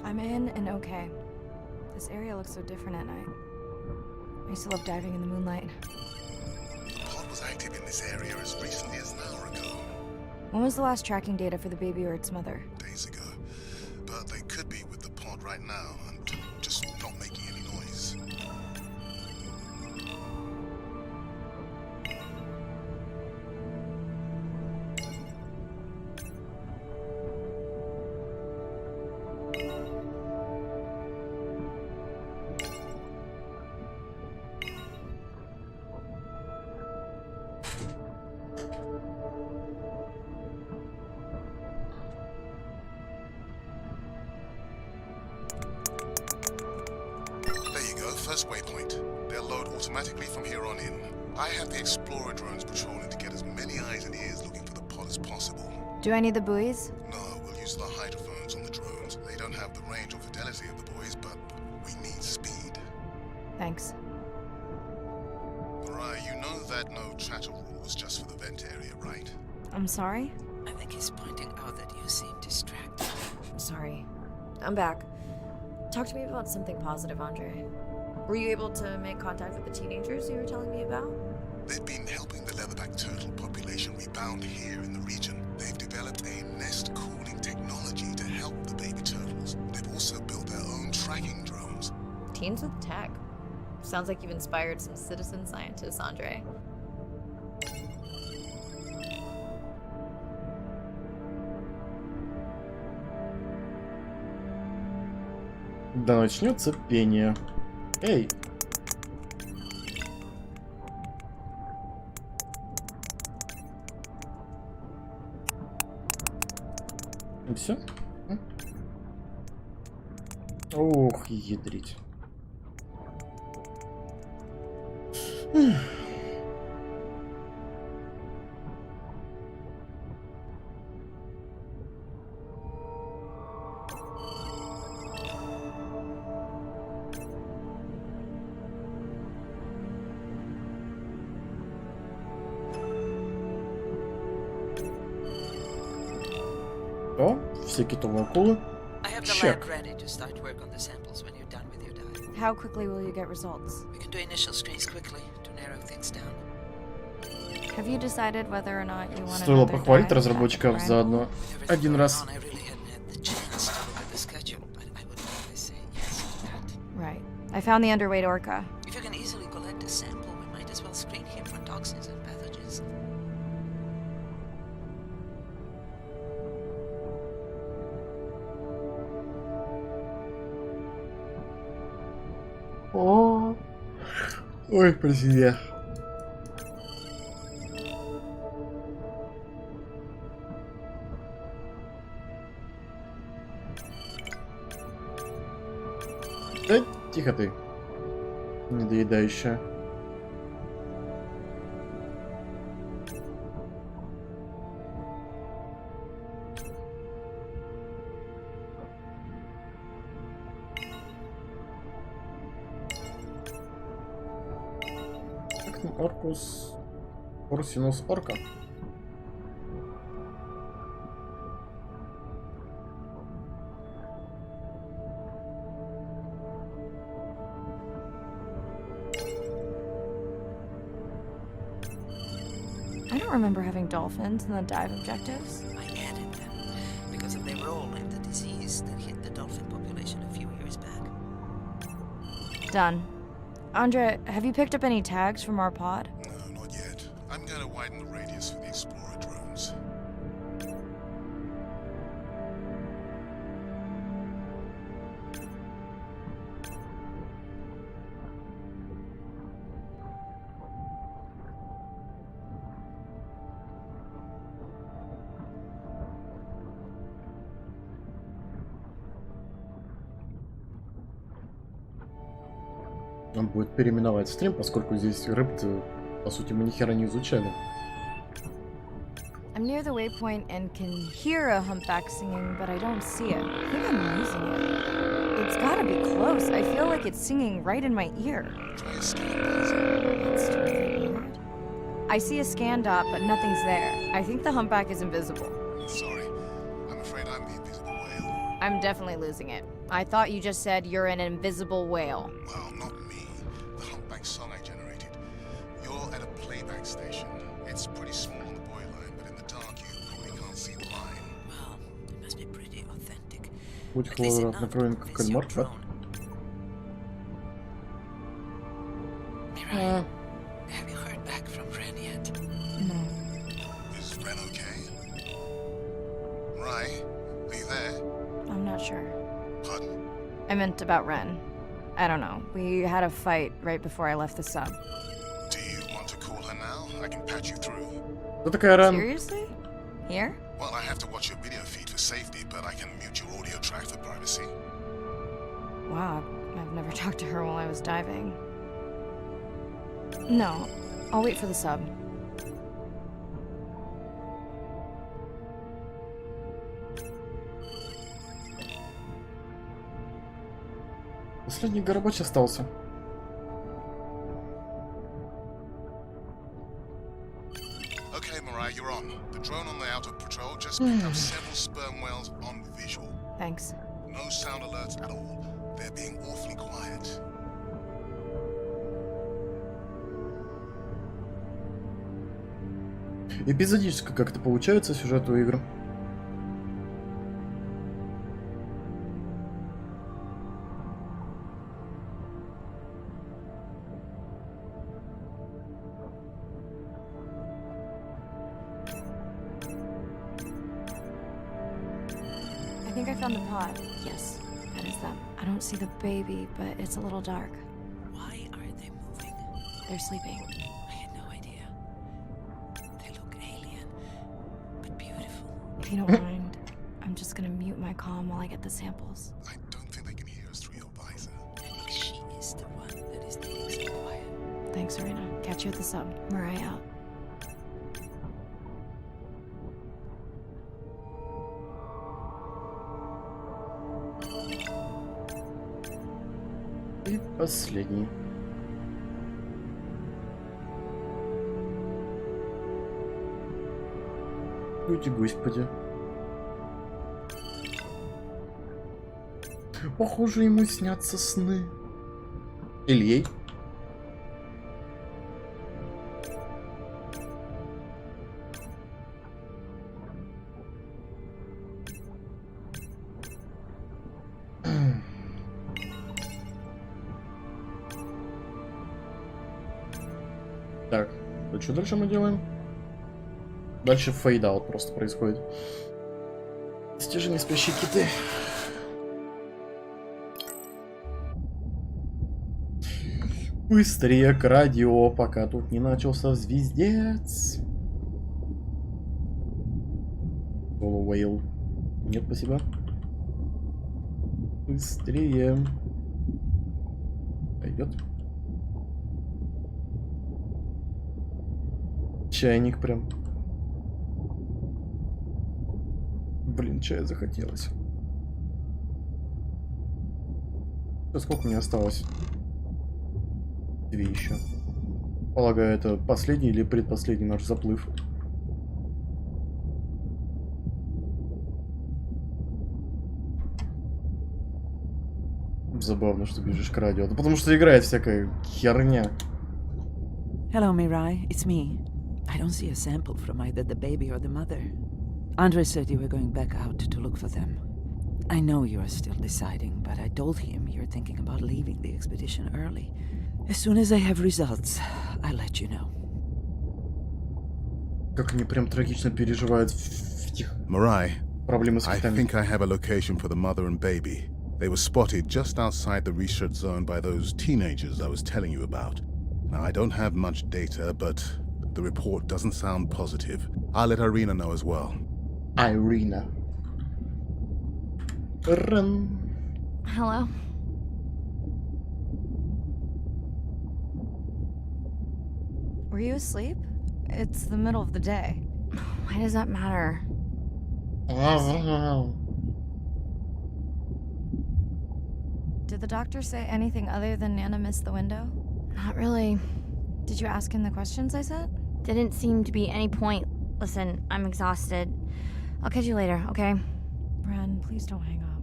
S2: I'm in and okay. This area looks so different at night. I used to love diving in the moonlight.
S3: Pod was active in this area as recently as an hour ago.
S2: When was the last tracking data for the baby or its mother?
S3: Days ago. But they could be with the pod right now and just not making any noise. There you go, first waypoint. They'll load automatically from here on in. I have the Explorer drones patrolling to get as many eyes and ears looking for the pod as possible.
S2: Do I need the buoys?
S3: No, we'll use the hydrophones on the drones. They don't have the range or fidelity of the boys, but we need speed.
S2: Thanks.
S3: Mariah, you know that no chatter rule was just for the vent area, right?
S2: I'm sorry?
S7: I think he's pointing out that you seem distracted.
S6: Sorry. I'm back. Talk to me about something positive, Andre. Were you able to make contact with the teenagers you were telling me about?
S3: They've been helping the leatherback turtle population rebound here in the region. They've developed a nest cooling technology to help the baby turtles. They've also built their own tracking drones.
S6: Teens with tech. Sounds like you've inspired some citizen scientists, Andre.
S1: Да начнется пение. Эй! И все? Ох, ядрить. О, все китовые акулы.
S4: I have the
S1: Check.
S4: lab ready to start work on the samples when you're done with your dive.
S2: How quickly will you get results?
S4: We can do initial screens quickly to narrow things down.
S2: Have you decided whether or not you want
S1: Стоило
S2: another
S1: похвалить
S2: dive
S1: разработчиков
S2: at
S1: заодно.
S4: With everything
S1: Один
S4: going
S1: раз.
S4: on, I really hadn't had the chance to look at the schedule, but I would always say yes to that.
S2: Right. I found the underweight orca.
S4: If you can easily collect a sample, we might as well screen him for toxins and pathogens.
S1: О, ой, про себя. Да, тихо ты, недоедающая. Оркус... Орсинус орка.
S2: I don't remember having dolphins in the dive objectives.
S4: I added them because of their role in the disease that hit the dolphin population a few years back.
S2: Done. Andre, have you picked up any tags from our pod?
S3: No, not yet. I'm going to widen the radius for the Explorer drones.
S1: Он будет переименовать стрим, поскольку здесь рыб-то, по сути, мы ни хера не изучали.
S2: I'm near the waypoint and can hear a humpback singing, but I don't see it. I think I'm losing it. It's gotta be close. I feel like it's singing right in my ear.
S3: Try a scan, please.
S2: That's totally weird. I see a scan dot, but nothing's there. I think the humpback is invisible.
S3: Sorry. I'm afraid I'm the invisible whale.
S2: I'm definitely losing it. I thought you just said you're an invisible whale.
S3: Well, not me. The humpback song I generated. You're at a playback station. It's pretty small on the buoy line, but in the dark you probably can't see the line.
S4: Well, it must be pretty authentic.
S1: Будь
S4: At least
S1: хлорат
S4: enough
S1: накроем
S4: to
S1: как
S4: convince your
S1: кальмар, да?
S4: drone. Mirai, have you heard back from Ren yet?
S2: No.
S3: Is Ren okay? Rai, are you there?
S2: I'm not sure.
S3: Pardon?
S2: I meant about Ren. I don't know. We had a fight right before I left the sub.
S3: Do you want to call her now? I can patch you through.
S1: Кто такая Рен?
S2: Seriously? Here?
S3: Well, I have to watch your video feed for safety, but I can mute your audio track for privacy.
S2: Wow, I've never talked to her while I was diving. No, I'll wait for the sub.
S1: Последний горбач остался.
S3: Okay, Mirai, you're on. The drone on the outer patrol just picked up several sperm whales on visual.
S2: Thanks.
S3: No sound alerts at all. They're being awfully quiet.
S1: Эпизодически как-то получается сюжет у игр.
S2: I think I found the pod. Yes, that is them. I don't see the baby, but it's a little dark.
S4: Why are they moving?
S2: They're sleeping.
S4: I had no idea. They look alien, but beautiful.
S2: If you don't mind, I'm just gonna mute my comm while I get the samples.
S3: I don't think they can hear us through your visor.
S4: And she is the one that is needing some quiet.
S2: Thanks, Serena. Catch you at the sub. Mariah out.
S1: И последний. Господи. Похоже, ему снятся сны. Или ей. Так, а что дальше мы делаем? Дальше фейдаут просто происходит. Достижение спящие киты. Быстрее к радио, пока тут не начался звездец. Whale. Нет, спасибо. Быстрее. Пойдет. Чайник прям. Блин, чая захотелось. Сколько мне осталось? 2 еще. Полагаю, это последний или предпоследний наш заплыв. Забавно, что бежишь к радио. Да потому что играет всякая херня.
S7: Hello, Mirai. It's me. I don't see a sample from either the baby or the mother. Andre said you were going back out to look for them. I know you are still deciding, but I told him you're thinking about leaving the expedition early. As soon as I have results, I'll let you know.
S1: Как они прям трагично переживают в этих
S3: Mirai,
S1: проблемы с
S3: I
S1: китами.
S3: think I have a location for the mother and baby. They were spotted just outside the research zone by those teenagers I was telling you about. Now, I don't have much data, but the report doesn't sound positive. I'll let Irina know as well.
S1: Irina. Run.
S2: Hello? Were you asleep? It's the middle of the day.
S5: Why does that matter?
S2: Did the doctor say anything other than Nana missed the window?
S5: Not really.
S2: Did you ask him the questions I sent?
S5: Didn't seem to be any point. Listen, I'm exhausted. I'll catch you later, okay?
S2: Bren, please don't hang up.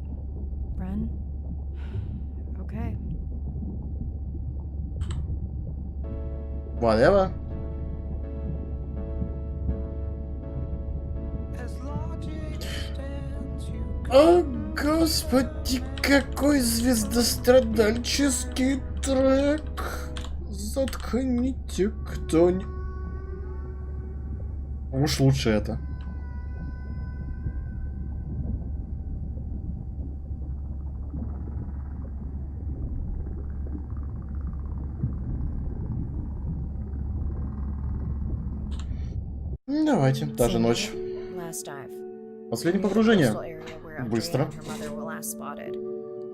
S2: Bren? Okay.
S1: Whatever. О, господи, какой звездострадальческий трек. Заткните кто-нибудь. Уж лучше это. Давайте, та же ночь.
S6: Last dive.
S1: Последнее
S6: Near the
S1: погружение.
S6: coastal area where Andrea
S1: Быстро.
S6: and her mother were last spotted.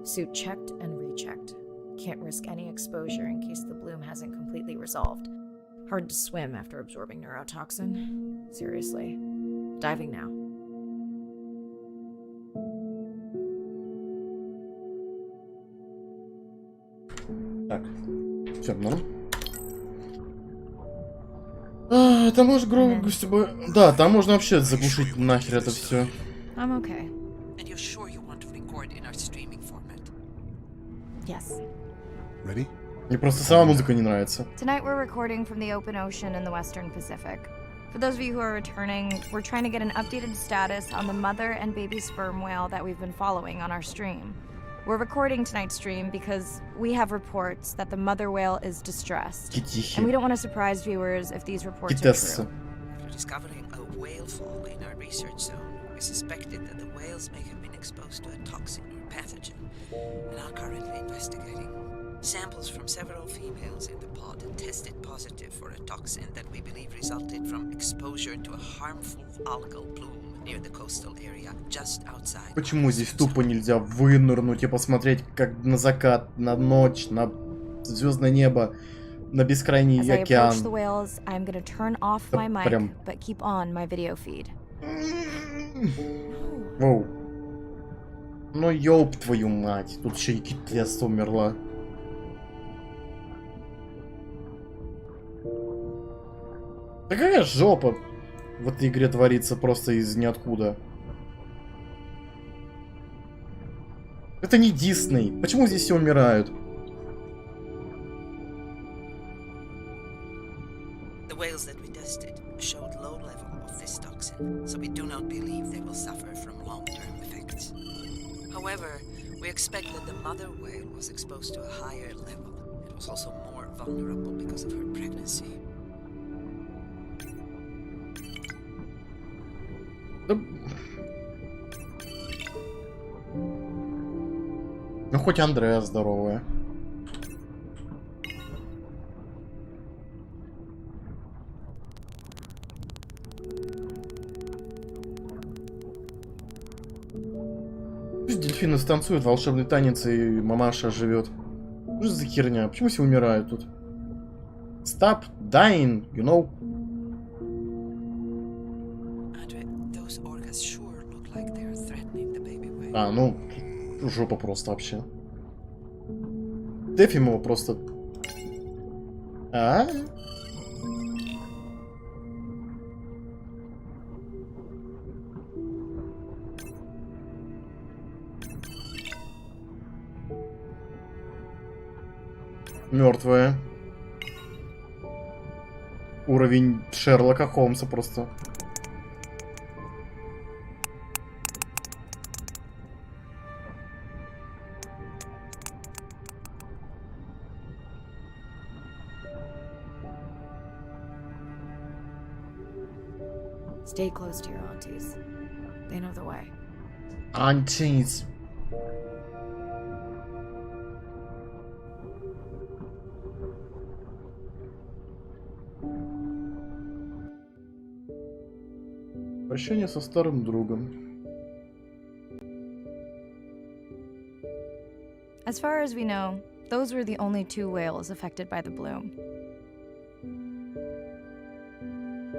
S6: Suit checked and rechecked. Can't risk any exposure in case the bloom hasn't completely resolved. Hard to swim after absorbing neurotoxin. Seriously. Diving now.
S1: Так, все, норм. А, там может громкость бы... Да, там можно вообще заглушить нахер это все.
S2: I'm okay.
S4: And you're sure you want to record in our streaming format?
S2: Yes.
S3: Ready?
S1: Мне просто сама музыка не нравится.
S2: Tonight we're recording from the open ocean in the western Pacific. For those of you who are returning, we're trying to get an updated status on the mother and baby sperm whale that we've been following on our stream. We're recording tonight's stream because we have reports that the mother whale is distressed. And we don't want to surprise viewers if these reports are true.
S4: After discovering a whale fall in our research zone, we suspected that the whales may have been exposed to a toxin or pathogen, and are currently investigating. Samples from several females in the pod tested positive for a toxin that we believe resulted from exposure to a harmful algal bloom near the coastal area just outside.
S1: Почему здесь тупо нельзя вынырнуть и посмотреть, как на закат, на ночь, на звездное небо, на бескрайний
S2: As I
S1: океан?
S2: approach the whales, I'm gonna turn off my mic,
S1: прям-
S2: but keep on my video feed.
S1: Воу. Ну ёб твою мать, тут еще и китес умерла. Да какая жопа в этой игре творится просто из ниоткуда. Это не Дисней. Почему здесь все умирают?
S4: The whales that we tested showed low level of this toxin, so we do not believe they will suffer from long-term effects. However, we expect that the mother whale was exposed to a higher level. It was also more vulnerable because of her pregnancy.
S1: Да... Ну хоть Андреа здоровая. Пусть дельфины станцуют волшебный танец и мамаша живет. Что за херня? Почему все умирают тут? Stop dying, you know?
S4: Those orcas sure look like they are threatening the baby whale.
S1: А, ну, жопа просто вообще. Дефим его просто... А? Мертвая. Уровень Шерлока Холмса просто.
S6: Stay close to your aunties. They know the way.
S1: Aunties. Прощание со старым другом.
S2: As far as we know, those were the only 2 whales affected by the bloom.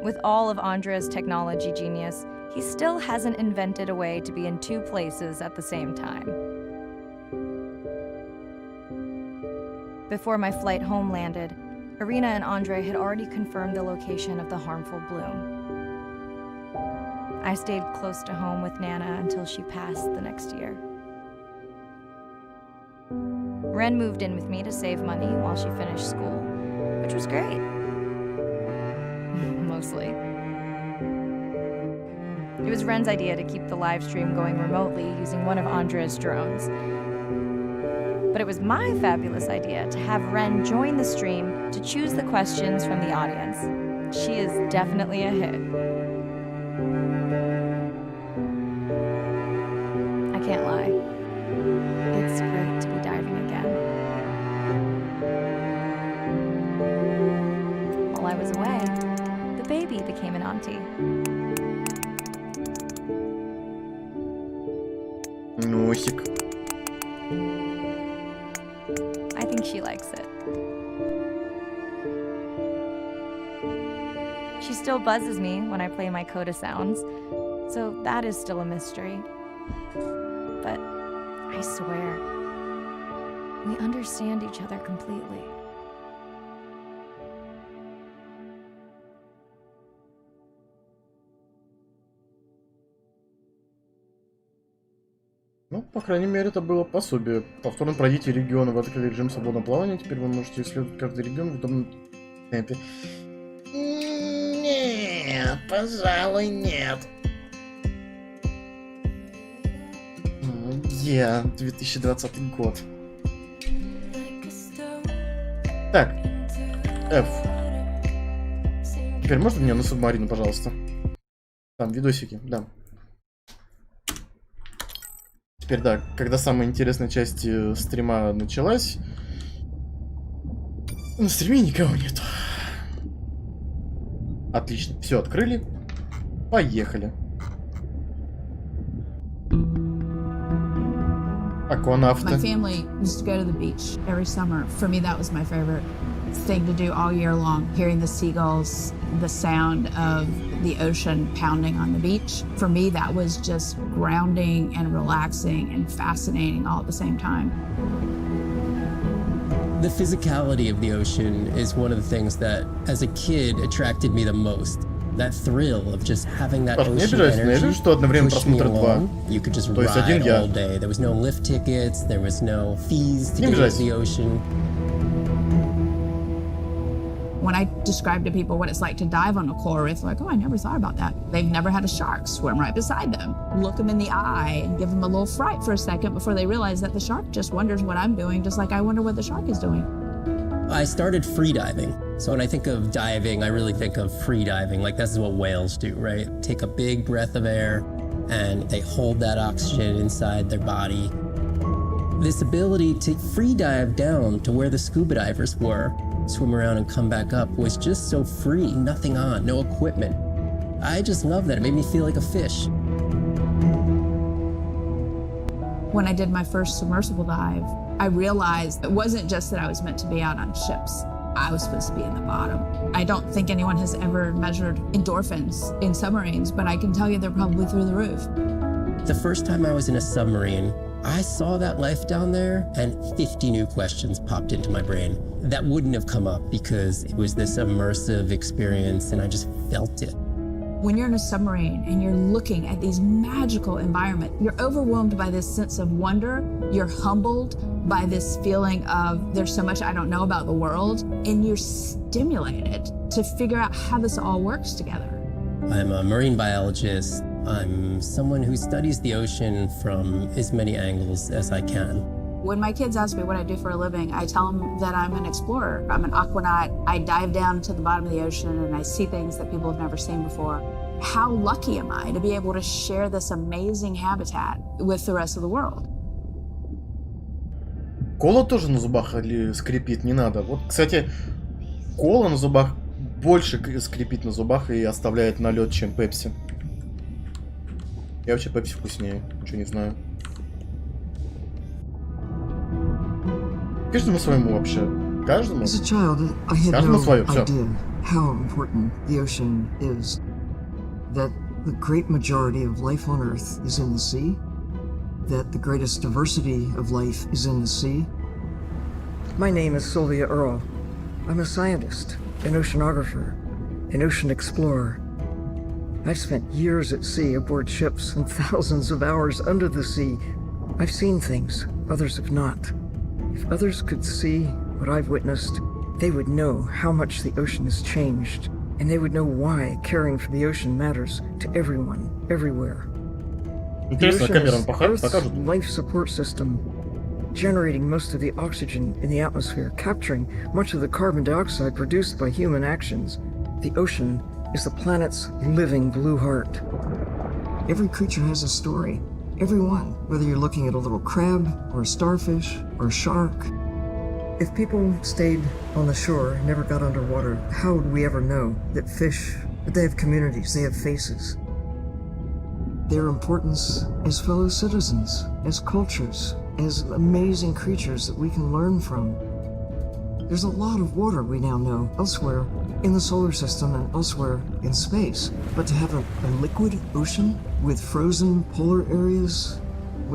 S2: With all of Andrea's technology genius, he still hasn't invented a way to be in 2 places at the same time. Before my flight home landed, Irina and Andre had already confirmed the location of the harmful bloom. I stayed close to home with Nana until she passed the next year. Ren moved in with me to save money while she finished school, which was great. Mostly. It was Ren's idea to keep the live stream going remotely using one of Andrea's drones. But it was my fabulous idea to have Ren join the stream to choose the questions from the audience. She is definitely a hit. I can't lie. It's great to be diving again. While I was away, the baby became an auntie.
S1: Носик.
S2: I think she likes it. She still buzzes me when I play my coda sounds, so that is still a mystery. But I swear, we understand each other completely.
S1: Ну, по крайней мере, это было пособие. Повторно пройдите регионы в открытый режим свободного плавания. Теперь вы можете исследовать каждый регион в удобном темпе. Нет, пожалуй, нет. 2020 год. Так. F. Теперь можно мне на субмарину, пожалуйста? Там, видосики, да. Теперь, да, когда самая интересная часть стрима началась... На стриме никого нету. Отлично, все открыли. Поехали. Акванавты.
S9: My family used to go to the beach every summer. For me, that was my favorite thing to do all year long. Hearing the seagulls, the sound of the ocean pounding on the beach. For me, that was just grounding and relaxing and fascinating all at the same time.
S10: The physicality of the ocean is one of the things that, as a kid, attracted me the most. That thrill of just having that ocean energy push me along. You could just ride all day. There was no lift tickets. There was no fees to get into the ocean.
S9: When I describe to people what it's like to dive on a coral reef, they're like, oh, I never thought about that. They've never had a shark swim right beside them. Look them in the eye and give them a little fright for a second before they realize that the shark just wonders what I'm doing, just like I wonder what the shark is doing.
S10: I started free diving. So when I think of diving, I really think of free diving. Like this is what whales do, right? Take a big breath of air and they hold that oxygen inside their body. This ability to free dive down to where the scuba divers were, swim around and come back up, was just so free, nothing on, no equipment. I just love that. It made me feel like a fish.
S9: When I did my first submersible dive, I realized it wasn't just that I was meant to be out on ships. I was supposed to be in the bottom. I don't think anyone has ever measured endorphins in submarines, but I can tell you they're probably through the roof.
S10: The first time I was in a submarine, I saw that life down there and 50 new questions popped into my brain that wouldn't have come up because it was this immersive experience and I just felt it.
S9: When you're in a submarine and you're looking at these magical environments, you're overwhelmed by this sense of wonder. You're humbled by this feeling of there's so much I don't know about the world, and you're stimulated to figure out how this all works together.
S10: I'm a marine biologist. I'm someone who studies the ocean from as many angles as I can.
S9: When my kids ask me what I do for a living, I tell them that I'm an explorer. I'm an aquanaut. I dive down to the bottom of the ocean and I see things that people have never seen before. How lucky am I to be able to share this amazing habitat with the rest of the world?
S1: Кола тоже на зубах или скрипит, не надо. Вот, кстати, кола на зубах больше скрипит на зубах и оставляет налет, чем пепси. Я вообще пепси вкуснее, ничего не знаю. Каждому своему вообще. Каждому.
S11: As a child, I had
S1: Каждому
S11: no
S1: свое, все.
S11: idea how important the ocean is. That the great majority of life on Earth is in the sea. That the greatest diversity of life is in the sea. My name is Sylvia Earle. I'm a scientist, an oceanographer, an ocean explorer. I've spent years at sea aboard ships and thousands of hours under the sea. I've seen things others have not. If others could see what I've witnessed, they would know how much the ocean has changed, and they would know why caring for the ocean matters to everyone, everywhere. The ocean is Earth's life support system, generating most of the oxygen in the atmosphere, capturing much of the carbon dioxide produced by human actions. The ocean is the planet's living blue heart. Every creature has a story. Every one, whether you're looking at a little crab, or a starfish, or a shark. If people stayed on the shore and never got underwater, how would we ever know that fish, that they have communities, they have faces? Their importance as fellow citizens, as cultures, as amazing creatures that we can learn from. There's a lot of water we now know elsewhere in the solar system and elsewhere in space. But to have a liquid ocean with frozen polar areas,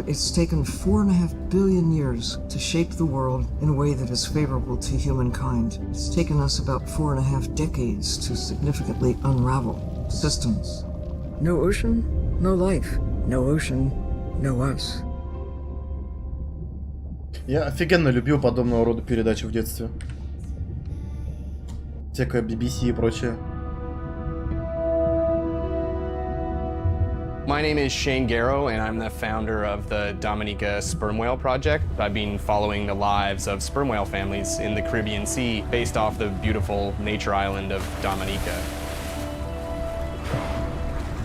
S11: it's taken 4.5 billion years to shape the world in a way that is favorable to humankind. It's taken us about 4.5 decades to significantly unravel systems. No ocean, no life. No ocean, no us.
S1: Я офигенно любил подобного рода передачи в детстве. Всякое BBC и прочее.
S12: My name is Shane Garrow, and I'm the founder of the Dominica Sperm Whale Project. I've been following the lives of sperm whale families in the Caribbean Sea based off the beautiful nature island of Dominica.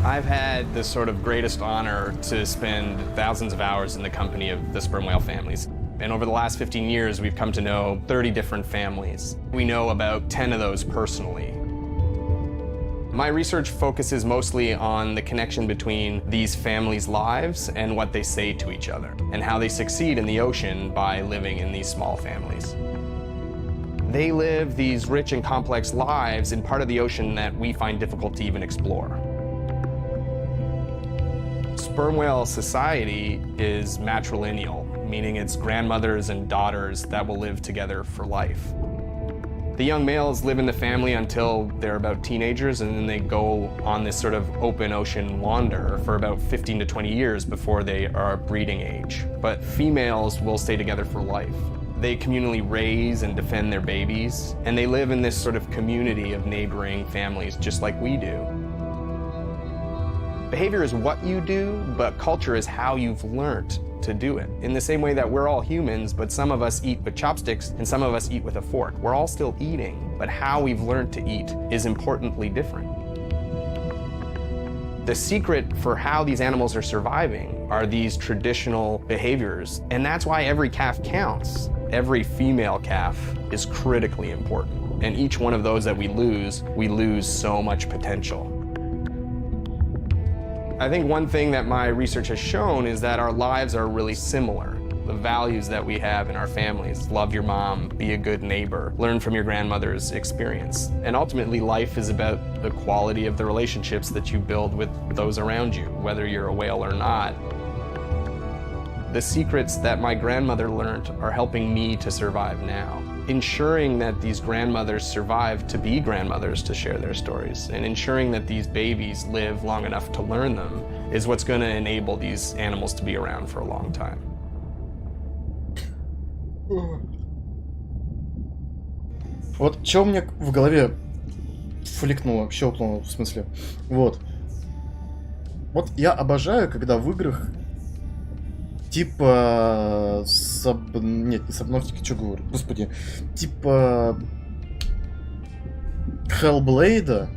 S12: I've had the sort of greatest honor to spend thousands of hours in the company of the sperm whale families. And over the last 15 years, we've come to know 30 different families. We know about 10 of those personally. My research focuses mostly on the connection between these families' lives and what they say to each other, and how they succeed in the ocean by living in these small families. They live these rich and complex lives in part of the ocean that we find difficult to even explore. Sperm whale society is matrilineal, meaning it's grandmothers and daughters that will live together for life. The young males live in the family until they're about teenagers, and then they go on this sort of open ocean wander for about 15 to 20 years before they are breeding age. But females will stay together for life. They communally raise and defend their babies, and they live in this sort of community of neighboring families just like we do. Behavior is what you do, but culture is how you've learned to do it. In the same way that we're all humans, but some of us eat with chopsticks and some of us eat with a fork. We're all still eating, but how we've learned to eat is importantly different. The secret for how these animals are surviving are these traditional behaviors, and that's why every calf counts. Every female calf is critically important, and each one of those that we lose so much potential. I think one thing that my research has shown is that our lives are really similar. The values that we have in our families, love your mom, be a good neighbor, learn from your grandmother's experience. And ultimately, life is about the quality of the relationships that you build with those around you, whether you're a whale or not. The secrets that my grandmother learned are helping me to survive now. Ensuring that these grandmothers survive to be grandmothers to share their stories, and ensuring that these babies live long enough to learn them is what's going to enable these animals to be around for a long time.
S1: Вот что у меня в голове фликнуло, щелкнуло, в смысле. Вот я обожаю, когда в играх типа нет, не Сабнавтики, что говорю, господи, типа Hellblade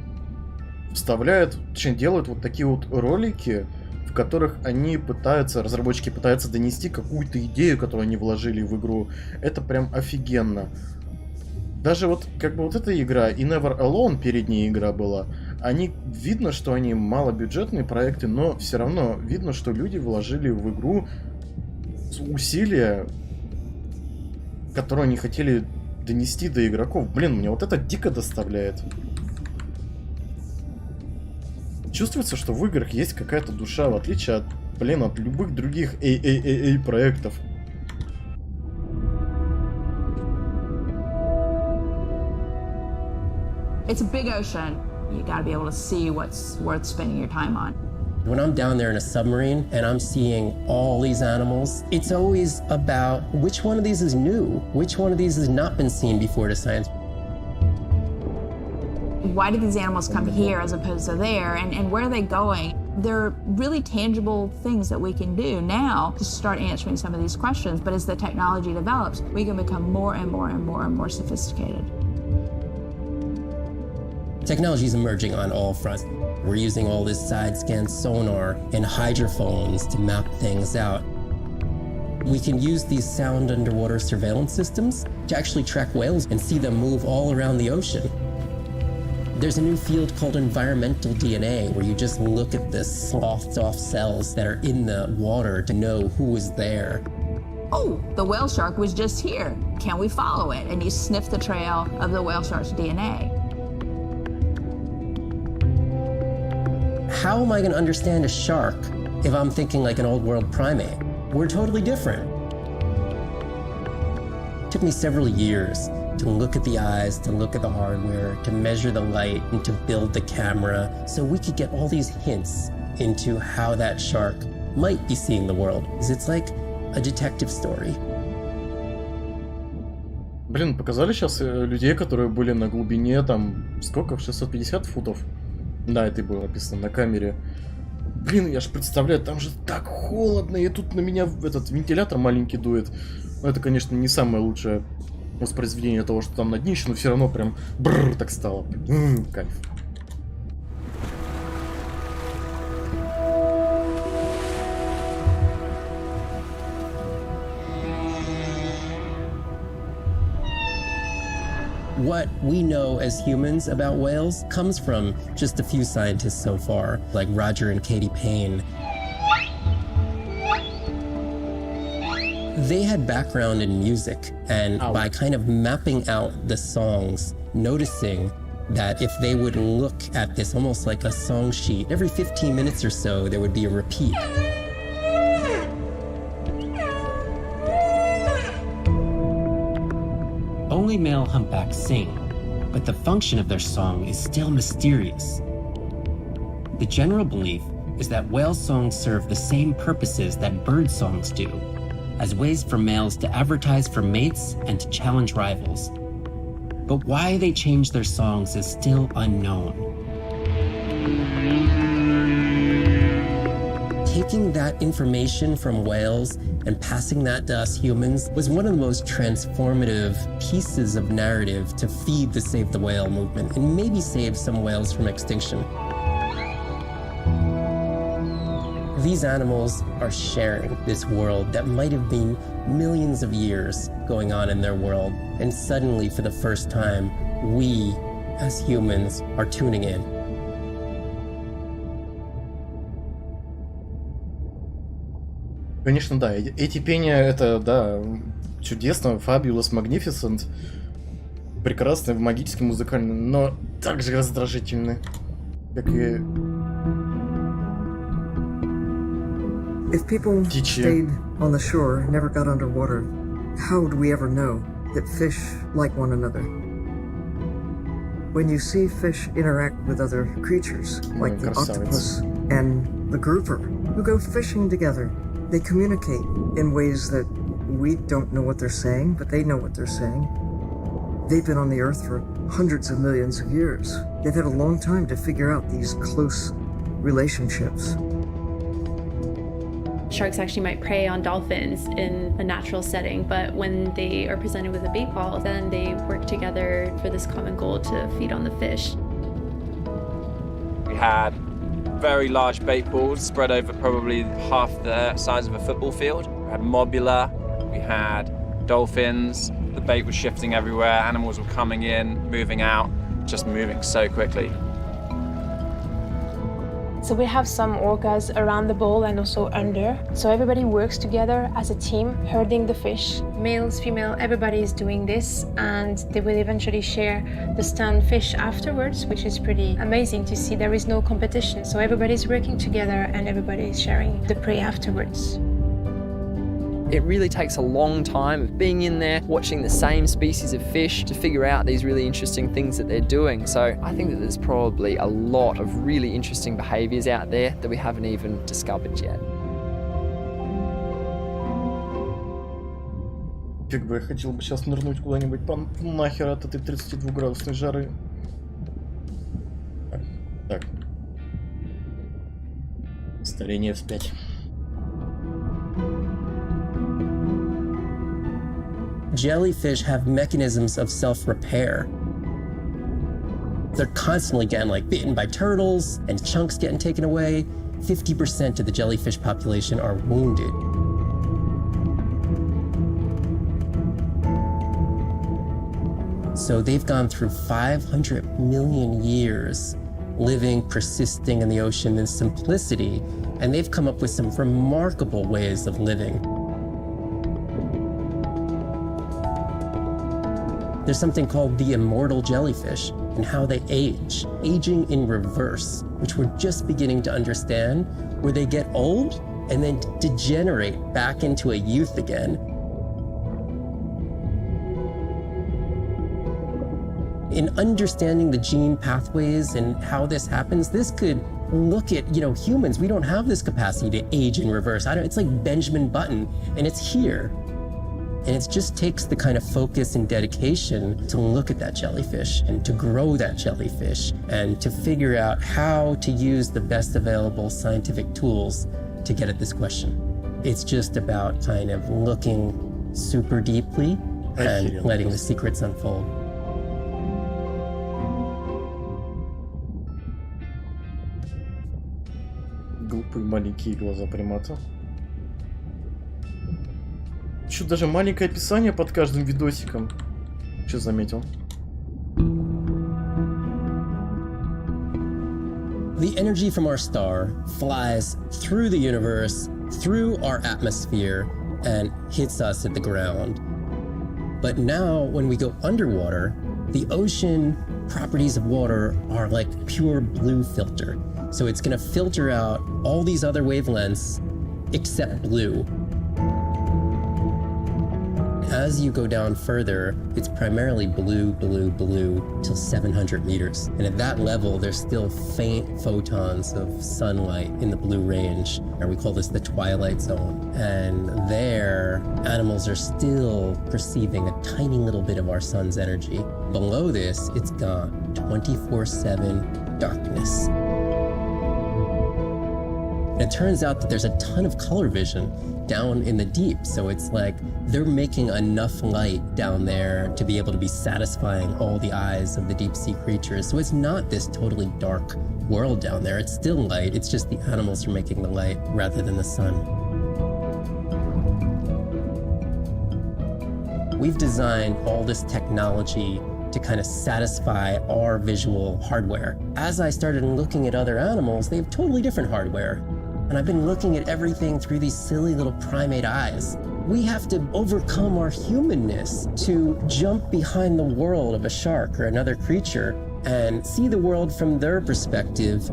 S1: вставляют, точнее делают вот такие вот ролики, в которых они пытаются, разработчики пытаются донести какую-то идею, которую они вложили в игру. Это прям офигенно. Даже вот как бы вот эта игра и Never Alone, передняя игра была, они, видно, что они малобюджетные проекты, но все равно видно, что люди вложили в игру усилия, которые они хотели донести до игроков. Блин, мне вот это дико доставляет. Чувствуется, что в играх есть какая-то душа, в отличие от, от любых других проектов.
S9: It's a big ocean. You gotta be able to see what's worth spending your time on.
S10: When I'm down there in a submarine and I'm seeing all these animals, it's always about which one of these is new, which one of these has not been seen before to science.
S9: Why did these animals come here as opposed to there, and where are they going? There are really tangible things that we can do now to start answering some of these questions, but as the technology develops, we can become more and more and more and more sophisticated.
S10: Technology is emerging on all fronts. We're using all this side-scan sonar and hydrophones to map things out. We can use these sound underwater surveillance systems to actually track whales and see them move all around the ocean. There's a new field called environmental DNA, where you just look at the sloughed off cells that are in the water to know who is there.
S9: Oh, the whale shark was just here. Can we follow it? And you sniff the trail of the whale shark's DNA.
S10: How am I going to understand a shark if I'm thinking like an old world primate? We're totally different. It took me several years to look at the eyes, to look at the hardware, to measure the light, and to build the camera so we could get all these hints into how that shark might be seeing the world. It's like a detective story.
S1: Блин, показали сейчас людей, которые были на глубине, там, сколько? 650 футов? Да, это было написано на камере. Блин, я ж представляю, там же так холодно, и тут на меня этот вентилятор маленький дует. Ну, это, конечно, не самое лучшее воспроизведение того, что там на днище, но все равно прям бррр так стало. Кайф.
S10: What we know as humans about whales comes from just a few scientists so far, like Roger and Katie Payne. They had background in music, and by kind of mapping out the songs, noticing that if they would look at this almost like a song sheet, every 15 minutes or so, there would be a repeat. Only male humpbacks sing, but the function of their song is still mysterious. The general belief is that whale songs serve the same purposes that bird songs do, as ways for males to advertise for mates and to challenge rivals. But why they change their songs is still unknown. Taking that information from whales and passing that to us humans was one of the most transformative pieces of narrative to feed the Save the Whale movement and maybe save some whales from extinction. These animals are sharing this world that might have been millions of years going on in their world, and suddenly, for the first time, we, as humans, are tuning in.
S1: Конечно, да, эти пения, это, да, чудесно, fabulous, magnificent, прекрасно, магически, музыкально, но также раздражительны, как и...
S11: If people stayed on the shore, never got underwater, how would we ever know that fish like one another? When you see fish interact with other creatures, like the octopus and the grouper, who go fishing together, they communicate in ways that we don't know what they're saying, but they know what they're saying. They've been on the earth for hundreds of millions of years. They've had a long time to figure out these close relationships.
S13: Sharks actually might prey on dolphins in a natural setting, but when they are presented with a bait ball, then they work together for this common goal to feed on the fish.
S14: We had very large bait balls spread over probably half the size of a football field. We had mobula, we had dolphins, the bait was shifting everywhere, animals were coming in, moving out, just moving so quickly.
S15: So we have some orcas around the bowl and also under. So everybody works together as a team, herding the fish. Males, female, everybody is doing this, and they will eventually share the stunned fish afterwards, which is pretty amazing to see. There is no competition, so everybody's working together and everybody is sharing the prey afterwards.
S16: It really takes a long time of being in there, watching the same species of fish to figure out these really interesting things that they're doing. So I think that there's probably a lot of really interesting behaviours out there that we haven't even discovered yet.
S1: Фиг бы, я хотел бы сейчас нырнуть куда-нибудь нахер от этой 32-градусной жары. Так. Старение вспять.
S10: Jellyfish have mechanisms of self-repair. They're constantly getting bitten by turtles and chunks getting taken away. 50% of the jellyfish population are wounded. So they've gone through 500 million years living, persisting in the ocean in simplicity, and they've come up with some remarkable ways of living. There's something called the immortal jellyfish and how they age, aging in reverse, which we're just beginning to understand, where they get old and then degenerate back into a youth again. In understanding the gene pathways and how this happens, this could look at, humans. We don't have this capacity to age in reverse. It's like Benjamin Button, and it's here. And it just takes the kind of focus and dedication to look at that jellyfish and to grow that jellyfish and to figure out how to use the best available scientific tools to get at this question. It's just about kind of looking super deeply and letting the secrets unfold.
S1: Глупые маленькие глаза примата. Еще даже маленькое описание под каждым видосиком. Что заметил?
S10: The energy from our star flies through the universe, through our atmosphere, and hits us at the ground. But now, when we go underwater, the ocean properties of water are like pure blue filter. So it's going to filter out all these other wavelengths except blue. As you go down further, it's primarily blue, blue, blue till 700 meters. And at that level, there's still faint photons of sunlight in the blue range, and we call this the twilight zone. And there, animals are still perceiving a tiny little bit of our sun's energy. Below this, it's gone. 24/7 darkness. It turns out that there's a ton of color vision down in the deep, so it's like they're making enough light down there to be able to be satisfying all the eyes of the deep sea creatures. So it's not this totally dark world down there. It's still light, it's just the animals are making the light rather than the sun. We've designed all this technology to kind of satisfy our visual hardware. As I started looking at other animals, they have totally different hardware. And I've been looking at everything through these silly little primate eyes. We have to overcome our humanness to jump behind the world of a shark or another creature and see the world from their perspective.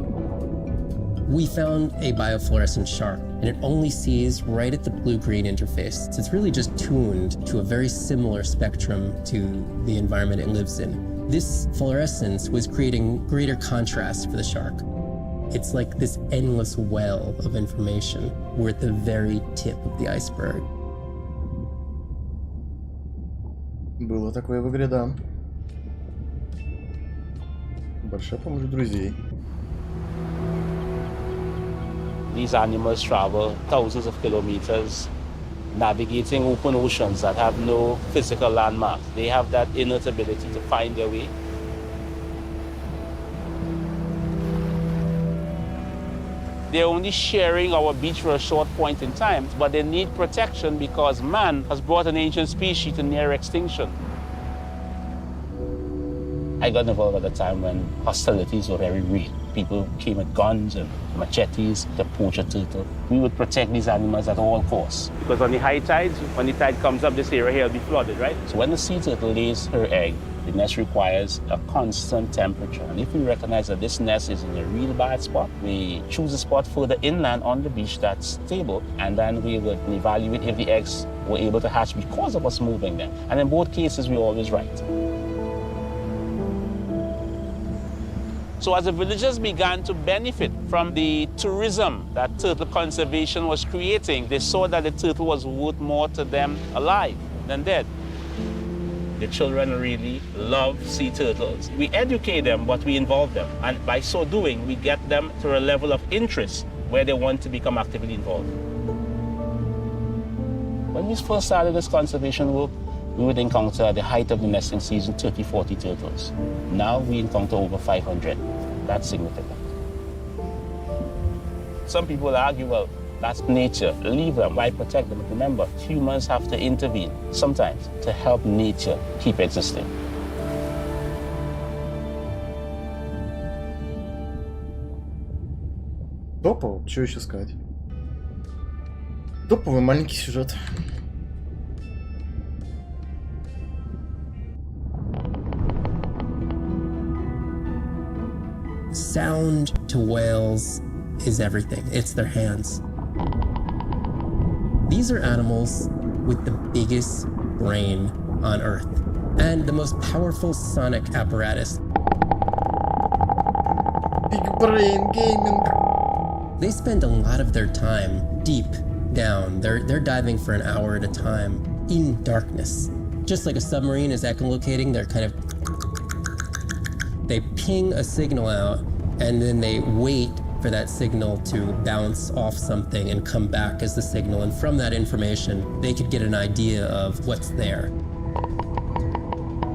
S10: We found a biofluorescent shark, and it only sees right at the blue-green interface. So it's really just tuned to a very similar spectrum to the environment it lives in. This fluorescence was creating greater contrast for the shark. It's like this endless well of information. We're at the very tip of the iceberg.
S1: Было такое в игре, да. Большая помощь друзей.
S17: These animals travel thousands of kilometers, navigating open oceans that have no physical landmarks. They have that innate ability to find their way. They're only sharing our beach for a short point in time, but they need protection because man has brought an ancient species to near extinction. I got involved at a time when hostilities were very real. People came with guns and machetes to poach a turtle. We would protect these animals at all costs. Because on the high tides, when the tide comes up, this area here will be flooded, right? So when the sea turtle lays her egg, the nest requires a constant temperature. And if we recognize that this nest is in a real bad spot, we choose a spot further inland on the beach that's stable, and then we would evaluate if the eggs were able to hatch because of us moving them. And in both cases, we're always right. So as the villagers began to benefit from the tourism that turtle conservation was creating, they saw that the turtle was worth more to them alive than dead. The children really love sea turtles. We educate them, but we involve them. And by so doing, we get them to a level of interest where they want to become actively involved. When we first started this conservation work, we would encounter at the height of the nesting season 30, 40 turtles. Now we encounter over 500. That's significant. Some people argue, well, that's nature. Leave them. Why protect them? But remember, humans have to intervene sometimes to help nature keep existing.
S1: Топово, что еще сказать? Топовый маленький сюжет.
S10: Sound to whales is everything. It's their hands. These are animals with the biggest brain on Earth and the most powerful sonic apparatus.
S1: Big brain gaming.
S10: They spend a lot of their time deep down. They're diving for an hour at a time. in darkness. Just like a submarine is echolocating, they ping a signal out, and then they wait for that signal to bounce off something and come back as the signal. And from that information, they could get an idea of what's there.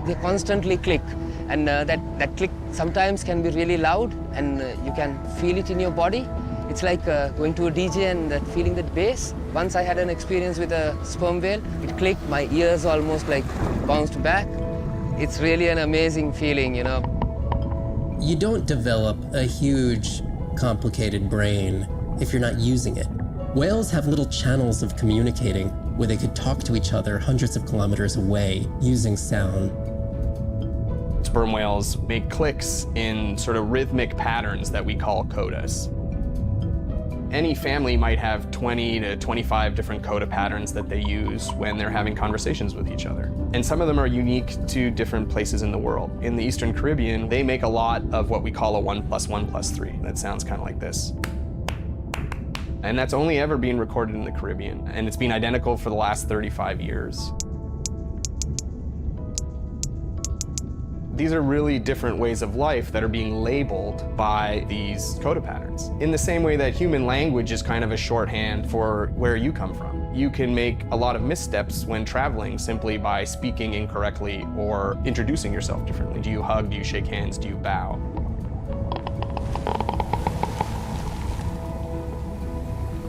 S18: They constantly click, and that click sometimes can be really loud, and you can feel it in your body. It's like going to a DJ and feeling that bass. Once I had an experience with a sperm whale. It clicked, my ears almost like bounced back. It's really an amazing feeling, you know.
S10: You don't develop a huge, complicated brain if you're not using it. Whales have little channels of communicating where they could talk to each other hundreds of kilometers away using sound.
S12: Sperm whales make clicks in sort of rhythmic patterns that we call codas. Any family might have 20 to 25 different coda patterns that they use when they're having conversations with each other. And some of them are unique to different places in the world. In the Eastern Caribbean, they make a lot of what we call a 1 + 1 + 3. That sounds kind of like this. And that's only ever been recorded in the Caribbean. And it's been identical for the last 35 years. These are really different ways of life that are being labeled by these coda patterns. In the same way that human language is kind of a shorthand for where you come from. You can make a lot of missteps when traveling simply by speaking incorrectly or introducing yourself differently. Do you hug? Do you shake hands? Do you bow?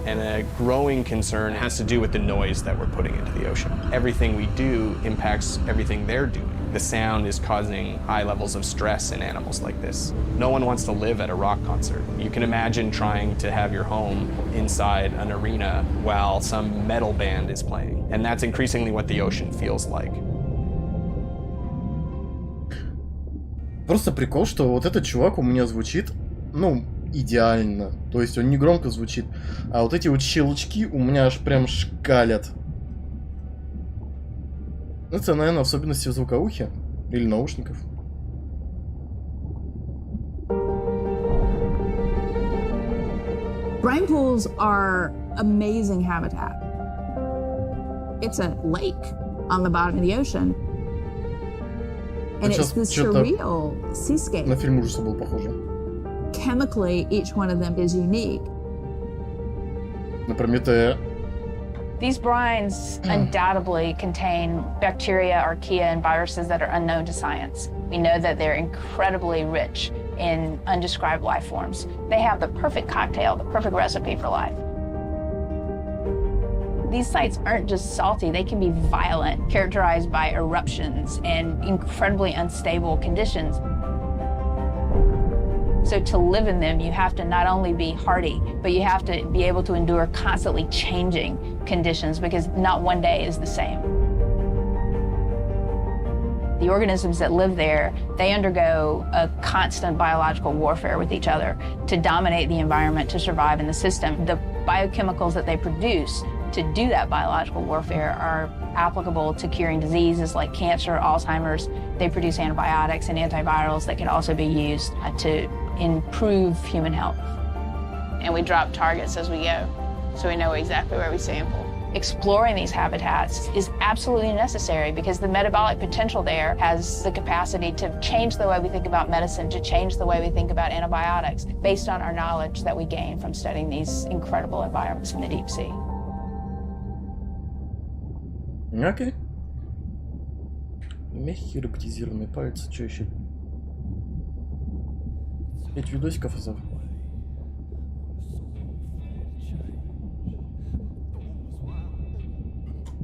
S12: And a growing concern has to do with the noise that we're putting into the ocean. Everything we do impacts everything they're doing. The sound is causing high levels of stress in animals like this. No one wants to live at a rock concert. You can imagine trying to have your home inside an arena while some metal band is playing. And that's increasingly what the ocean feels like.
S1: Просто прикол, что вот этот чувак у меня звучит, ну, идеально. То есть он не громко звучит, а вот эти вот щелчки у меня аж прям шкалят. Это, наверное, особенности в звуковухе или наушников.
S9: Brine pools are amazing habitat. It's a lake on the bottom of the ocean. And it's this surreal seascape.
S1: На фильм ужаса был похоже.
S9: Chemically, each one of them is unique.
S1: На Прометея.
S19: These brines undoubtedly contain bacteria, archaea, and viruses that are unknown to science. We know that they're incredibly rich in undescribed life forms. They have the perfect cocktail, the perfect recipe for life. These sites aren't just salty, they can be violent, characterized by eruptions and incredibly unstable conditions. So to live in them, you have to not only be hardy, but you have to be able to endure constantly changing conditions because not one day is the same. The organisms that live there, they undergo a constant biological warfare with each other to dominate the environment, to survive in the system. The biochemicals that they produce to do that biological warfare are applicable to curing diseases like cancer, Alzheimer's. They produce antibiotics and antivirals that can also be used to improve human health. And we drop targets as we go, so we know exactly where we sample. Exploring these habitats is absolutely necessary because the metabolic potential there has the capacity to change the way we think about medicine, to change the way we think about antibiotics, based on our knowledge that we gain from studying these incredible environments in the deep sea.
S1: Окей. Мягкие роботизированные пальцы, что еще? 5 видосиков за.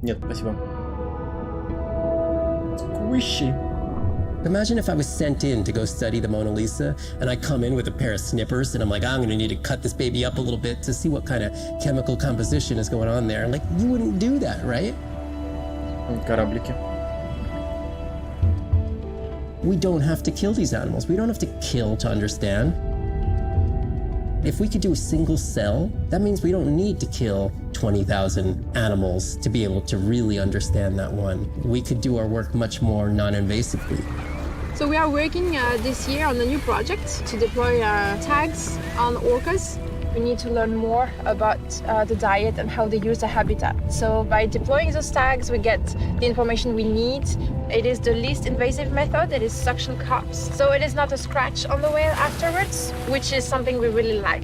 S1: Нет, спасибо. Squishy.
S10: Imagine if I was sent in to go study the Mona Lisa and I come in with a pair of snippers and I'm like, I'm gonna need to cut this baby up a little bit to see what kind of chemical composition is going on there. Like, you wouldn't do that, right?
S1: Кораблики.
S10: We don't have to kill these animals. We don't have to kill to understand. If we could do a single cell, that means we don't need to kill 20,000 animals to be able to really understand that one. We could do our work much more non-invasively.
S15: So we are working this year on a new project to deploy tags on orcas. we need to learn more about the diet and how they use the habitat. So by deploying those tags, we get the information we need. It is the least invasive method, it is suction cups. So it is not a scratch on the whale afterwards, which is something we really like.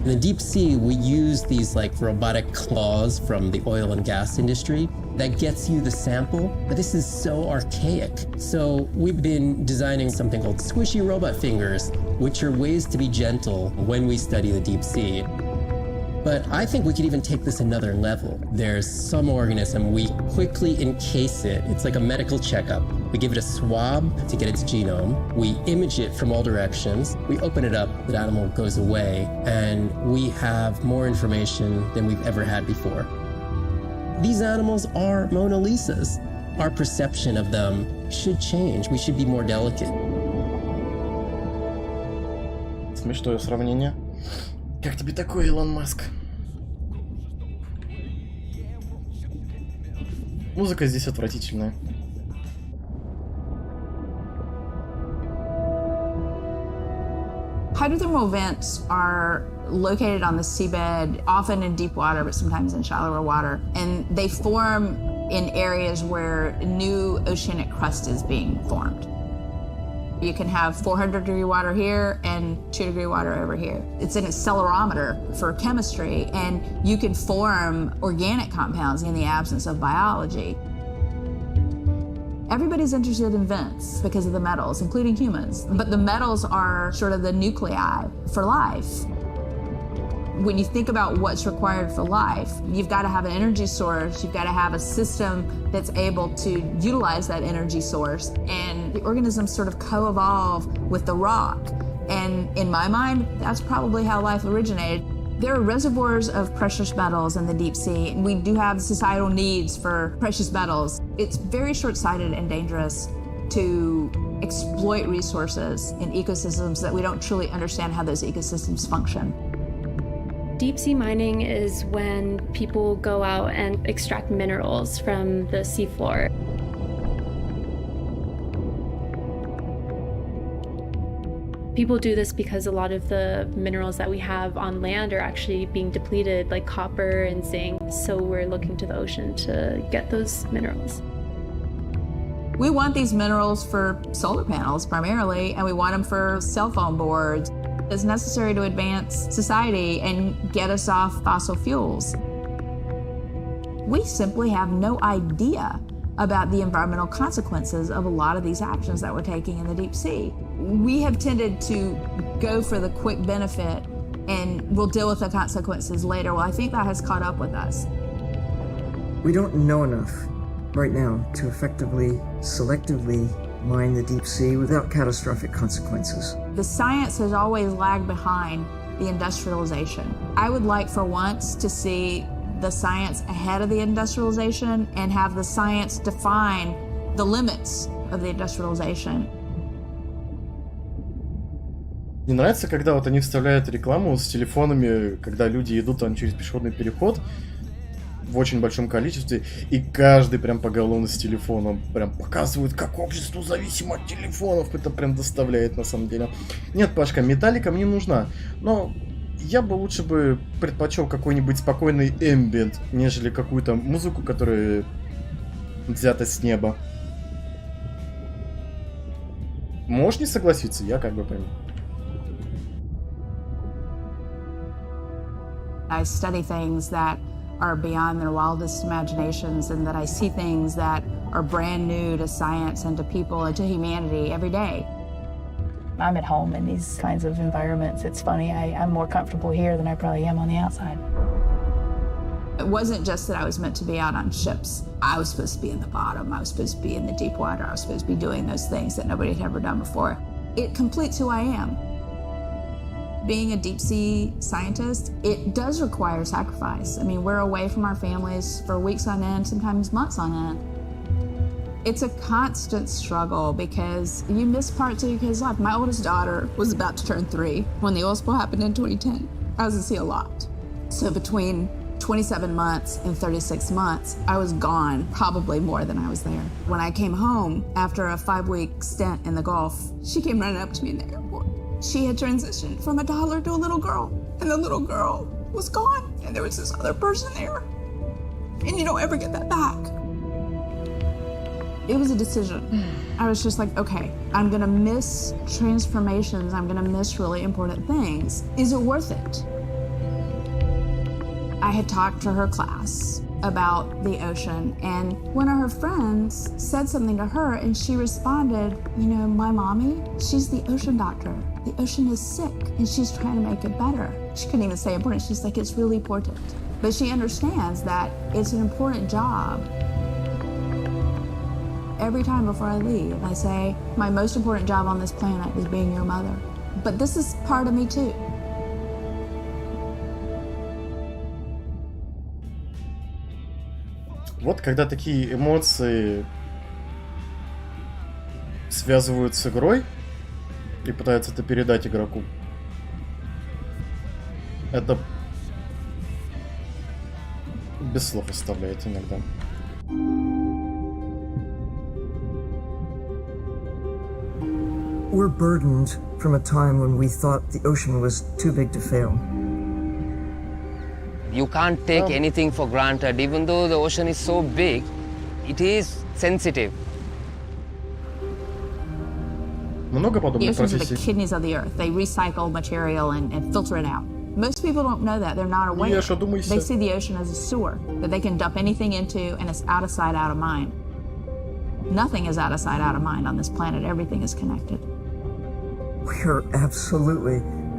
S10: In the deep sea, we use these like robotic claws from the oil and gas industry that gets you the sample, but this is so archaic. So we've been designing something called squishy robot fingers, which are ways to be gentle when we study the deep sea. But I think we could even take this another level. There's some organism, we quickly encase it. It's like a medical checkup. We give it a swab to get its genome. We image it from all directions. We open it up, the animal goes away, and we have more information than we've ever had before. These animals are Mona Lisas. Our perception of them should change. We should be more delicate.
S1: Смешное сравнение. Как тебе такое, Илон Маск? Музыка здесь отвратительная.
S9: Hydrothermal vents are located on the seabed, often in deep water, but sometimes in shallower water. And they form in areas where new oceanic crust is being formed. You can have 400-degree water here and 2-degree water over here. It's an accelerometer for chemistry, and you can form organic compounds in the absence of biology. Everybody's interested in vents because of the metals, including humans. But the metals are sort of the nuclei for life. When you think about what's required for life, you've got to have an energy source, you've got to have a system that's able to utilize that energy source, and the organisms sort of co-evolve with the rock. And in my mind, that's probably how life originated. There are reservoirs of precious metals in the deep sea, and we do have societal needs for precious metals. It's very short-sighted and dangerous to exploit resources in ecosystems that we don't truly understand how those ecosystems function.
S13: Deep sea mining is when people go out and extract minerals from the seafloor. People do this because a lot of the minerals that we have on land are actually being depleted, like copper and zinc, so we're looking to the ocean to get those minerals.
S9: We want these minerals for solar panels primarily, and we want them for cell phone boards. It's necessary to advance society and get us off fossil fuels. We simply have no idea about the environmental consequences of a lot of these actions that we're taking in the deep sea. We have tended to go for the quick benefit and we'll deal with the consequences later. Well, I think that has caught up with us.
S11: We don't know enough right now to effectively, selectively mine the deep sea without catastrophic consequences.
S9: The science has always lagged behind the industrialization. I would like for once to see the science ahead of the industrialization and have the science define the limits of the industrialization.
S1: Мне нравится, когда вот они вставляют рекламу с телефонами, когда люди идут там через пешеходный переход в очень большом количестве, и каждый прям поголовно с телефоном прям показывает, как общество зависимо от телефонов. Это прям доставляет на самом деле. Нет, Пашка, металлика мне нужна, но я бы лучше бы предпочел какой-нибудь спокойный эмбиент, нежели какую-то музыку, которая взята с неба. Можешь не согласиться, я как бы пойму.
S9: I study things that are beyond their wildest imaginations, and that I see things that are brand new to science and to people and to humanity every day. I'm at home in these kinds of environments. It's funny, I'm more comfortable here than I probably am on the outside. It wasn't just that I was meant to be out on ships. I was supposed to be in the bottom. I was supposed to be in the deep water. I was supposed to be doing those things that nobody had ever done before. It completes who I am. Being a deep sea scientist, it does require sacrifice. I mean, we're away from our families for weeks on end, sometimes months on end. It's a constant struggle because you miss parts of your kid's life. My oldest daughter was about to turn 3 when the oil spill happened in 2010. I was at sea a lot. So between 27 months and 36 months, I was gone probably more than I was there. When I came home after a 5-week stint in the Gulf, she came running up to me in the airport. she had transitioned from a toddler to a little girl, and the little girl was gone, and there was this other person there, and you don't ever get that back. It was a decision. I was just like, okay, I'm gonna miss transformations, I'm gonna miss really important things. Is it worth it? I had talked to her class about the ocean, and one of her friends said something to her, and she responded, you know, my mommy, she's the ocean doctor. The ocean is sick, and she's trying to make it better. She couldn't even say important. She's like, it's really important. But she understands that it's an important job. Every time before I leave, I say, my most important job on this planet is being your mother. But this is part of me too.
S1: Вот когда такие эмоции связывают с игрой и пытаются это передать игроку, это без слов оставляет иногда.
S11: We're burdened from a time when we thought the ocean was too big to fail.
S18: You can't take anything for granted. Even though the ocean is so big, it is sensitive.
S1: Много
S9: The
S1: подобных
S9: oceans are the
S1: профессий.
S9: kidneys of the earth. They recycle material and filter it out. Most people don't know that. They're not aware.
S1: Я что думаю,
S9: They see the ocean as a sewer that they can dump anything into, and it's out of sight, out of mind. Nothing is out of sight, out of mind on this planet. Everything is connected.
S11: We are absolutely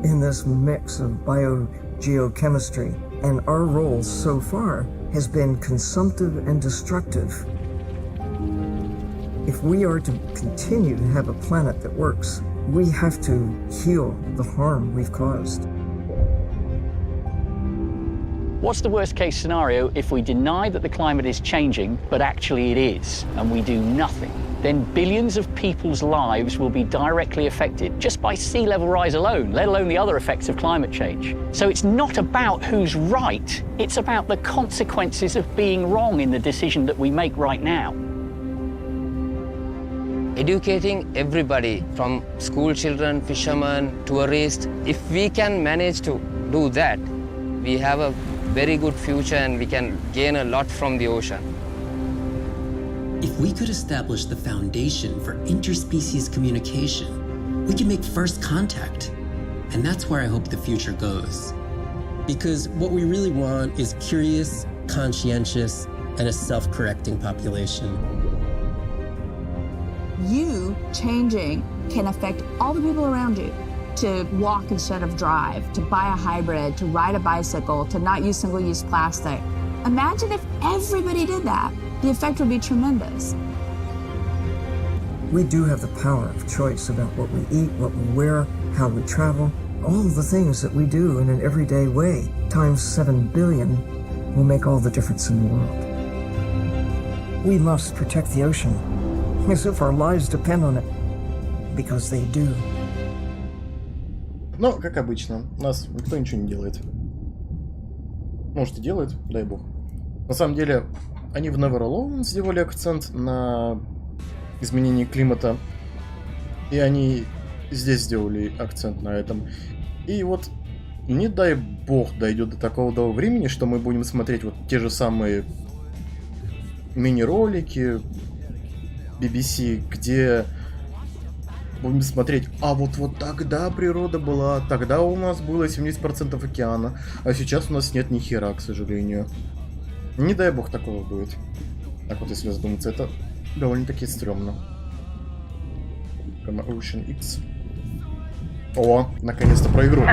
S11: in this mix of biogeochemistry, and our role so far has been consumptive and destructive. If we are to continue to have a planet that works, we have to heal the harm we've caused.
S20: What's the worst case scenario if we deny that the climate is changing, but actually it is, and we do nothing? Then billions of people's lives will be directly affected just by sea level rise alone, let alone the other effects of climate change. So it's not about who's right, it's about the consequences of being wrong in the decision that we make right now.
S18: Educating everybody from school children, fishermen, tourists, if we can manage to do that, we have a very good future and we can gain a lot from the ocean.
S10: If we could establish the foundation for interspecies communication, we can make first contact. And that's where I hope the future goes. Because what we really want is curious, conscientious, and a self-correcting population.
S9: You changing can affect all the people around you. To walk instead of drive, to buy a hybrid, to ride a bicycle, to not use single-use plastic. Imagine if everybody did that. The effect would be tremendous.
S11: We do have the power of choice about what we eat, what we wear, how we travel. All the things that we do in an everyday way, times 7 billion, will make all the difference in the world. We must protect the ocean, as if our lives depend on it, because they do.
S1: Но, как обычно, у нас никто ничего не делает. Может и делает, дай бог. На самом деле, они в Never Alone сделали акцент на изменении климата. И они здесь сделали акцент на этом. И вот, не дай бог, дойдет до такого времени, что мы будем смотреть вот те же самые мини-ролики BBC, где будем смотреть, а вот тогда природа была, тогда у нас было 70% океана, а сейчас у нас нет ни хера, к сожалению. Не дай бог такого будет. Так вот, если задуматься, это довольно-таки стрёмно. Прямо Ocean X. О, наконец-то про игру.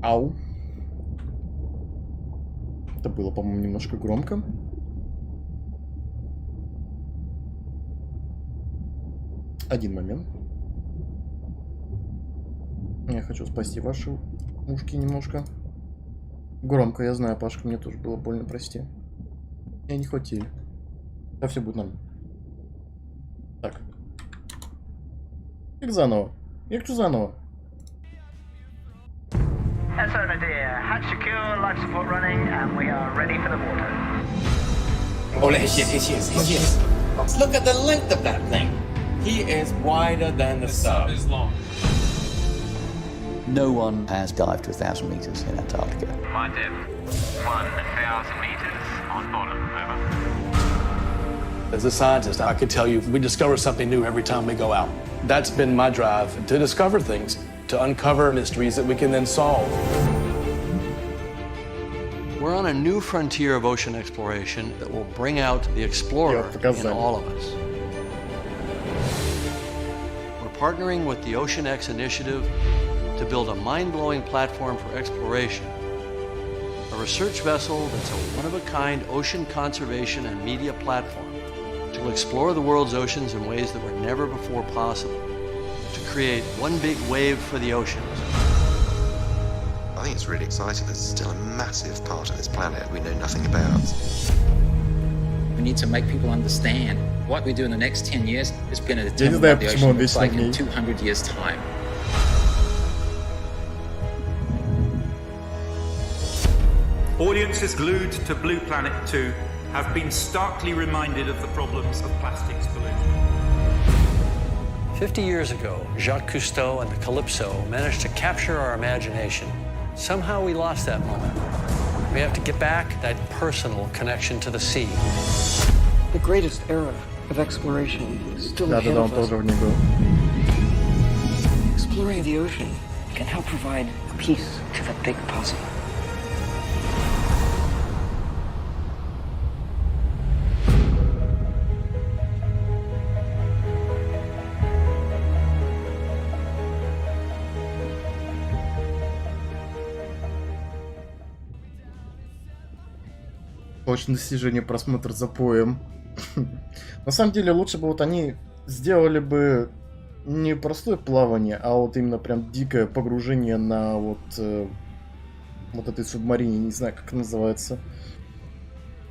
S1: Ау. Это было, по-моему, немножко громко. Один момент. Я хочу спасти ваши ушки немножко. Громко, я знаю, Пашка, мне тоже было больно, прости. Я не хотел. Да все будет нормально. Так. Як заново. Як чу заново.
S21: Oh, yes, yes. Look at the length of that thing. He is wider than the sub. Is long.
S20: No one has dived to 1,000 meters in Antarctica.
S22: My depth, 1,000 meters on bottom, over.
S23: As a scientist, I can tell you we discover something new every time we go out. That's been my drive, to discover things, to uncover mysteries that we can then solve.
S24: We're on a new frontier of ocean exploration that will bring out the explorer in all of us. We're partnering with the Ocean X initiative to build a mind-blowing platform for exploration. A research vessel that's a one-of-a-kind ocean conservation and media platform to explore the world's oceans in ways that were never before possible, to create one big wave for the oceans.
S25: I think it's really exciting. There's still a massive part of this planet we know nothing about.
S26: We need to make people understand what we do in the next 10 years is going to determine what the ocean looks like in 200 years' time.
S27: Audiences glued to Blue Planet 2 have been starkly reminded of the problems of plastics pollution.
S24: 50 years ago, Jacques Cousteau and the Calypso managed to capture our imagination. Somehow we lost that moment. We have to get back that personal connection to the sea.
S11: The greatest era of exploration is still ahead of us. Exploring the ocean can help provide a piece to the big puzzle.
S1: Точное достижение, просмотр запоем. На самом деле, лучше бы вот они сделали бы не простое плавание, а вот именно прям дикое погружение на вот этой субмарине, не знаю, как называется.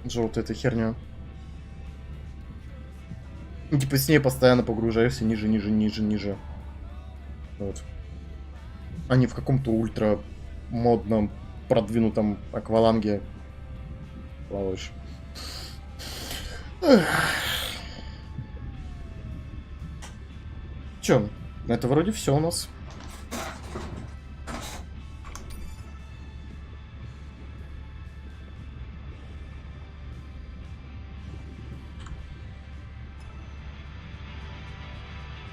S1: Желтая эта херня. Типа с ней постоянно погружаешься ниже. Вот. А не в каком-то ультра модном, продвинутом акваланге плаваешь. Чё, это вроде все у нас.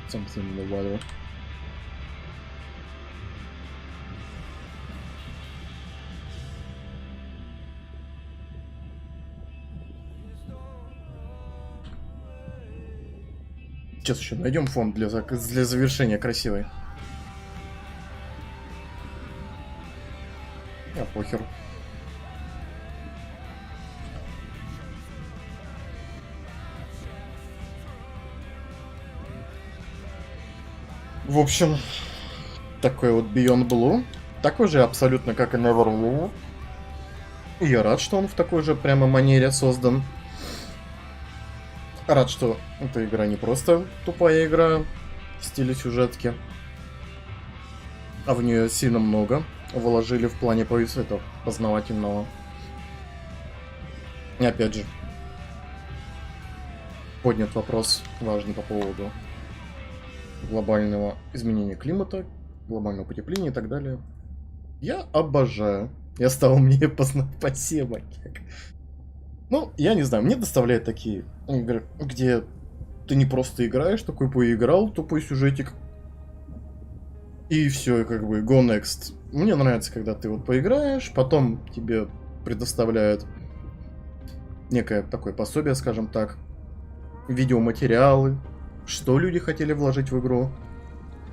S1: Something in the water. Сейчас еще найдем фон для завершения красивой. А похер. В общем, такой вот Beyond Blue. Такой же абсолютно, как и Neverloo. И я рад, что он в такой же прямо манере создан. Рад, что эта игра не просто тупая игра в стиле сюжетки, а в нее сильно много вложили в плане этого познавательного. И опять же, поднят вопрос важный по поводу глобального изменения климата, глобального потепления и так далее. Я обожаю. Я стал мне познать. Спасибо. Ну, я не знаю, мне доставляют такие игры, где ты не просто играешь, такой поиграл, тупой сюжетик, и все, как бы, go next. Мне нравится, когда ты вот поиграешь, потом тебе предоставляют некое такое пособие, скажем так, видеоматериалы, что люди хотели вложить в игру,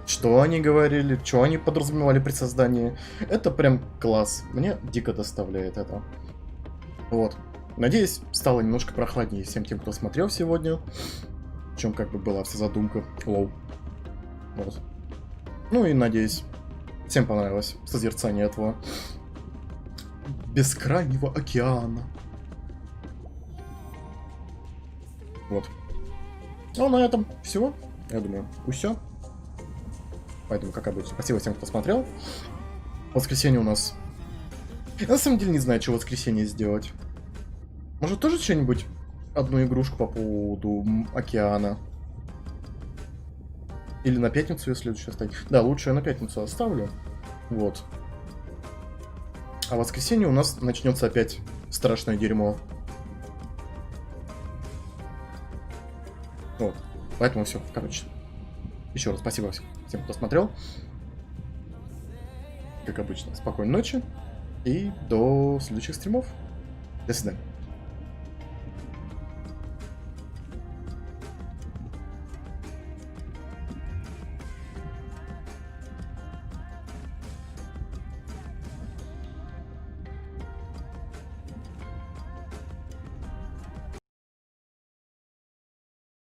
S1: что они говорили, что они подразумевали при создании. Это прям класс, мне дико доставляет это. Вот. Надеюсь, стало немножко прохладнее всем тем, кто смотрел сегодня. В чем как бы была вся задумка. Лоу. Вот. Ну и надеюсь, всем понравилось созерцание этого бескрайнего океана. Вот. Ну, на этом все. Я думаю, все. Поэтому, как обычно, спасибо всем, кто смотрел. Воскресенье у нас... Я на самом деле не знаю, что в воскресенье сделать. Может, тоже что-нибудь одну игрушку по поводу океана. Или на пятницу, если следующее оставить. Да, лучше я на пятницу оставлю. Вот. А в воскресенье у нас начнется опять страшное дерьмо. Вот. Поэтому все, короче. Еще раз спасибо всем, кто смотрел. Как обычно, спокойной ночи. И до следующих стримов. До свидания.